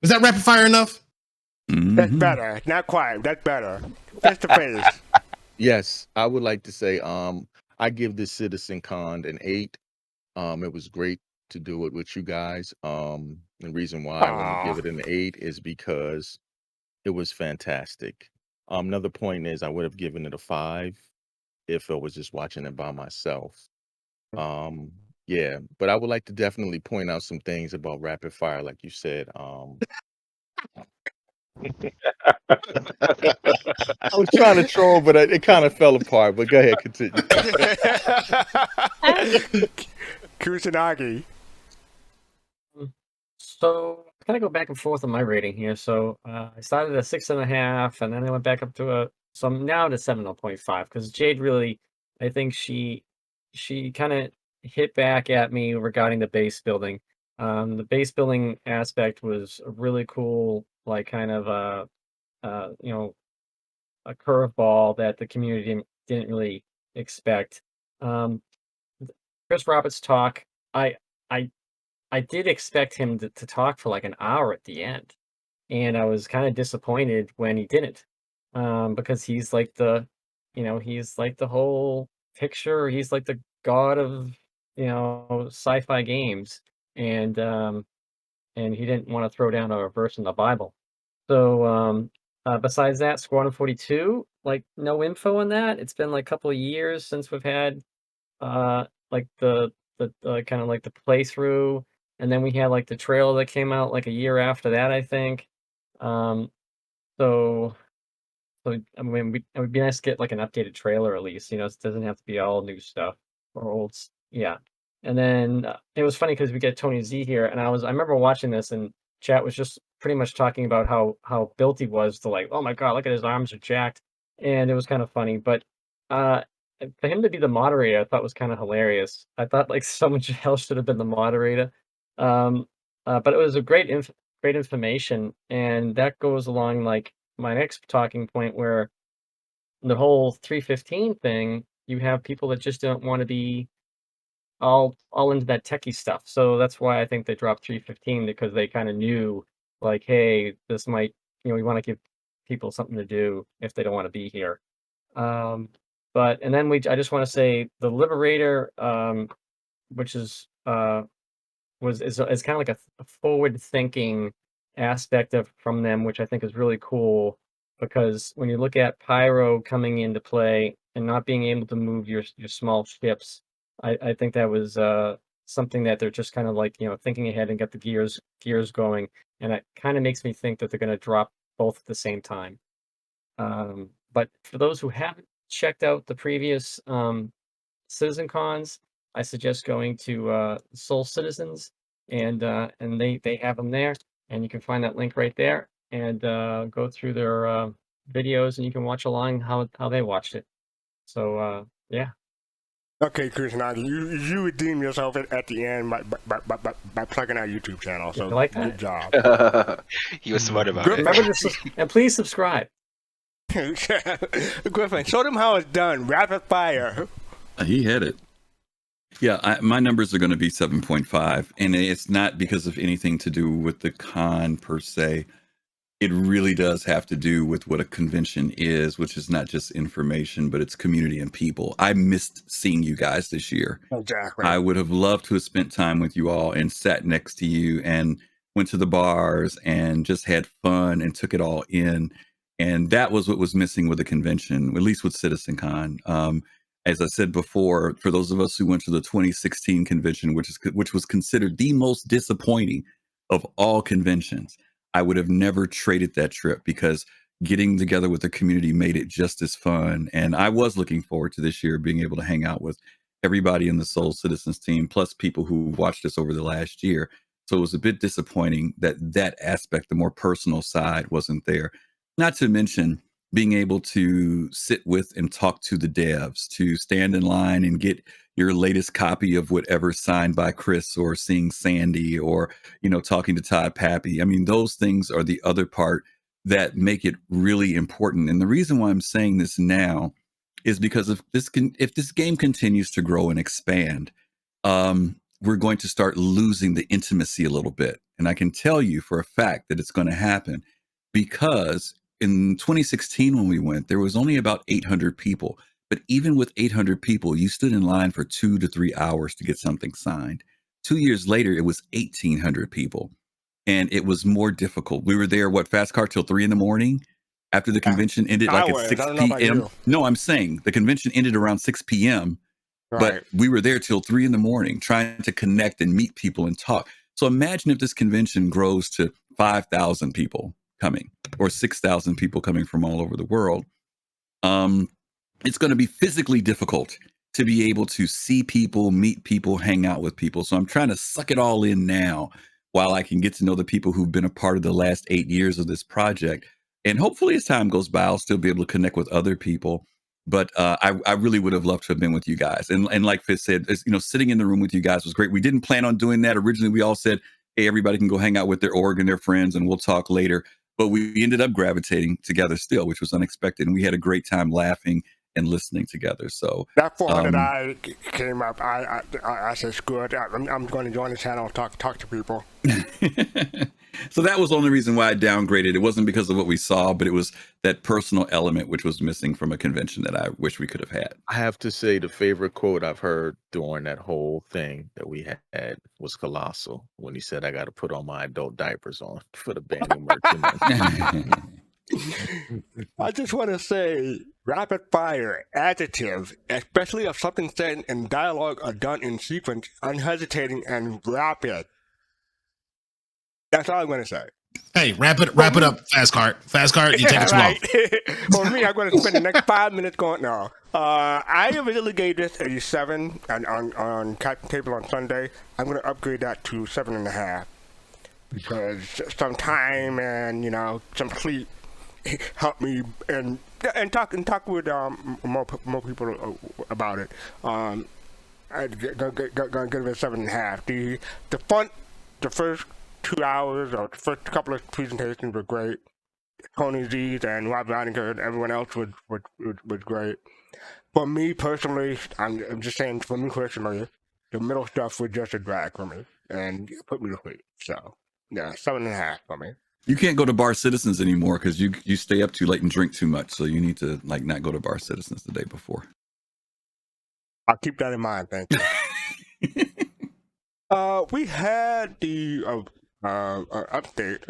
Was that rapid fire enough? That's better. Not quite. That's better. Face to face. Yes, I would like to say I give this CitizenCon an 8. It was great to do it with you guys. The reason why I want to give it an 8 is because it was fantastic. Another point is I would have given it a 5 if I was just watching it by myself. Yeah, but I would like to definitely point out some things about rapid fire, like you said. I was trying to troll, but it kind of fell apart. But go ahead, continue. Kusanagi. So I kind of go back and forth on my rating here. So I started at 6.5, and then I went back up to so I'm now at 7.5 because Jade really, I think she kind of hit back at me regarding the base building. The base building aspect was a really cool, like kind of a curveball that the community didn't really expect. Chris Roberts' talk, I did expect him to talk for like an hour at the end, and I was kind of disappointed when he didn't, because he's like he's like the whole picture. He's like the god of sci-fi games, and he didn't want to throw down a verse in the Bible. So besides that, Squadron 42, like no info on that. It's been like a couple of years since we've had like the kind of like the playthrough, and then we had like the trailer that came out like a year after that, I think. So I mean, it would be nice to get like an updated trailer at least. It doesn't have to be all new stuff or old. Yeah. And then it was funny because we get Tony Z here, and I remember watching this, and chat was just pretty much talking about how built he was to like, oh my god, look at his arms are jacked, and it was kind of funny. But for him to be the moderator, I thought was kind of hilarious. I thought like someone else should have been the moderator. But it was a great information, and that goes along like my next talking point, where the whole 315 thing, you have people that just don't want to be all into that techie stuff. So that's why I think they dropped 315, because they kind of knew like, hey, this might, we want to give people something to do if they don't want to be here. But and then I just want to say the Liberator, which is kind of like a forward thinking aspect from them, which I think is really cool, because when you look at Pyro coming into play and not being able to move your small ships, I think that was something that they're just kind of like thinking ahead and get the gears going, and it kind of makes me think that they're going to drop both at the same time. But for those who haven't checked out the previous CitizenCons, I suggest going to Soul Citizens, and they have them there, and you can find that link right there, and go through their videos, and you can watch along how they watched it. So yeah. Okay, Kusanagi, you redeem yourself at the end by plugging our YouTube channel. So You like that? good job. He was smart about Good. it. Remember to and please subscribe. Griffin, show them how it's done. Rapid fire. He had it. Yeah, my numbers are going to be 7.5, and it's not because of anything to do with the con per se. It really does have to do with what a convention is, which is not just information, but it's community and people. I missed seeing you guys this year. Exactly. I would have loved to have spent time with you all and sat next to you and went to the bars and just had fun and took it all in. And that was what was missing with the convention, at least with CitizenCon. As I said before, for those of us who went to the 2016 convention, which was considered the most disappointing of all conventions, I would have never traded that trip because getting together with the community made it just as fun. And I was looking forward to this year being able to hang out with everybody in the Soul Citizens team, plus people who watched us over the last year. So it was a bit disappointing that that aspect, the more personal side, wasn't there. Not to mention being able to sit with and talk to the devs, to stand in line and get your latest copy of whatever signed by Chris, or seeing Sandy, or, talking to Todd Pappy. I mean, those things are the other part that make it really important. And the reason why I'm saying this now is because if this game continues to grow and expand, we're going to start losing the intimacy a little bit. And I can tell you for a fact that it's going to happen, because in 2016, when we went, there was only about 800 people. But even with 800 people, you stood in line for 2 to 3 hours to get something signed. 2 years later, it was 1,800 people. And it was more difficult. We were there, Fast Car, till 3 a.m. after the convention ended, like at 6 p.m. No, I'm saying the convention ended around 6 p.m. Right. But we were there till 3 a.m. trying to connect and meet people and talk. So imagine if this convention grows to 5,000 people coming, or 6,000 people coming from all over the world. It's going to be physically difficult to be able to see people, meet people, hang out with people. So I'm trying to suck it all in now while I can get to know the people who've been a part of the last 8 years of this project. And hopefully as time goes by, I'll still be able to connect with other people. But I really would have loved to have been with you guys. And like Fitz said, sitting in the room with you guys was great. We didn't plan on doing that. Originally, we all said, hey, everybody can go hang out with their org and their friends, and we'll talk later. But we ended up gravitating together still, which was unexpected. And we had a great time laughing and listening together. So that 400 came up. I said, screw it. I'm going to join the channel and talk to people. So that was the only reason why I downgraded. It wasn't because of what we saw, but it was that personal element which was missing from a convention that I wish we could have had. I have to say the favorite quote I've heard during that whole thing that we had was Colossal, when he said, I got to put all my adult diapers on for the banning merchandise. I just want to say, rapid fire, adjective, especially if something said in dialogue or done in sequence, unhesitating and rapid. That's all I'm going to say. Hey, wrap it up, Fast Car, you take it too long. For me, I'm going to spend the next 5 minutes going, no. I originally gave this a 7 on Captain Table on Sunday. I'm going to upgrade that to 7.5. Because some time and, some sleep help me and talk with more people about it. I'm gonna give it a 7.5. The first 2 hours or the first couple of presentations were great. Tony Z's and Rob Reininger and everyone else was great. For me personally, I'm just saying, for me personally, the middle stuff was just a drag for me and it put me to sleep. So yeah, 7.5 for me. You can't go to Bar Citizens anymore because you stay up too late and drink too much. So you need to not go to Bar Citizens the day before. I'll keep that in mind. Thank you. We had the update.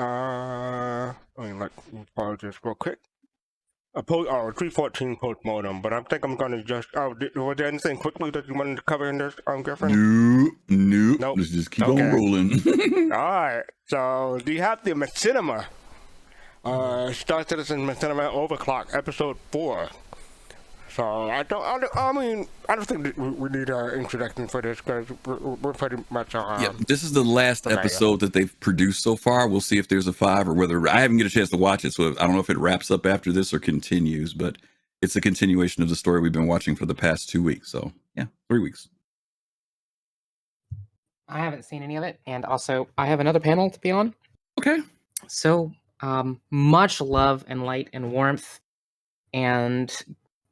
Let me pause this real quick. 314 postmortem, but I think I'm gonna just. Was there anything quickly that you wanted to cover in this, Griffin? Nope. Let's just keep on rolling. All right. So do you have the machinima? Star Citizen Machinima Overclocked episode 4. So I don't think that we need an introduction for this because we're pretty much. This is the last episode that they've produced so far. We'll see if there's a 5 or whether I haven't get a chance to watch it. So I don't know if it wraps up after this or continues, but it's a continuation of the story we've been watching for the past 2 weeks. So 3 weeks. I haven't seen any of it, and also I have another panel to be on. Okay. So much love and light and warmth, and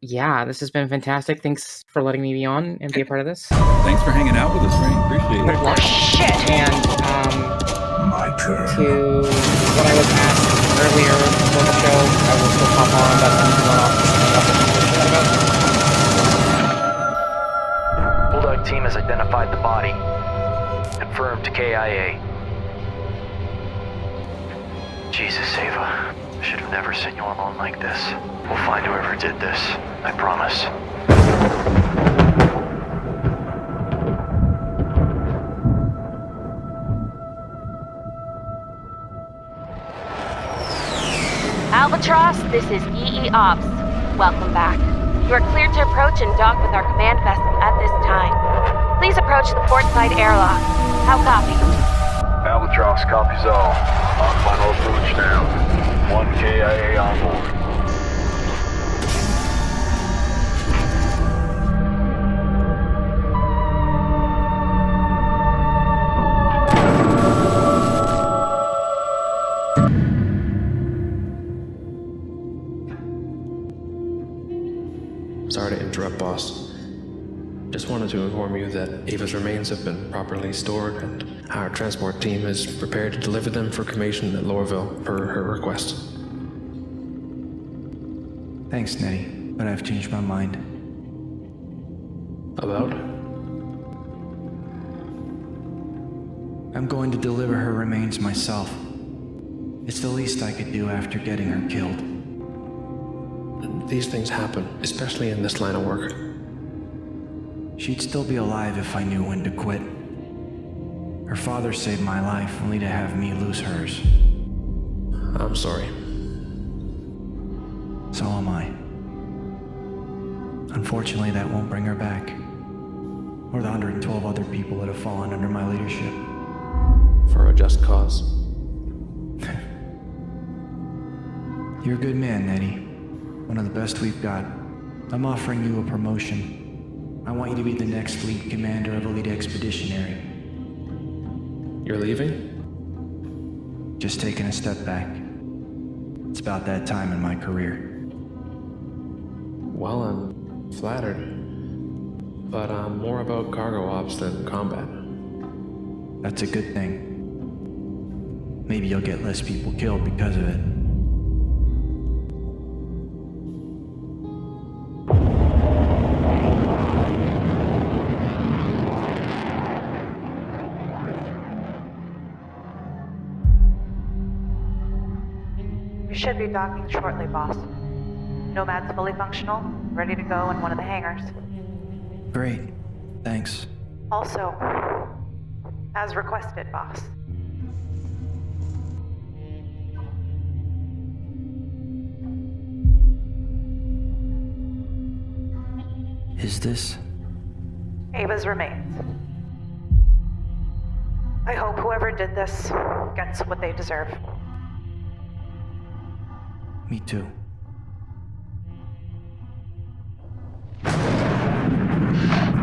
yeah, this has been fantastic. Thanks for letting me be on and be a part of this. Thanks for hanging out with us, Rain. Appreciate it. Oh, shit! And my turn. To what I was asked earlier before the show, I will still pop on. That's Bulldog team has identified the body. Confirmed to KIA. Jesus, Ava. I should have never sent you alone like this. We'll find whoever did this. I promise. Albatross, this is EE Ops. Welcome back. You are cleared to approach and dock with our command vessel at this time. Please approach the portside airlock. How copy? Albatross copies all. On final approach now. 1 KIA on board. Sorry to interrupt, boss. Just wanted to inform you that Ava's remains have been properly stored and our transport team is prepared to deliver them for cremation at Lorville per her request. Thanks, Nettie, but I've changed my mind. About? I'm going to deliver her remains myself. It's the least I could do after getting her killed. These things happen, especially in this line of work. She'd still be alive if I knew when to quit. Her father saved my life only to have me lose hers. I'm sorry. So am I. Unfortunately, that won't bring her back. Or the 112 other people that have fallen under my leadership. For a just cause. You're a good man, Nettie. One of the best we've got. I'm offering you a promotion. I want you to be the next fleet commander of Elite Expeditionary. You're leaving? Just taking a step back. It's about that time in my career. Well, I'm flattered. But I'm more about cargo ops than combat. That's a good thing. Maybe you'll get less people killed because of it. We should be docking shortly, boss. Nomad's fully functional, ready to go in one of the hangars. Great. Thanks. Also, as requested, boss. Is this? Ava's remains. I hope whoever did this gets what they deserve. Me too.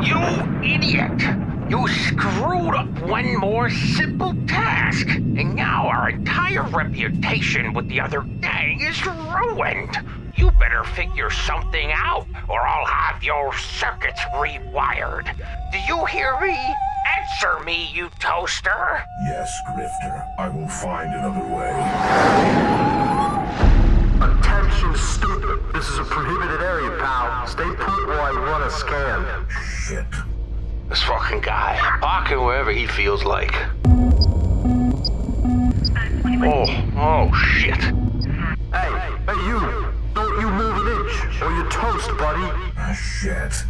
You idiot! You screwed up one more simple task, and now our entire reputation with the other gang is ruined. You better figure something out, or I'll have your circuits rewired. Do you hear me? Answer me, you toaster! Yes, Grifter. I will find another way. Attention, stupid. This is a prohibited area, pal. Stay put while I run a scan. Shit. This fucking guy, parking wherever he feels like. Oh, shit. Hey, you! Don't you move an inch, or you're toast, buddy. Shit.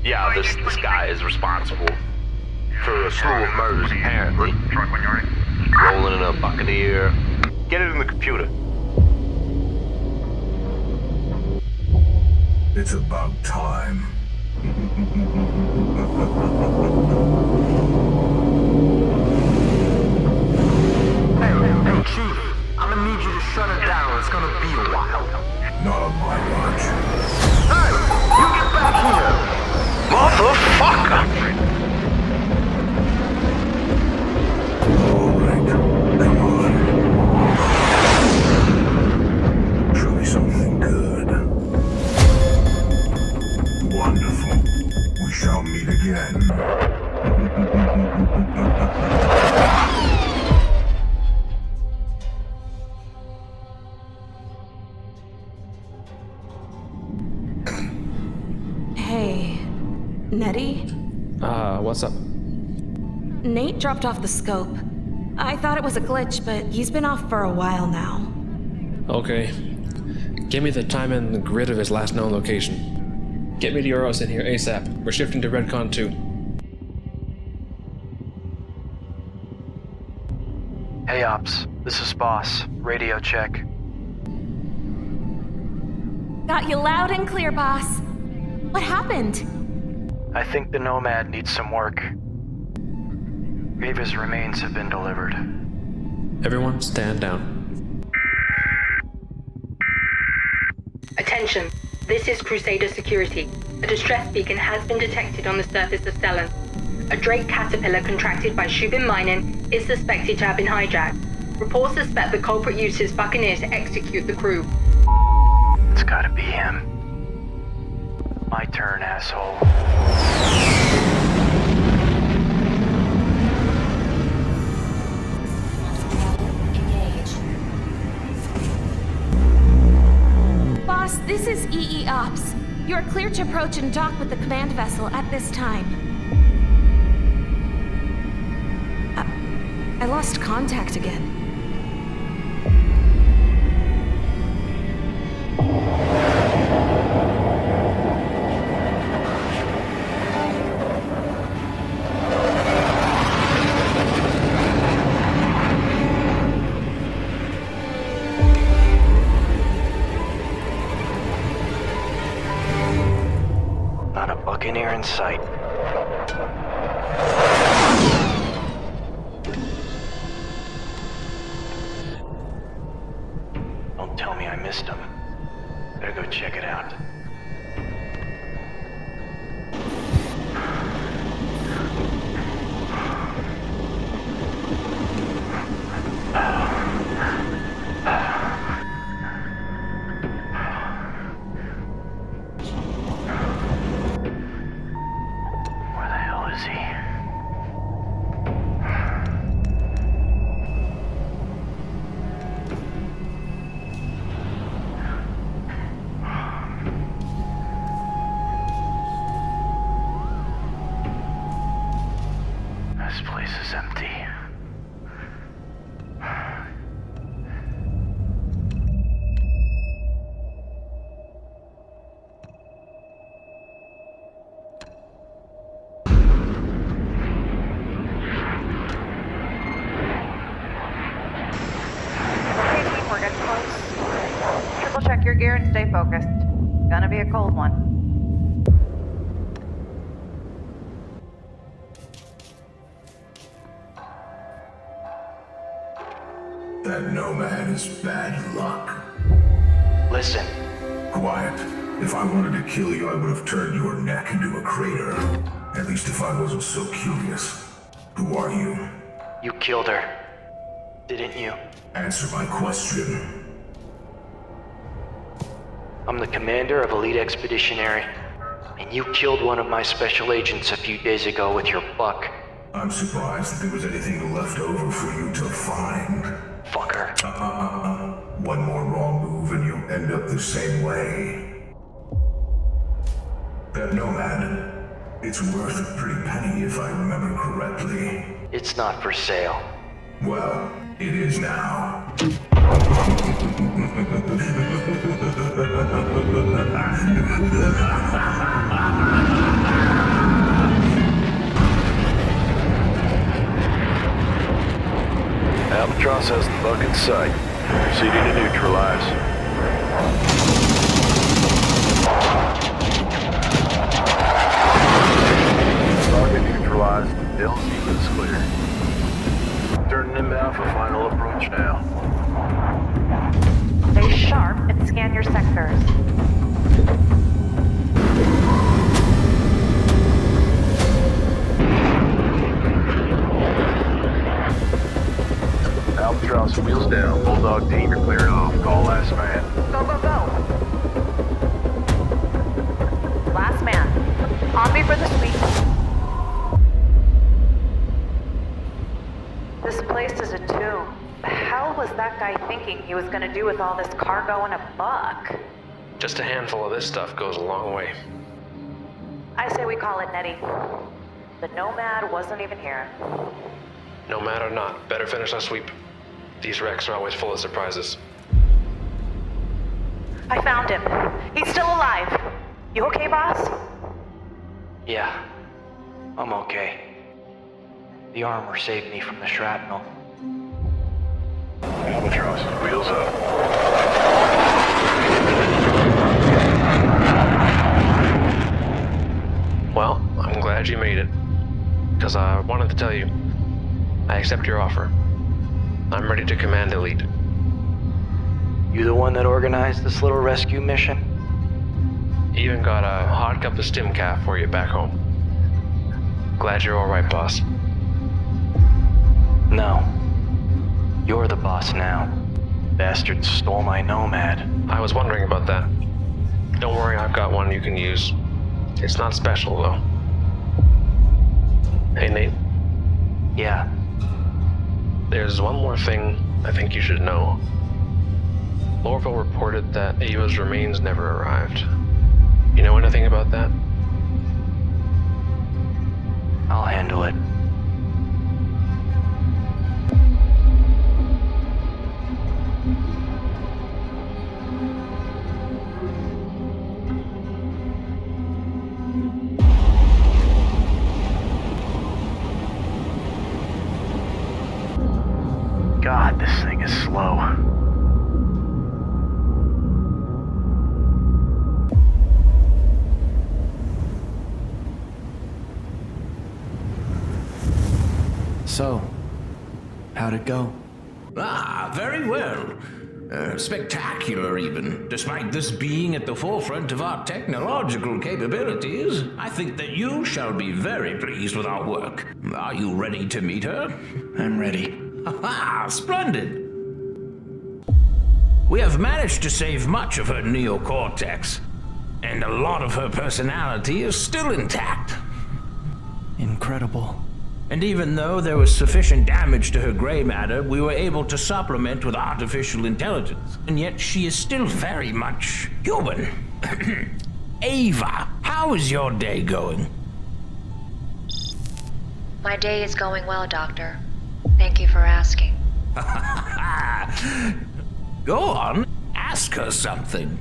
Yeah, this guy is responsible for a slew of murders, apparently. Rolling in a Buccaneer. Get it in the computer. It's about time. Hey, Chief. I'm gonna need you to shut it down. It's gonna be a while. Not on my watch. Hey! You get back here! Motherfucker! Alright, come on. Show me something good. Wonderful. We shall meet again. Hey, Nettie? What's up? Nate dropped off the scope. I thought it was a glitch, but he's been off for a while now. Okay. Give me the time and the grid of his last known location. Get Meteoros in here ASAP. We're shifting to Redcon 2. Hey, Ops. This is Boss. Radio check. Got you loud and clear, boss. What happened? I think the Nomad needs some work. Ava's remains have been delivered. Everyone, stand down. Attention, this is Crusader Security. A distress beacon has been detected on the surface of Stellan. A Drake caterpillar contracted by Shubin Mining is suspected to have been hijacked. Reports suspect the culprit used his buccaneer to execute the crew. It's gotta be him. My turn, asshole. Boss, this is EE Ops. You are clear to approach and dock with the command vessel at this time. I lost contact again. Not a buccaneer in sight. Don't tell me I missed him. Better go check it out. Where the hell is he? This place is empty. Okay, team, we're getting close. Triple check your gear and stay focused. Gonna be a cold one. That Nomad is bad luck. Listen. Quiet. If I wanted to kill you, I would have turned your neck into a crater. At least if I wasn't so curious. Who are you? You killed her. Didn't you? Answer my question. I'm the commander of Elite Expeditionary. And you killed one of my special agents a few days ago with your buck. I'm surprised that there was anything left over for you to find. Fucker. One more wrong move and you'll end up the same way. That Nomad, it's worth a pretty penny if I remember correctly. It's not for sale. Well, it is now. Albatross has the buck in sight. Proceeding to neutralize. Target neutralized. LZ is clear. Turning inbound for final approach now. Stay sharp and scan your sectors. Albatross wheels down. Bulldog team, you're cleared off. Call last man. Go, go, go! Last man. On me for the sweep. This place is a tomb. The hell was that guy thinking he was gonna do with all this cargo and a buck? Just a handful of this stuff goes a long way. I say we call it Nettie. The Nomad wasn't even here. Nomad or not, better finish our sweep. These wrecks are always full of surprises. I found him. He's still alive. You okay, boss? Yeah. I'm okay. The armor saved me from the shrapnel. Albatross, wheels up. Well, I'm glad you made it. Because I wanted to tell you, I accept your offer. I'm ready to command Elite. You the one that organized this little rescue mission? Even got a hot cup of stim calf for you back home. Glad you're alright, boss. No. You're the boss now. Bastard stole my nomad. I was wondering about that. Don't worry, I've got one you can use. It's not special, though. Hey, Nate. Yeah. There's one more thing I think you should know. Lorville reported that Ava's remains never arrived. You know anything about that? I'll handle it. God, this thing is slow. So, how'd it go? Ah, very well. Spectacular, even. Despite this being at the forefront of our technological capabilities, I think that you shall be very pleased with our work. Are you ready to meet her? I'm ready. Ha! Splendid! We have managed to save much of her neocortex, and a lot of her personality is still intact. Incredible. And even though there was sufficient damage to her gray matter, we were able to supplement with artificial intelligence. And yet she is still very much human. Ava, how is your day going? My day is going well, Doctor. Thank you for asking. Go on, ask her something.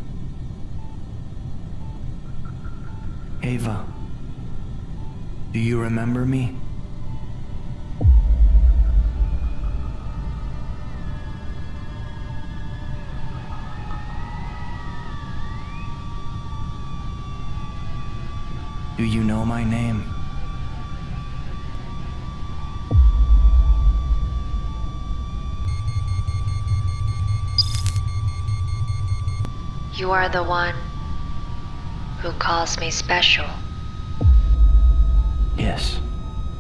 Ava, do you remember me? Do you know my name? You are the one who calls me special. Yes.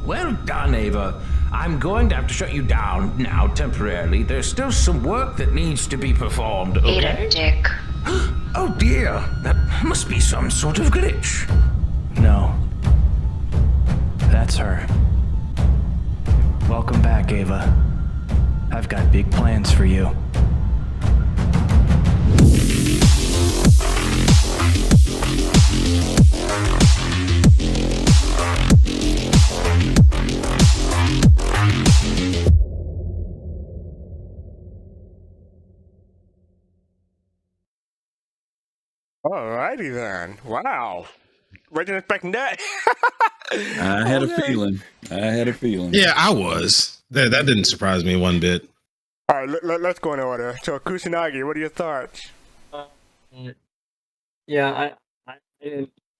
Well done, Ava. I'm going to have to shut you down now temporarily. There's still some work that needs to be performed, okay? Eat it, Dick. Oh dear, that must be some sort of glitch. No. That's her. Welcome back, Ava. I've got big plans for you. Alrighty then. Wow. Wasn't expecting that. I had a feeling. Yeah, I was. That didn't surprise me one bit. All right, let's go in order. So, Kusanagi, what are your thoughts? Yeah,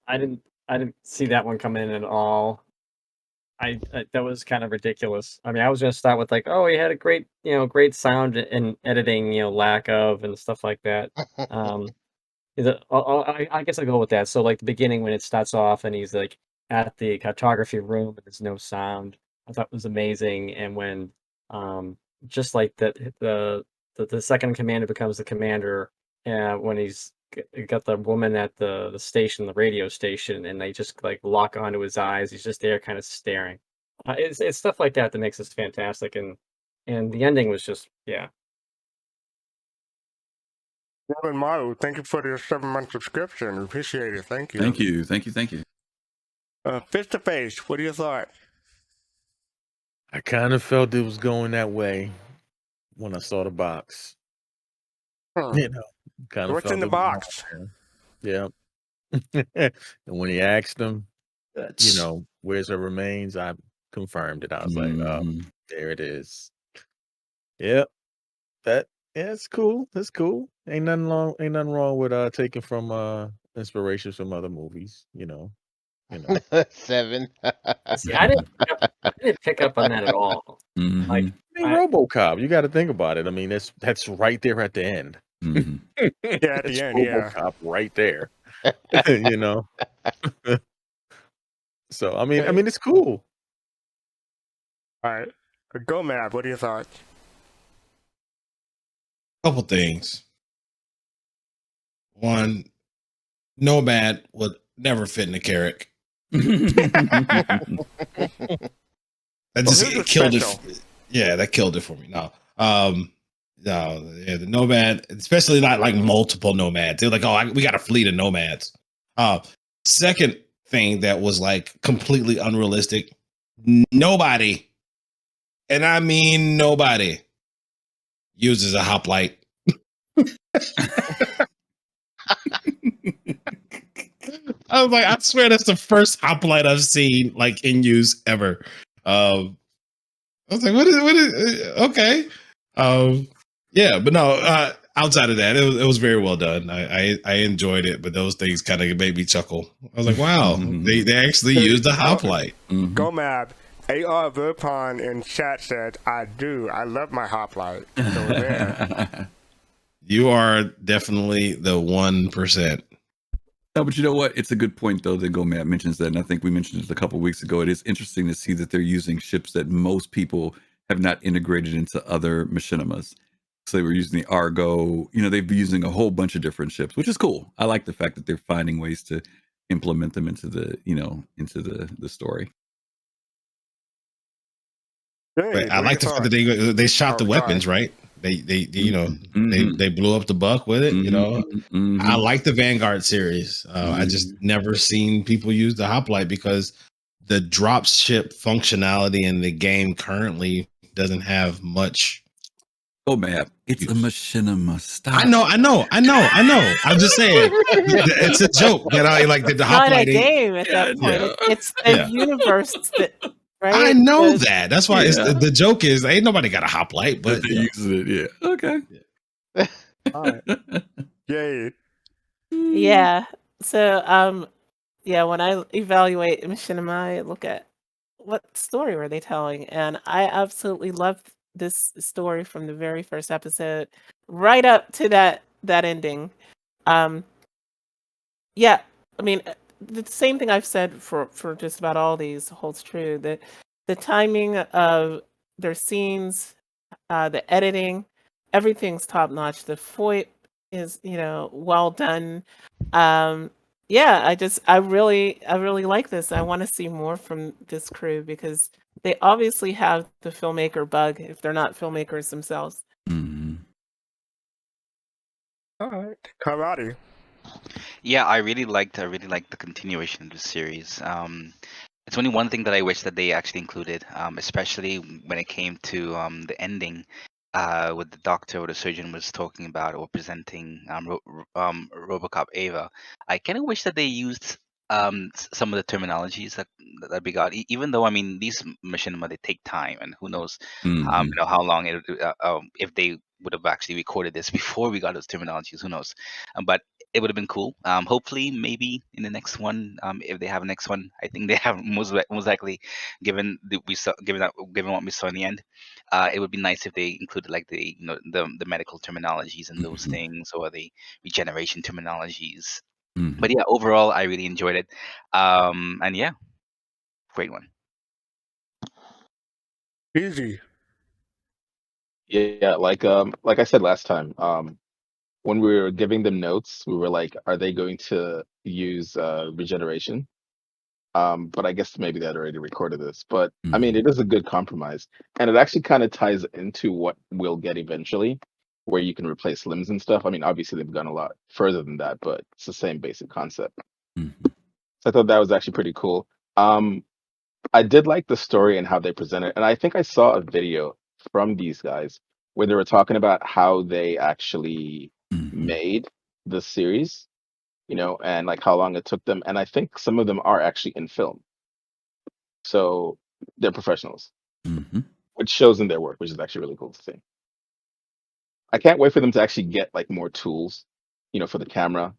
I didn't see that one come in at all. I that was kind of ridiculous. I mean, I was gonna start with like, oh, he had a great, great sound and editing, lack of and stuff like that. I guess I'll go with that. So like the beginning when it starts off and he's like at the cartography room and there's no sound, I thought was amazing. And when just like that the second commander becomes the commander, when he's got the woman at the station, the radio station, and they just like lock onto his eyes. He's just there, kind of staring. It's stuff like that that makes this fantastic, and the ending was just yeah. Robin Maru, thank you for your 7-month subscription. We appreciate it. Thank you. Thank you. Face to face, what are your thoughts? I kind of felt it was going that way when I saw the box. You know, kind of What's felt in the it was box? going there. Yeah. And when he asked him, where's her remains, I confirmed it. I was like, oh, there it is. Yep. It's cool. That's cool. Ain't nothing wrong with taking from inspirations from other movies, You know, 7. See, I didn't pick up on that at all. Like, I mean, RoboCop. You got to think about it. I mean, that's right there at the end. Mm-hmm. Yeah, at the It's end, yeah. RoboCop right there. You know. So I mean, it's cool. All right. Go Mad, what are your thoughts? Couple things. One, Nomad would never fit in a Carrack. That just here's it a killed special. it. Yeah, that killed it for me. No, yeah, the Nomad, especially not like multiple Nomads. They're like, oh, we got a fleet of Nomads. Second thing that was like completely unrealistic. Nobody, and I mean nobody, uses a hoplite. I was like, I swear that's the first hoplite I've seen like in use ever. I was like, what is okay. Yeah, but no, outside of that, it was very well done. I enjoyed it, but those things kind of made me chuckle. I was like, wow, they actually used the hoplite. Go Mad. AR Verpon in chat said, I do. I love my hoplite. So there. You are definitely the 1%. No, but you know what? It's a good point, though, that GoMap mentions that. And I think we mentioned it a couple of weeks ago. It is interesting to see that they're using ships that most people have not integrated into other machinimas. So they were using the Argo. You know, they've been using a whole bunch of different ships, which is cool. I like the fact that they're finding ways to implement them into the, into the story. But I like the fact that they shot the weapons, right? They they blew up the buck with it. You know, I like the Vanguard series. I just never seen people use the hoplite because the drop ship functionality in the game currently doesn't have much. Oh man, it's a machinima. Stop. I know. I'm just saying, it's a joke that I like the It's not a hoplite. game at that point. It's a universe that, right? I know that. That's why it's the joke is ain't nobody got a hoplite, but they using it. Yeah. Okay. All right. Yay. Yeah. So yeah, when I evaluate machinima, I look at what story were they telling, and I absolutely loved this story from the very first episode right up to that ending. Yeah, I mean, the same thing I've said for just about all these holds true. The timing of their scenes, the editing, everything's top notch. The FOIP is, well done. Yeah, I really like this. I want to see more from this crew because they obviously have the filmmaker bug if they're not filmmakers themselves. All right. Karate. Yeah, I really liked the continuation of the series. It's only one thing that I wish that they actually included, especially when it came to the ending, with the doctor or the surgeon was talking about or presenting RoboCop Ava. I kind of wish that they used some of the terminologies that we got. Even though I mean these machinima they take time, and who knows, how long it if they would have actually recorded this before we got those terminologies. Who knows? But it would have been cool. Hopefully, maybe in the next one, if they have a next one, I think they have most likely, given what we saw in the end. It would be nice if they included like the the medical terminologies and those things, or the regeneration terminologies. But yeah, overall, I really enjoyed it. And yeah, great one. Easy. Yeah, like I said last time, when we were giving them notes, we were like, are they going to use regeneration? But I guess maybe they had already recorded this. But I mean, it is a good compromise, and it actually kind of ties into what we'll get eventually, where you can replace limbs and stuff. I mean, obviously they've gone a lot further than that, but it's the same basic concept. So I thought that was actually pretty cool. I did like the story and how they presented, and I think I saw a video from these guys where they were talking about how they actually made the series, and like how long it took them. And I think some of them are actually in film, so they're professionals, which shows in their work, which is actually really cool to see. I can't wait for them to actually get like more tools, for the camera,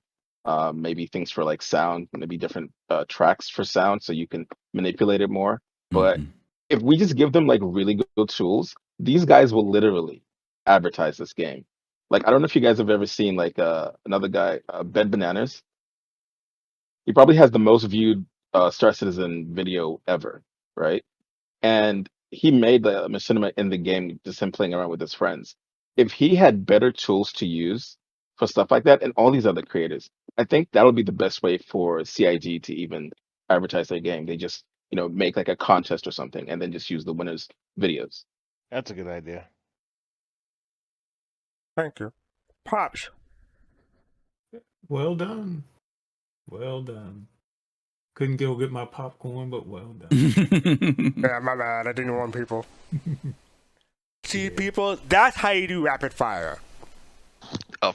maybe things for like sound, maybe different tracks for sound, so you can manipulate it more. But if we just give them like really good tools, these guys will literally advertise this game. Like I don't know if you guys have ever seen like another guy, Ben Bananas. He probably has the most viewed Star Citizen video ever, right? And he made the machinima in the game, just him playing around with his friends. If he had better tools to use for stuff like that, and all these other creators, I think that'll be the best way for CIG to even advertise their game. They just, make like a contest or something, and then just use the winners' videos. That's a good idea. Thank you. Pops. Well done. Well done. Couldn't go get my popcorn, but well done. Yeah, my bad. I didn't warn people. See, people, that's how you do rapid fire. Oh,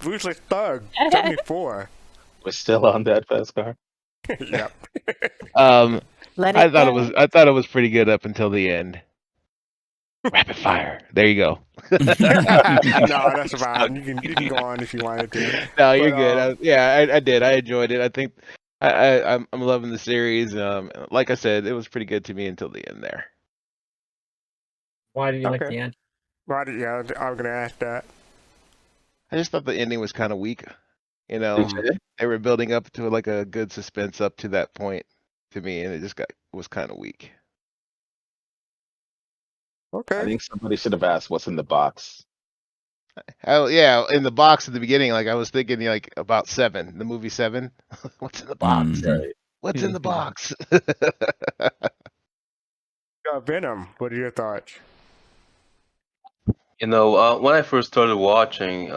Ruthless Thug, 74. We're still on that fast car. Yep. I thought it was pretty good up until the end. Rapid fire. There you go. No, that's fine. You can go on if you wanted to. No, you're good. I did. I enjoyed it. I think I'm loving the series. Like I said, it was pretty good to me until the end there. Why did you like the end? I was gonna ask that. I just thought the ending was kind of weak. They were building up to like a good suspense up to that point to me, and it just was kind of weak. Okay. I think somebody should have asked what's in the box. Oh yeah, in the box at the beginning, like I was thinking, like about Seven, the movie Seven. What's in the box? Right. What's in the box? Venom. What are your thoughts? When I first started watching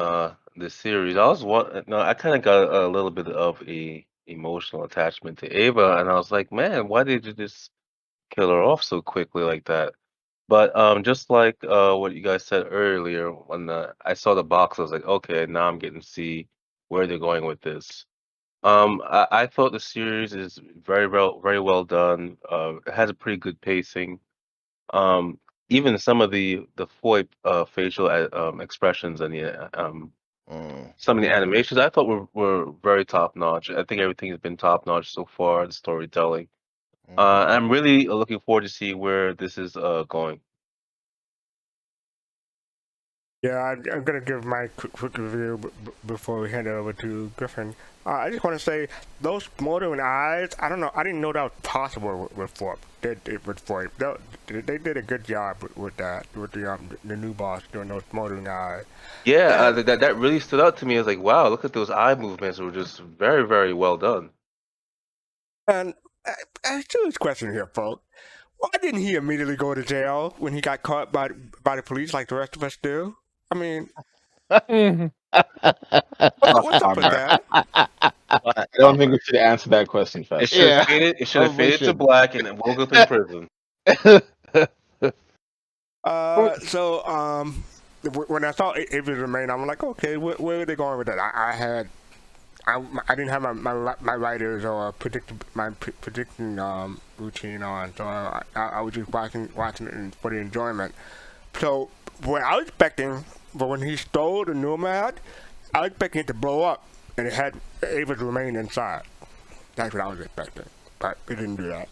this series, I kind of got a little bit of a emotional attachment to Ava, and I was like, man, why did you just kill her off so quickly like that? But just like what you guys said earlier, when I saw the box, I was like, okay, now I'm getting to see where they're going with this. I thought the series is very well done. It has a pretty good pacing. Even some of the VoIP facial expressions and some of the animations I thought were very top notch. I think everything has been top notch so far. The storytelling. I'm really looking forward to see where this is going. Yeah, I'm gonna give my quick review before we hand it over to Griffin. I just want to say those motoring eyes. I don't know. I didn't know that was possible with VoIP. They did a good job with that. With the new boss doing those motoring eyes. Yeah, that really stood out to me. I was like, wow, look at those eye movements. They were just very, very well done. And I serious question here, folks. Why didn't he immediately go to jail when he got caught by the police like the rest of us do? I mean, what's up with that? I don't think we should answer that question fast. It should have faded to black and then woke up in prison. When I saw Ava's Remain, I'm like, okay, where are they going with that? I didn't have my writers or predicting routine on, so I was just watching it for the enjoyment. So what I was expecting, but when he stole the Nomad, I was expecting it to blow up and it had Ava's Remain inside. That's what I was expecting, but it didn't do that.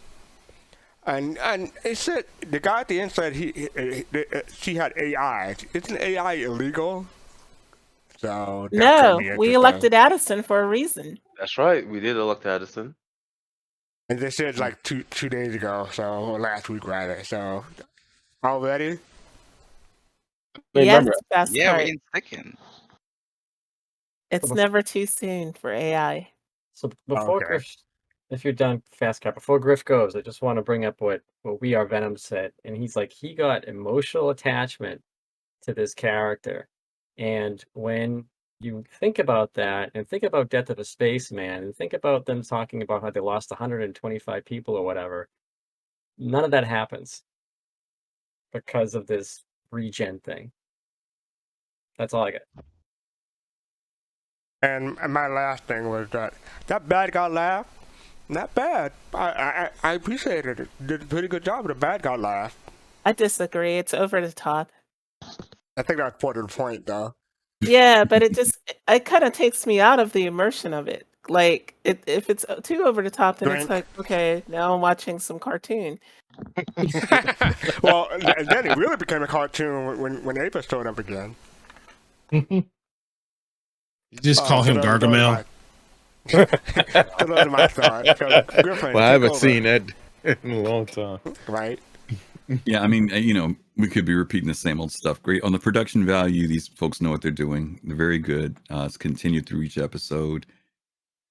And it said the guy at the end said she had AI. Isn't AI illegal? So no, we elected Addison for a reason. That's right, we did elect Addison. And they said like two days ago, or last week rather. So already. Yes, that's yeah, part. we ain't sticking. It's never too soon for AI. So before Griff, if you're done, fast cap, before Griff goes, I just want to bring up what We Are Venom said, and he's like he got emotional attachment to this character, and when you think about that, and think about Death of a Spaceman, and think about them talking about how they lost 125 people or whatever, none of that happens because of this regen thing. That's all I got. And my last thing was that bad guy laugh, not bad. I appreciated it. Did a pretty good job with the bad guy laugh. I disagree. It's over the top. I think that's part of the point, though. Yeah, but it just it kind of takes me out of the immersion of it. Like if it's too over the top, then it's Drink. like, okay, now I'm watching some cartoon. Well, and then it really became a cartoon when Ava showed up again. You just call him Gargamel. Those are my thoughts. So, Griffin, Well, I take haven't over. seen that in a long time. Right. Yeah, I mean, we could be repeating the same old stuff. Great on the production value. These folks know what they're doing. They're very good. It's continued through each episode.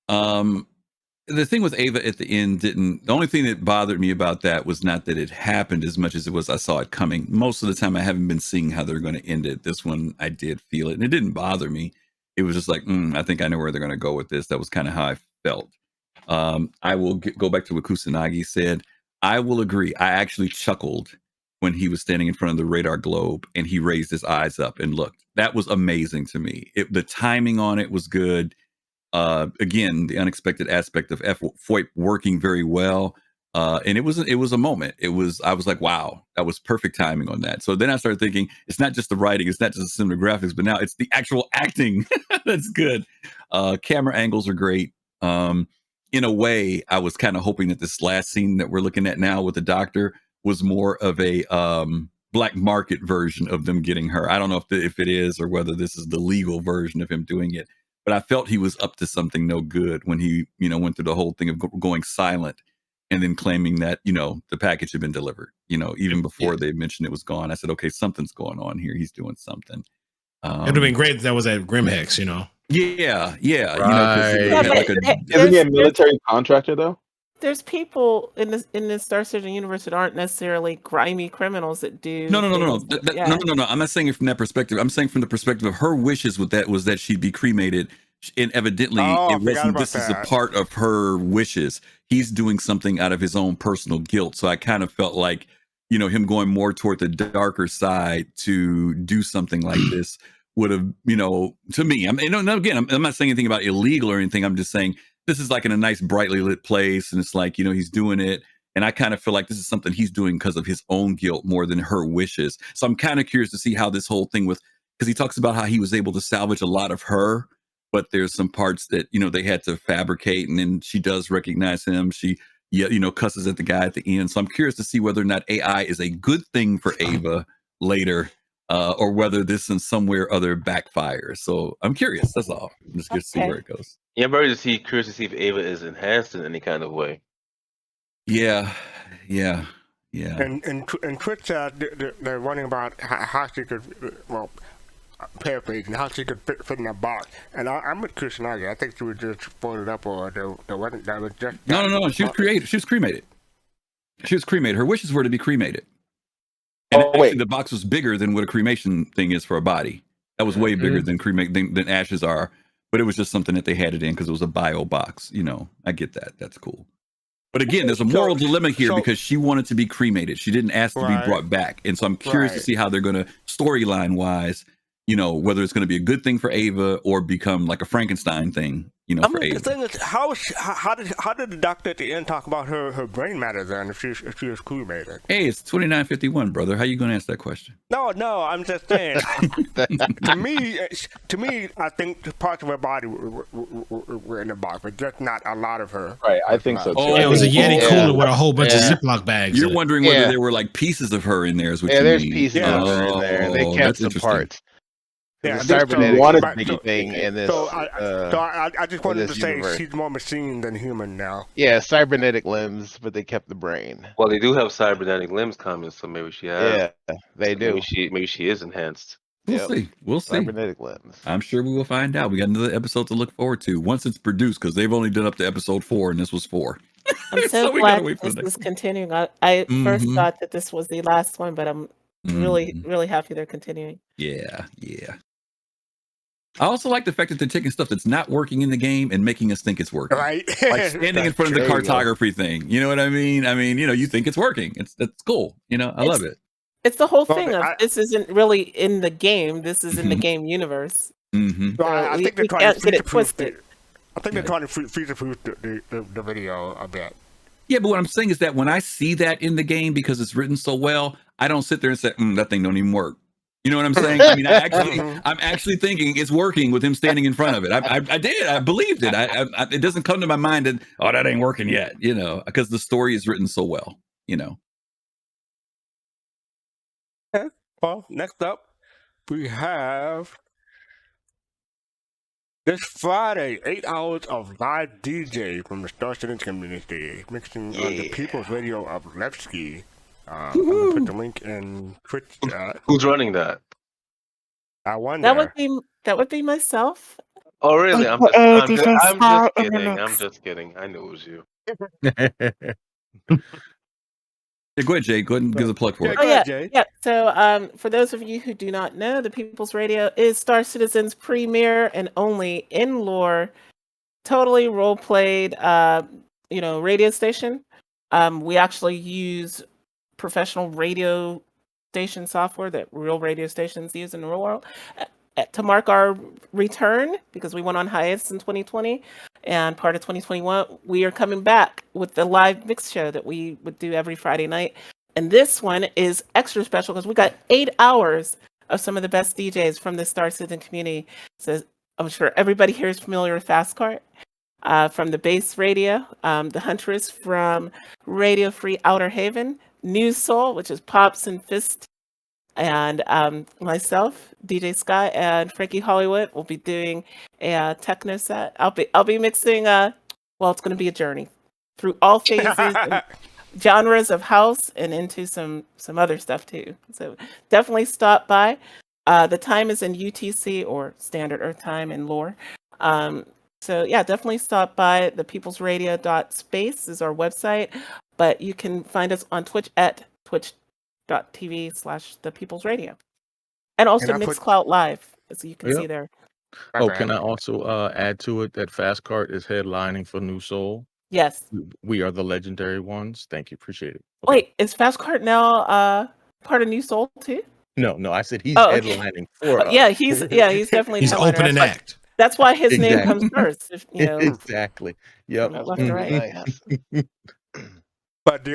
The thing with Ava at the end the only thing that bothered me about that was not that it happened as much as it was I saw it coming. Most of the time I haven't been seeing how they're going to end it. This one I did feel it, and it didn't bother me. It was just like, I think I know where they're going to go with this. That was kind of how I felt. I will go back to what Kusanagi said. I will agree. I actually chuckled when he was standing in front of the radar globe and he raised his eyes up and looked. That was amazing to me. The timing on it was good. Again, the unexpected aspect of FOIP working very well. And it was a moment. I was like, wow, that was perfect timing on that. So then I started thinking, it's not just the writing, it's not just the cinematographics, but now it's the actual acting. That's good. Camera angles are great. In a way, I was kind of hoping that this last scene that we're looking at now with the doctor was more of a black market version of them getting her. I don't know if it is or whether this is the legal version of him doing it. But I felt he was up to something no good when he, went through the whole thing of going silent and then claiming that, the package had been delivered, even before they mentioned it was gone. I said, okay, something's going on here. He's doing something. It'd have been great if that was at Grimhex, Yeah. Right. Isn't he a military contractor though? There's people in the Star Citizen universe that aren't necessarily grimy criminals that do. No. things that- yeah. No. I'm not saying it from that perspective. I'm saying from the perspective of her wishes was that she'd be cremated. And evidently it wasn't, this is a part of her wishes. He's doing something out of his own personal guilt. So I kind of felt like, him going more toward the darker side to do something like this would have, to me, again, I'm not saying anything about illegal or anything. I'm just saying this is like in a nice brightly lit place. And it's like, he's doing it. And I kind of feel like this is something he's doing because of his own guilt more than her wishes. So I'm kind of curious to see how this whole thing because he talks about how he was able to salvage a lot of her, but there's some parts that, they had to fabricate. And then she does recognize him. She, cusses at the guy at the end. So I'm curious to see whether or not AI is a good thing for Ava later, or whether this in somewhere other backfires. So I'm curious. That's all. I'm just curious to see where it goes. Yeah, I'm very curious to see if Ava is enhanced in any kind of way. Yeah. And Twitch, they're wondering about how she could, paraphrasing, how she could fit in that box. And I'm with Kusanagi. I think she was just folded up, or there wasn't. That was just no. She was created. She was cremated. Her wishes were to be cremated. And actually, the box was bigger than what a cremation thing is for a body. That was way bigger than than ashes are. But it was just something that they had it in because it was a bio box. I get that. That's cool. But again, there's a moral dilemma here because she wanted to be cremated. She didn't ask to be brought back. And so I'm curious to see how they're going to, storyline wise, whether it's going to be a good thing for Ava or become like a Frankenstein thing, for Ava. The thing is, how did the doctor at the end talk about her brain matter then if she was cremated? Hey, it's 2951, brother. How you going to ask that question? No, I'm just saying. to me, I think the parts of her body were in the box, but just not a lot of her. Right, I think so too. Oh, it was a Yeti cooler with a whole bunch of Ziploc bags. You're wondering whether there were like pieces of her in there. Is what you there's mean? pieces of her in there. They kept some parts. Yeah, the cybernetic thing in this. I just wanted to say universe. she's more machine than human now. Yeah, cybernetic limbs, but they kept the brain. Well, they do have cybernetic limbs coming, so maybe she has. Yeah, they do. Maybe she is enhanced. We'll see. We'll see. Cybernetic limbs. I'm sure we will find out. We got another episode to look forward to once it's produced because they've only done up to episode 4, and this was 4. I'm so glad this is continuing. I first Mhm. thought that this was the last one, but I'm really happy they're continuing. Yeah. I also like the fact that they're taking stuff that's not working in the game and making us think it's working. Right. Like standing in front of the cartography thing. You know what I mean? You think it's working. That's cool. I love it. It's the whole thing of this isn't really in the game. This is in the game universe. Mm-hmm. So I think they're we trying can't to get it future-proof twisted. I think they're trying to future-proof the video a bit. Yeah, but what I'm saying is that when I see that in the game because it's written so well, I don't sit there and say, that thing don't even work. You know what I'm saying? I mean, I'm actually thinking it's working with him standing in front of it. I did. I believed it. It doesn't come to my mind that, oh, that ain't working yet, you know, because the story is written so well, you know. Okay. Well, next up, we have this Friday, 8 hours of live DJ from the Star Citizen community, mixing on the People's Radio of Levski. I'm gonna put the link in Twitch chat. Who's running that? I wonder. That would be myself. Oh, really? I'm just kidding. I'm just kidding. I knew it was you. Yeah, go ahead, Jay. Go ahead and give the plug for it. Oh, yeah. So, for those of you who do not know, the People's Radio is Star Citizen's premier and only in-lore, totally role-played, radio station. We actually use professional radio station software that real radio stations use in the real world to mark our return, because we went on hiatus in 2020 and part of 2021. We are coming back with the live mix show that we would do every Friday night. And this one is extra special because we got 8 hours of some of the best DJs from the Star Citizen community. So I'm sure everybody here is familiar with Fast Cart from the Base Radio, the Huntress from Radio Free Outer Haven, News Soul, which is Pops and Fist, and myself, DJ Sky, and Frankie Hollywood will be doing a techno set. I'll be mixing. It's going to be a journey through all phases and genres of house and into some other stuff too. So definitely stop by. The time is in UTC, or Standard Earth Time in lore. So yeah, definitely stop by. The peoplesradio.space is our website, but you can find us on Twitch at twitch.tv/the People's Radio, and also Mixcloud Live, as you can see there. Oh, can I also add to it that Fast Cart is headlining for New Soul? Yes. We are the legendary ones. Thank you. Appreciate it. Wait, is Fast Cart now part of New Soul too? No, I said he's okay. headlining for us. Yeah, he's definitely he's opening act. That's why his name comes first. Exactly. Yep. Left to right. But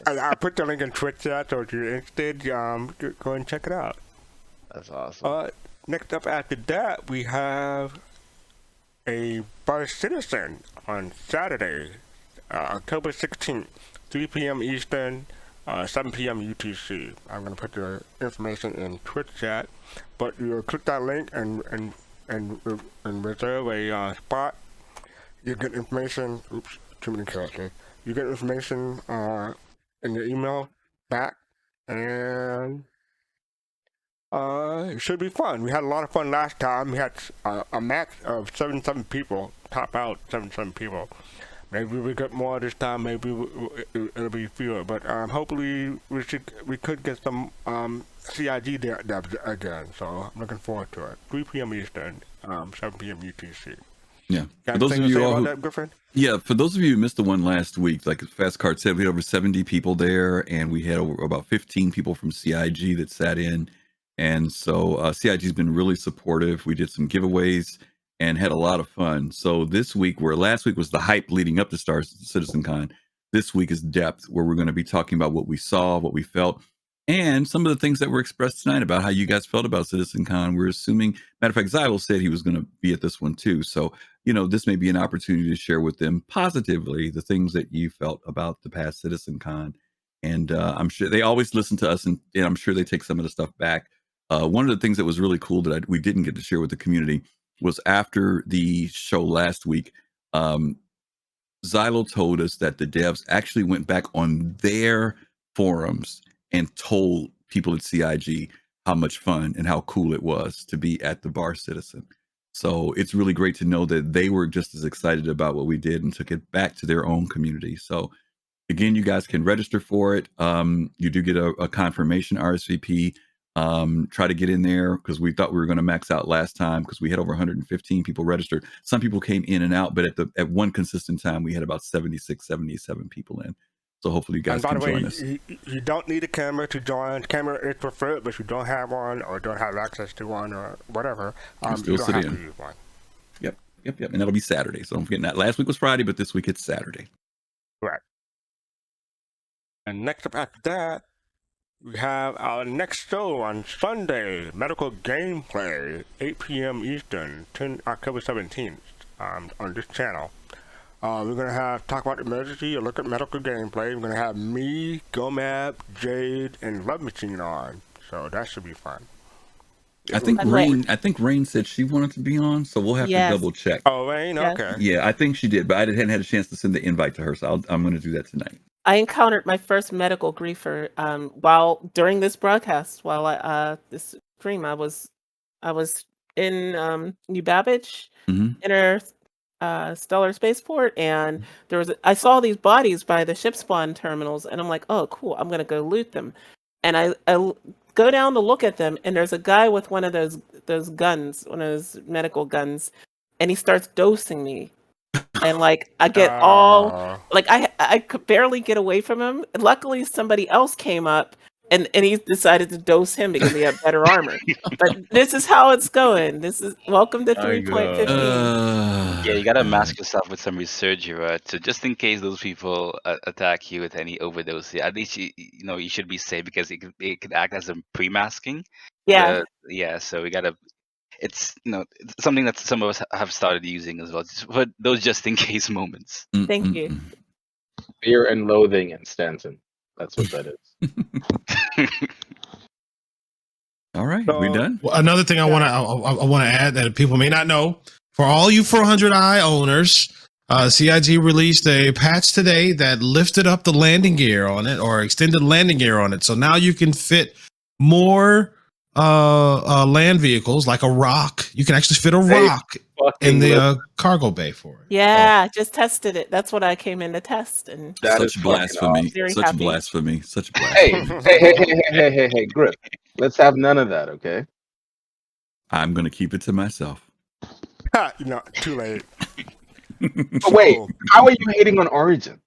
I put the link in Twitch chat, so if you're interested, go and check it out. That's awesome. Next up after that, we have a Bar Citizen on Saturday, October 16th, 3 p.m. Eastern, 7 p.m. UTC. I'm going to put the information in Twitch chat, but you click that link and reserve a spot. You get information. Oops, too many characters. You get information in your email back, and it should be fun. We had a lot of fun last time. We had a max of 77 people, top out 77 people. Maybe we get more this time. Maybe it'll be fewer. But hopefully we could get some CIG devs again. So I'm looking forward to it. 3 p.m. Eastern, 7 p.m. UTC. Yeah. For those of you all for those of you who missed the one last week, like Fast Cart said, we had over 70 people there, and we had about 15 people from CIG that sat in. And so CIG's been really supportive. We did some giveaways and had a lot of fun. So this week, where last week was the hype leading up to Star CitizenCon, this week is depth, where we're going to be talking about what we saw, what we felt, and some of the things that were expressed tonight about how you guys felt about CitizenCon. We're assuming, matter of fact, Xylo said he was going to be at this one too. So, this may be an opportunity to share with them positively the things that you felt about the past CitizenCon. And I'm sure they always listen to us, and I'm sure they take some of the stuff back. One of the things that was really cool that we didn't get to share with the community was after the show last week, Xylo told us that the devs actually went back on their forums and told people at CIG how much fun and how cool it was to be at the Bar Citizen. So it's really great to know that they were just as excited about what we did and took it back to their own community. So again, you guys can register for it. You do get a confirmation RSVP. Try to get in there, because we thought we were going to max out last time because we had over 115 people registered. Some people came in and out, but at one consistent time, we had about 76, 77 people in. So hopefully you guys can join us. You don't need a camera to join. Camera is preferred, but if you don't have one or don't have access to one or whatever, still sit in. to use one. Yep. And that'll be Saturday. So don't forget that. Last week was Friday, but this week it's Saturday. Right. And next up after that, We have our next show on Sunday, Medical Gameplay, 8 p.m. Eastern, October 17th, on this channel. We're going to talk about emergency, a look at medical gameplay. We're going to have me, Gomab, Jade, and Love Machine on. So that should be fun. I think Rain said she wanted to be on, so we'll have to double check. Oh, Rain? Okay. Yeah, I think she did, but I hadn't had a chance to send the invite to her, so I'm going to do that tonight. I encountered my first medical griefer during this broadcast. While this stream, I was in New Babbage, Interstellar Spaceport, and I saw these bodies by the ship spawn terminals, and I'm like, oh, cool, I'm gonna go loot them. And I go down to look at them, and there's a guy with one of those guns, one of those medical guns, and he starts dosing me. And like I get all like I could barely get away from him. Luckily, somebody else came up and he decided to dose him because he had better armor. But this is how it's going. This is welcome to 3.15. Yeah, you gotta mask yourself with some Resurgera to just in case those people attack you with any overdose. At least you should be safe because it could act as a pre-masking. Yeah. So we gotta. It's it's something that some of us have started using as well, just for those just in case moments. Thank you. Fear and loathing in Stanton. That's what that is. All right, we done? Well, another thing I want to add that people may not know, for all you 400i owners, CIG released a patch today that lifted up the landing gear on it, or extended landing gear on it. So now you can fit more land vehicles, like a rock. You can actually fit a rock in the cargo bay for it. Yeah, I just tested it. That's what I came in to test. And Such blasphemy. Very Such happy. blasphemy. Such blasphemy. Hey, Grip. Let's have none of that, okay? I'm going to keep it to myself. Too late. But wait, how are you hating on Origin?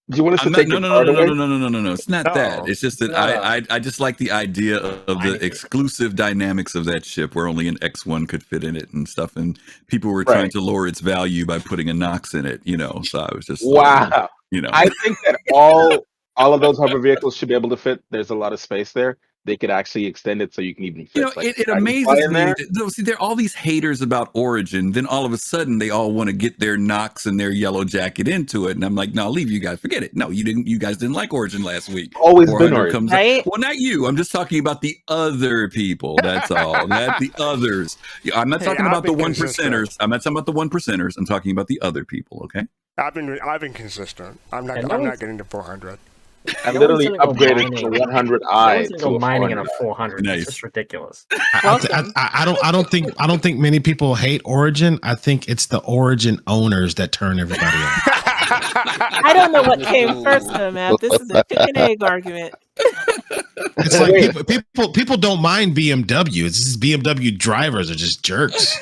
Do you want us to take no. It's not that. It's just that No. I just like the idea of the exclusive dynamics of that ship, where only an X1 could fit in it and stuff, and people were trying to lower its value by putting a Nox in it. So I was just wow. I think that all of those hover vehicles should be able to fit. There's a lot of space there. They could actually extend it so you can even fit. It amazes me. See, there are all these haters about Origin. Then all of a sudden, they all want to get their Nox and their Yellow Jacket into it, and I'm like, no, leave you guys. Forget it. No, you didn't. You guys didn't like Origin last week. Always been Origin, right? Well, not you. I'm just talking about the other people. That's all. The others. I'm not talking about the 1%ers. I'm not talking about the 1%ers. I'm talking about the other people. Okay. I've been consistent. I'm not getting to 400. I literally upgraded to 100i to go a mining in a 400i. 400. Nice. It's just ridiculous. I don't think many people hate Origin. I think it's the Origin owners that turn everybody off. I don't know what came first, though, man. This is a chicken egg argument. It's like people don't mind BMW. It's just BMW drivers are just jerks.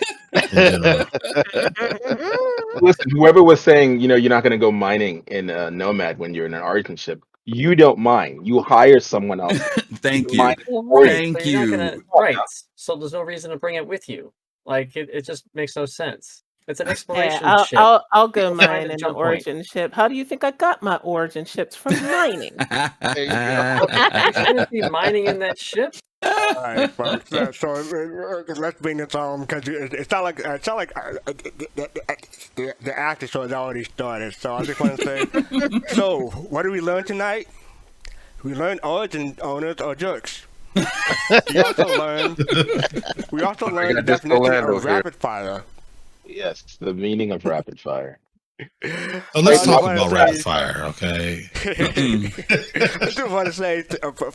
Listen, whoever was saying, you're not going to go mining in a Nomad when you're in an Origin ship, you don't mind. You hire someone else. Thank you. Thank you. Right. So there's no reason to bring it with you. Like it just makes no sense. It's an exploration ship. I'll go It's not mine a in the jump point. Origin ship. How do you think I got my Origin ships? From mining. Shouldn't be mining in that ship. All right, folks. So let's bring this on because it's not like the after show has already started. So I just want to say, so what did we learn tonight? We learned Origin owners are jerks. We also learned the definition of rapid fire. Yes, the meaning of rapid fire. Let's talk about rapid fire, okay? I just want to say,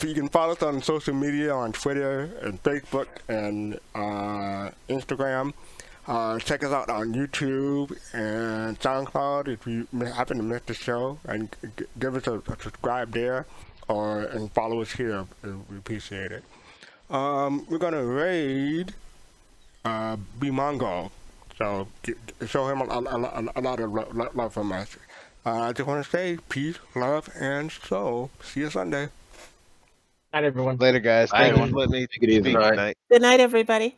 you can follow us on social media, on Twitter and Facebook and Instagram. Check us out on YouTube and Soundcloud if you happen to miss the show, and give us a subscribe there, and follow us here. We appreciate it. We're gonna raid B Mongo. So show him a lot of love from us. I just want to say peace, love, and soul. See you Sunday. Night, everyone. Later, guys. Thank you for letting me speak tonight. Good night, everybody.